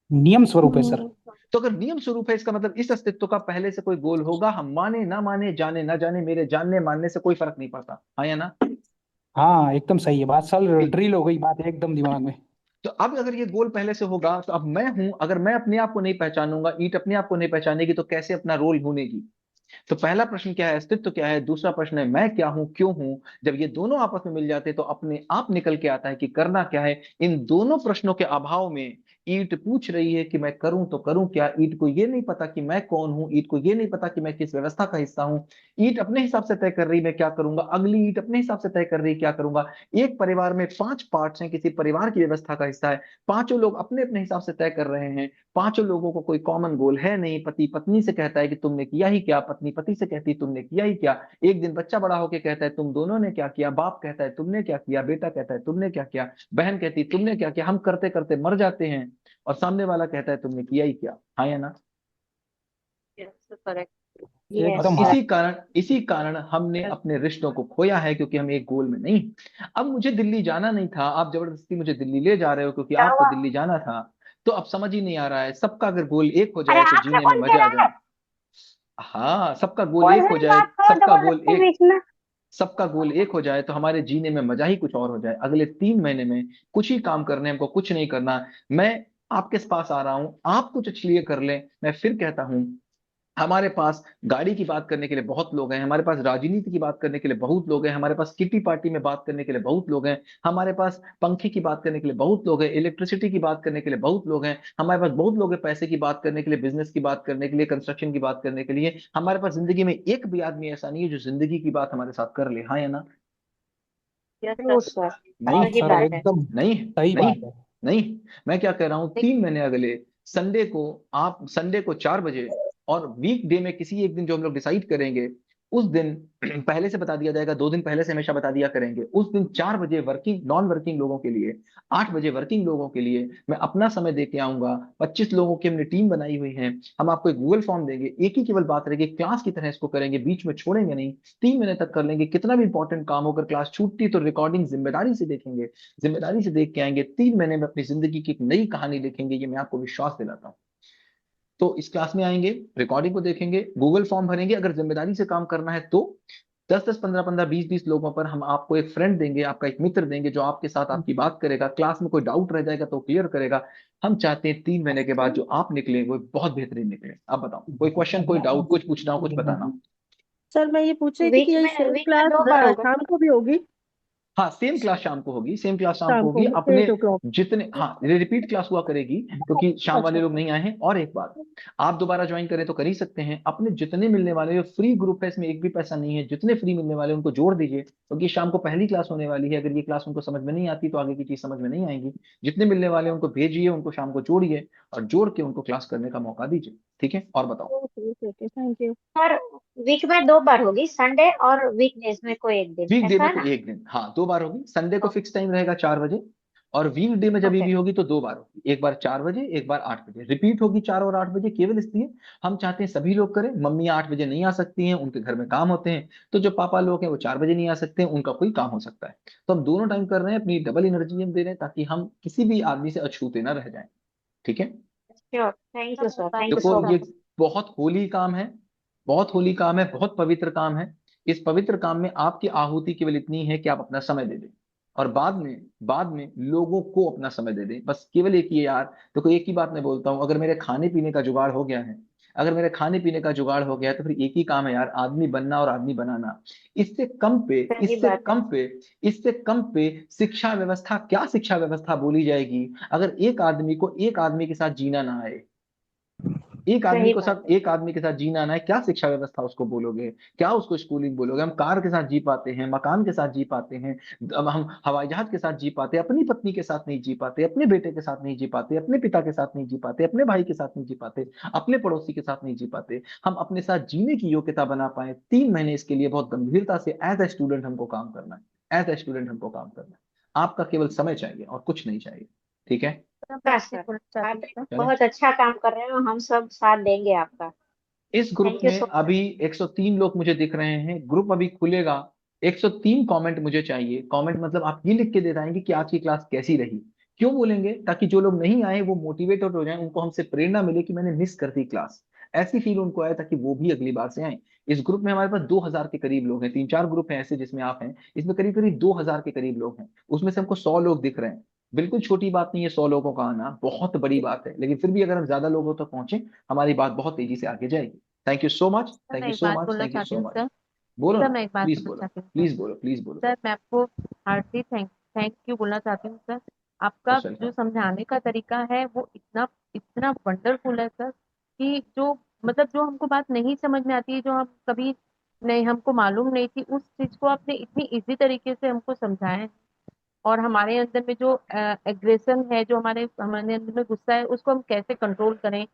नियम स्वरूप है सर। तो अगर नियम स्वरूप है, इसका मतलब इस अस्तित्व का पहले से कोई गोल होगा। हम माने ना माने, जाने ना जाने, मेरे जानने मानने से कोई फर्क नहीं पड़ता, हाँ या ना? हाँ एकदम सही है बात सर, ठीक। ड्रिल हो गई बात एकदम दिमाग में। तो अब अगर ये गोल पहले से होगा, तो अब मैं हूं, अगर मैं अपने आप को नहीं पहचानूंगा, ईंट अपने आप को नहीं पहचानेगी, तो कैसे अपना रोल ढूंढेगी? तो पहला प्रश्न क्या है, अस्तित्व क्या है। दूसरा प्रश्न है मैं क्या हूं, क्यों हूं। जब ये दोनों आपस में मिल जाते हैं, तो अपने आप निकल के आता है कि करना क्या है। इन दोनों प्रश्नों के अभाव में ईंट पूछ रही है कि मैं करूं तो करूं क्या। ईंट को ये नहीं पता कि मैं कौन हूं, ईंट को ये नहीं पता कि मैं किस व्यवस्था का हिस्सा हूं। ईंट अपने हिसाब से तय कर रही मैं क्या करूंगा, अगली ईंट अपने हिसाब से तय कर रही क्या करूंगा। एक परिवार में 5 पार्ट्स हैं, किसी परिवार की व्यवस्था का हिस्सा है। पांचों लोग अपने अपने हिसाब से तय कर रहे हैं। पांचों लोगों को कोई कॉमन गोल है नहीं। पति पत्नी से कहता है कि तुमने किया ही क्या, पत्नी पति से कहती है तुमने किया ही क्या। एक दिन बच्चा बड़ा होके कहता है तुम दोनों ने क्या किया। बाप कहता है तुमने क्या किया, बेटा कहता है तुमने क्या किया, बहन कहती है तुमने क्या किया। हम करते करते मर जाते हैं, और सामने वाला कहता है तुमने किया ही क्या, हाँ या ना? और एकदम हाँ। इसी कारण हमने अपने रिश्तों को खोया है, क्योंकि हम एक गोल में नहीं। अब मुझे दिल्ली जाना नहीं था, आप जबरदस्ती मुझे दिल्ली ले जा रहे हो क्योंकि क्या आपको हुआ? दिल्ली जाना था। तो अब समझ ही नहीं आ रहा है, सबका अगर गोल एक हो अरे जाए तो आपसे जीने में कौन कह मजा आ रहा है? जाए। हाँ, सबका गोल कोई एक हो भी जाए, बात करो सबका गोल जबरदस्ती एक बीच में। सबका गोल एक हो जाए, तो हमारे जीने में मजा ही कुछ और हो जाए। अगले 3 महीने में कुछ ही काम करने हैं, हमको कुछ नहीं करना। मैं आपके पास आ रहा हूं, आप कुछ अच्छे लिए कर लें। मैं फिर कहता हूं, हमारे पास गाड़ी की बात करने के लिए बहुत लोग हैं, हमारे पास राजनीति की बात करने के लिए बहुत लोग हैं, हमारे पास किटी पार्टी में बात करने के लिए बहुत लोग हैं, हमारे पास पंखे की बात करने के लिए बहुत लोग हैं, इलेक्ट्रिसिटी की बात करने के लिए बहुत लोग हैं, हमारे पास बहुत लोग हैं पैसे की बात करने के लिए, बिजनेस की बात करने के लिए, कंस्ट्रक्शन की बात करने के लिए। हमारे पास जिंदगी में एक भी आदमी ऐसा नहीं है जो जिंदगी की बात हमारे साथ कर ले, हाँ या ना? जरूर सर, नहीं, हाँ सही सर बात है। एकदम नहीं, सही नहीं, बात है। नहीं। मैं क्या कह रहा हूं, 3 महीने अगले संडे को, आप संडे को 4 बजे, और वीक डे में किसी एक दिन जो हम लोग डिसाइड करेंगे, उस दिन पहले से बता दिया जाएगा, 2 दिन पहले से हमेशा बता दिया करेंगे। उस दिन 4 बजे वर्किंग नॉन वर्किंग लोगों के लिए, 8 बजे वर्किंग लोगों के लिए मैं अपना समय दे के आऊंगा। 25 लोगों की हमने टीम बनाई हुई है। हम आपको एक गूगल फॉर्म देंगे, एक ही केवल बात रहेगी, क्लास की तरह इसको करेंगे, बीच में छोड़ेंगे नहीं। 3 महीने तक कर लेंगे, कितना भी इंपॉर्टेंट काम होकर क्लास छूटती तो रिकॉर्डिंग जिम्मेदारी से देखेंगे, जिम्मेदारी से देख के आएंगे। 3 महीने में अपनी जिंदगी की एक नई कहानी लिखेंगे, ये मैं आपको विश्वास दिलाता हूँ। तो इस क्लास में आएंगे, रिकॉर्डिंग को देखेंगे, गूगल फॉर्म भरेंगे। अगर जिम्मेदारी से काम करना है तो 10-10, 15-15, 20-20 लोगों पर हम आपको एक फ्रेंड देंगे, आपका एक मित्र देंगे, जो आपके साथ आपकी बात करेगा। क्लास में कोई डाउट रह जाएगा तो क्लियर करेगा। हम चाहते हैं 3 महीने के बाद जो आप निकले वो बहुत बेहतरीन निकले। आप बताओ, कोई क्वेश्चन, कोई डाउट, कुछ पूछना हो, कुछ बताना हो? सर मैं ये पूछ रही थी कि वीक ये में सेम वीक में क्लास 2 बार होगा। शाम को भी होगी? हाँ, सेम क्लास शाम को होगी, सेम क्लास शाम को शाम को होगी अपने 8 o'clock। जितने, हाँ, रिपीट क्लास हुआ करेगी, क्योंकि शाम वाले अच्छा लोग नहीं आए हैं। और एक बात, आप दोबारा ज्वाइन करें तो कर ही सकते हैं। अपने जितने मिलने वाले, जो फ्री ग्रुप है, इसमें एक भी पैसा नहीं है, जितने फ्री मिलने वाले उनको जोड़ दीजिए, क्योंकि शाम को पहली क्लास होने वाली है। अगर ये क्लास उनको समझ में नहीं आती तो आगे की चीज समझ में नहीं आएगी। जितने मिलने वाले हैं उनको भेजिए, उनको शाम को जोड़िए, और जोड़ के उनको क्लास करने का मौका दीजिए। ठीक है, और बताओ? Okay okay thank you. Sir week में 2 बार होगी, संडे और वीकडेज में कोई एक दिन, वीक डे ऐसा में है कोई ना? एक दिन, हाँ, 2 बार होगी। संडे को फिक्स टाइम रहेगा 4 बजे, और वीक डे में जब ओके। भी होगी तो 2 बार होगी, एक बार 4 बजे, एक बार 8 बजे। रिपीट होगी 4 और 8 बजे, केवल इसलिए हम चाहते हैं सभी लोग करें। मम्मी 8 बजे नहीं आ सकती हैं, उनके घर में काम होते हैं। तो जो पापा लोग हैं वो 4 बजे नहीं आ सकते हैं, उनका कोई काम हो सकता है। तो हम दोनों टाइम कर रहे हैं, अपनी डबल एनर्जी हम दे रहे हैं, ताकि हम किसी भी आदमी से अछूते ना रह जाएं। ठीक है? Sure, thank you sir, thank you देखो, सो ये मच। बहुत होली काम है, बहुत होली काम है, बहुत पवित्र काम है। इस पवित्र काम में आपकी आहुति केवल इतनी है कि आप अपना समय दे दें, और बाद में लोगों को अपना समय दे दें। बस केवल एक ही यार, देखो, एक ही बात मैं बोलता हूँ, अगर मेरे खाने पीने का जुगाड़ हो गया है, अगर मेरे खाने पीने का जुगाड़ हो गया है, तो फिर एक ही काम है यार, आदमी बनना और आदमी बनाना। इससे कम पे सही इससे बात है। कम पे इससे कम पे शिक्षा व्यवस्था, क्या शिक्षा व्यवस्था बोली जाएगी, अगर एक आदमी के साथ जीना ना आए। सही बात है। एक आदमी के साथ जीना आना है, क्या शिक्षा व्यवस्था उसको बोलोगे, क्या उसको स्कूलिंग बोलोगे? हम कार के साथ जी पाते हैं, मकान के साथ जी पाते हैं, अब हम हवाई जहाज के साथ जी पाते हैं, अपनी पत्नी के साथ नहीं जी पाते, अपने बेटे के साथ नहीं जी पाते, अपने पिता के साथ नहीं जी पाते, अपने भाई के साथ नहीं जी पाते, अपने पड़ोसी के साथ नहीं जी पाते। हम अपने साथ जीने की योग्यता बना पाए, 3 महीने इसके लिए बहुत गंभीरता से एज ए स्टूडेंट हमको काम करना है, एज ए स्टूडेंट हमको काम करना है। आपका केवल समय चाहिए और कुछ नहीं चाहिए। ठीक है? मैं पूरा आपसे सर, थोड़ा आप चाहती हूँ। चलें, बहुत अच्छा काम कर रहे हो, हम सब साथ देंगे आपका। इस ग्रुप थैंक यू में सो मच। अभी 103 लोग मुझे दिख रहे हैं। ग्रुप अभी खुलेगा, 103 कमेंट मुझे चाहिए। कमेंट मतलब आप ये लिख के दे आएंगे कि आज की क्लास कैसी रही। क्यों बोलेंगे? ताकि जो लोग नहीं आए वो मोटिवेटेड हो जाएं, उनको हमसे प्रेरणा मिले कि मैंने मिस कर दी क्लास, ऐसी फील उनको आए, ताकि वो भी अगली बार से आए। इस ग्रुप में हमारे पास 2000 के करीब लोग हैं, 3-4 ग्रुप हैं ऐसे जिसमें आप हैं, इसमें करीब करीब 2000 के करीब लोग हैं, उसमें से हमको 100 लोग दिख रहे हैं। बिल्कुल छोटी बात नहीं है 100 लोगों का आना, बहुत बड़ी बात है, लेकिन फिर भी अगर हम ज्यादा लोगों तक पहुंचे हमारी बात बहुत तेजी से आगे जाएगी। Thank you so much, sir thank मैं यू एक सो बात मच, बोलना थैंक यू चाहती सो हूँ मच। सर। बोलो सर ना, मैं एक बात प्लीज बोलना बोलो, चाहती हूँ सर। प्लीज बोलो, प्लीज बोलो। सर मैं आपको हार्टली थैंक यू बोलना चाहती हूँ सर। आपका मोस्ट जो वेलकम। समझाने का तरीका है वो इतना इतना वंडरफुल है सर, कि जो मतलब जो हमको बात नहीं समझ में आती है, जो हम कभी नहीं हमको मालूम नहीं थी, उस चीज को आपने इतनी इजी तरीके से हमको समझाया है। और हमारे अंदर में जो एग्रेशन है, जो हमारे अंदर में गुस्सा है, उसको हम कैसे कंट्रोल करें,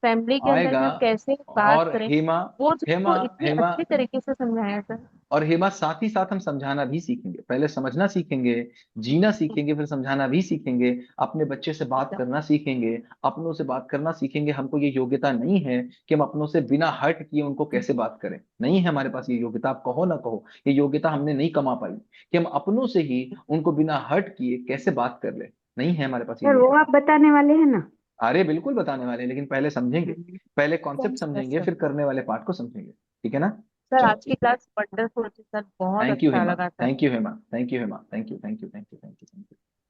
फैमिली के अंदर आएगा। में हम कैसे बात और करें, हेमा, वो चीज हेमा, को इतनी हेमा, अच्छी तरीके से समझाया सर। और हेमा साथ ही साथ हम समझाना भी सीखेंगे। पहले समझना सीखेंगे, जीना सीखेंगे, फिर समझाना भी सीखेंगे, अपने बच्चे से बात करना सीखेंगे, अपनों से बात करना सीखेंगे। हमको ये योग्यता नहीं है कि हम अपनों से बिना हर्ट किए उनको कैसे बात करें, नहीं है हमारे पास ये योग्यता। आप कहो ना कहो, ये योग्यता हमने नहीं कमा पाई कि हम अपनों से ही उनको बिना हर्ट किए कैसे बात कर ले, नहीं है हमारे पास ये सर वो योग्यता। आप बताने वाले हैं ना? अरे बिल्कुल बताने वाले हैं, लेकिन पहले समझेंगे, पहले सर कॉन्सेप्ट यस समझेंगे, सर। फिर करने वाले पार्ट को समझेंगे। ठीक है ना? सर चलो, आज की क्लास वंडरफुल थी सर, बहुत थैंक यू अच्छा हेमा, लगा sir. Thank you Hema, thank you Hema, thank you, thank you, thank you, thank you, thank you.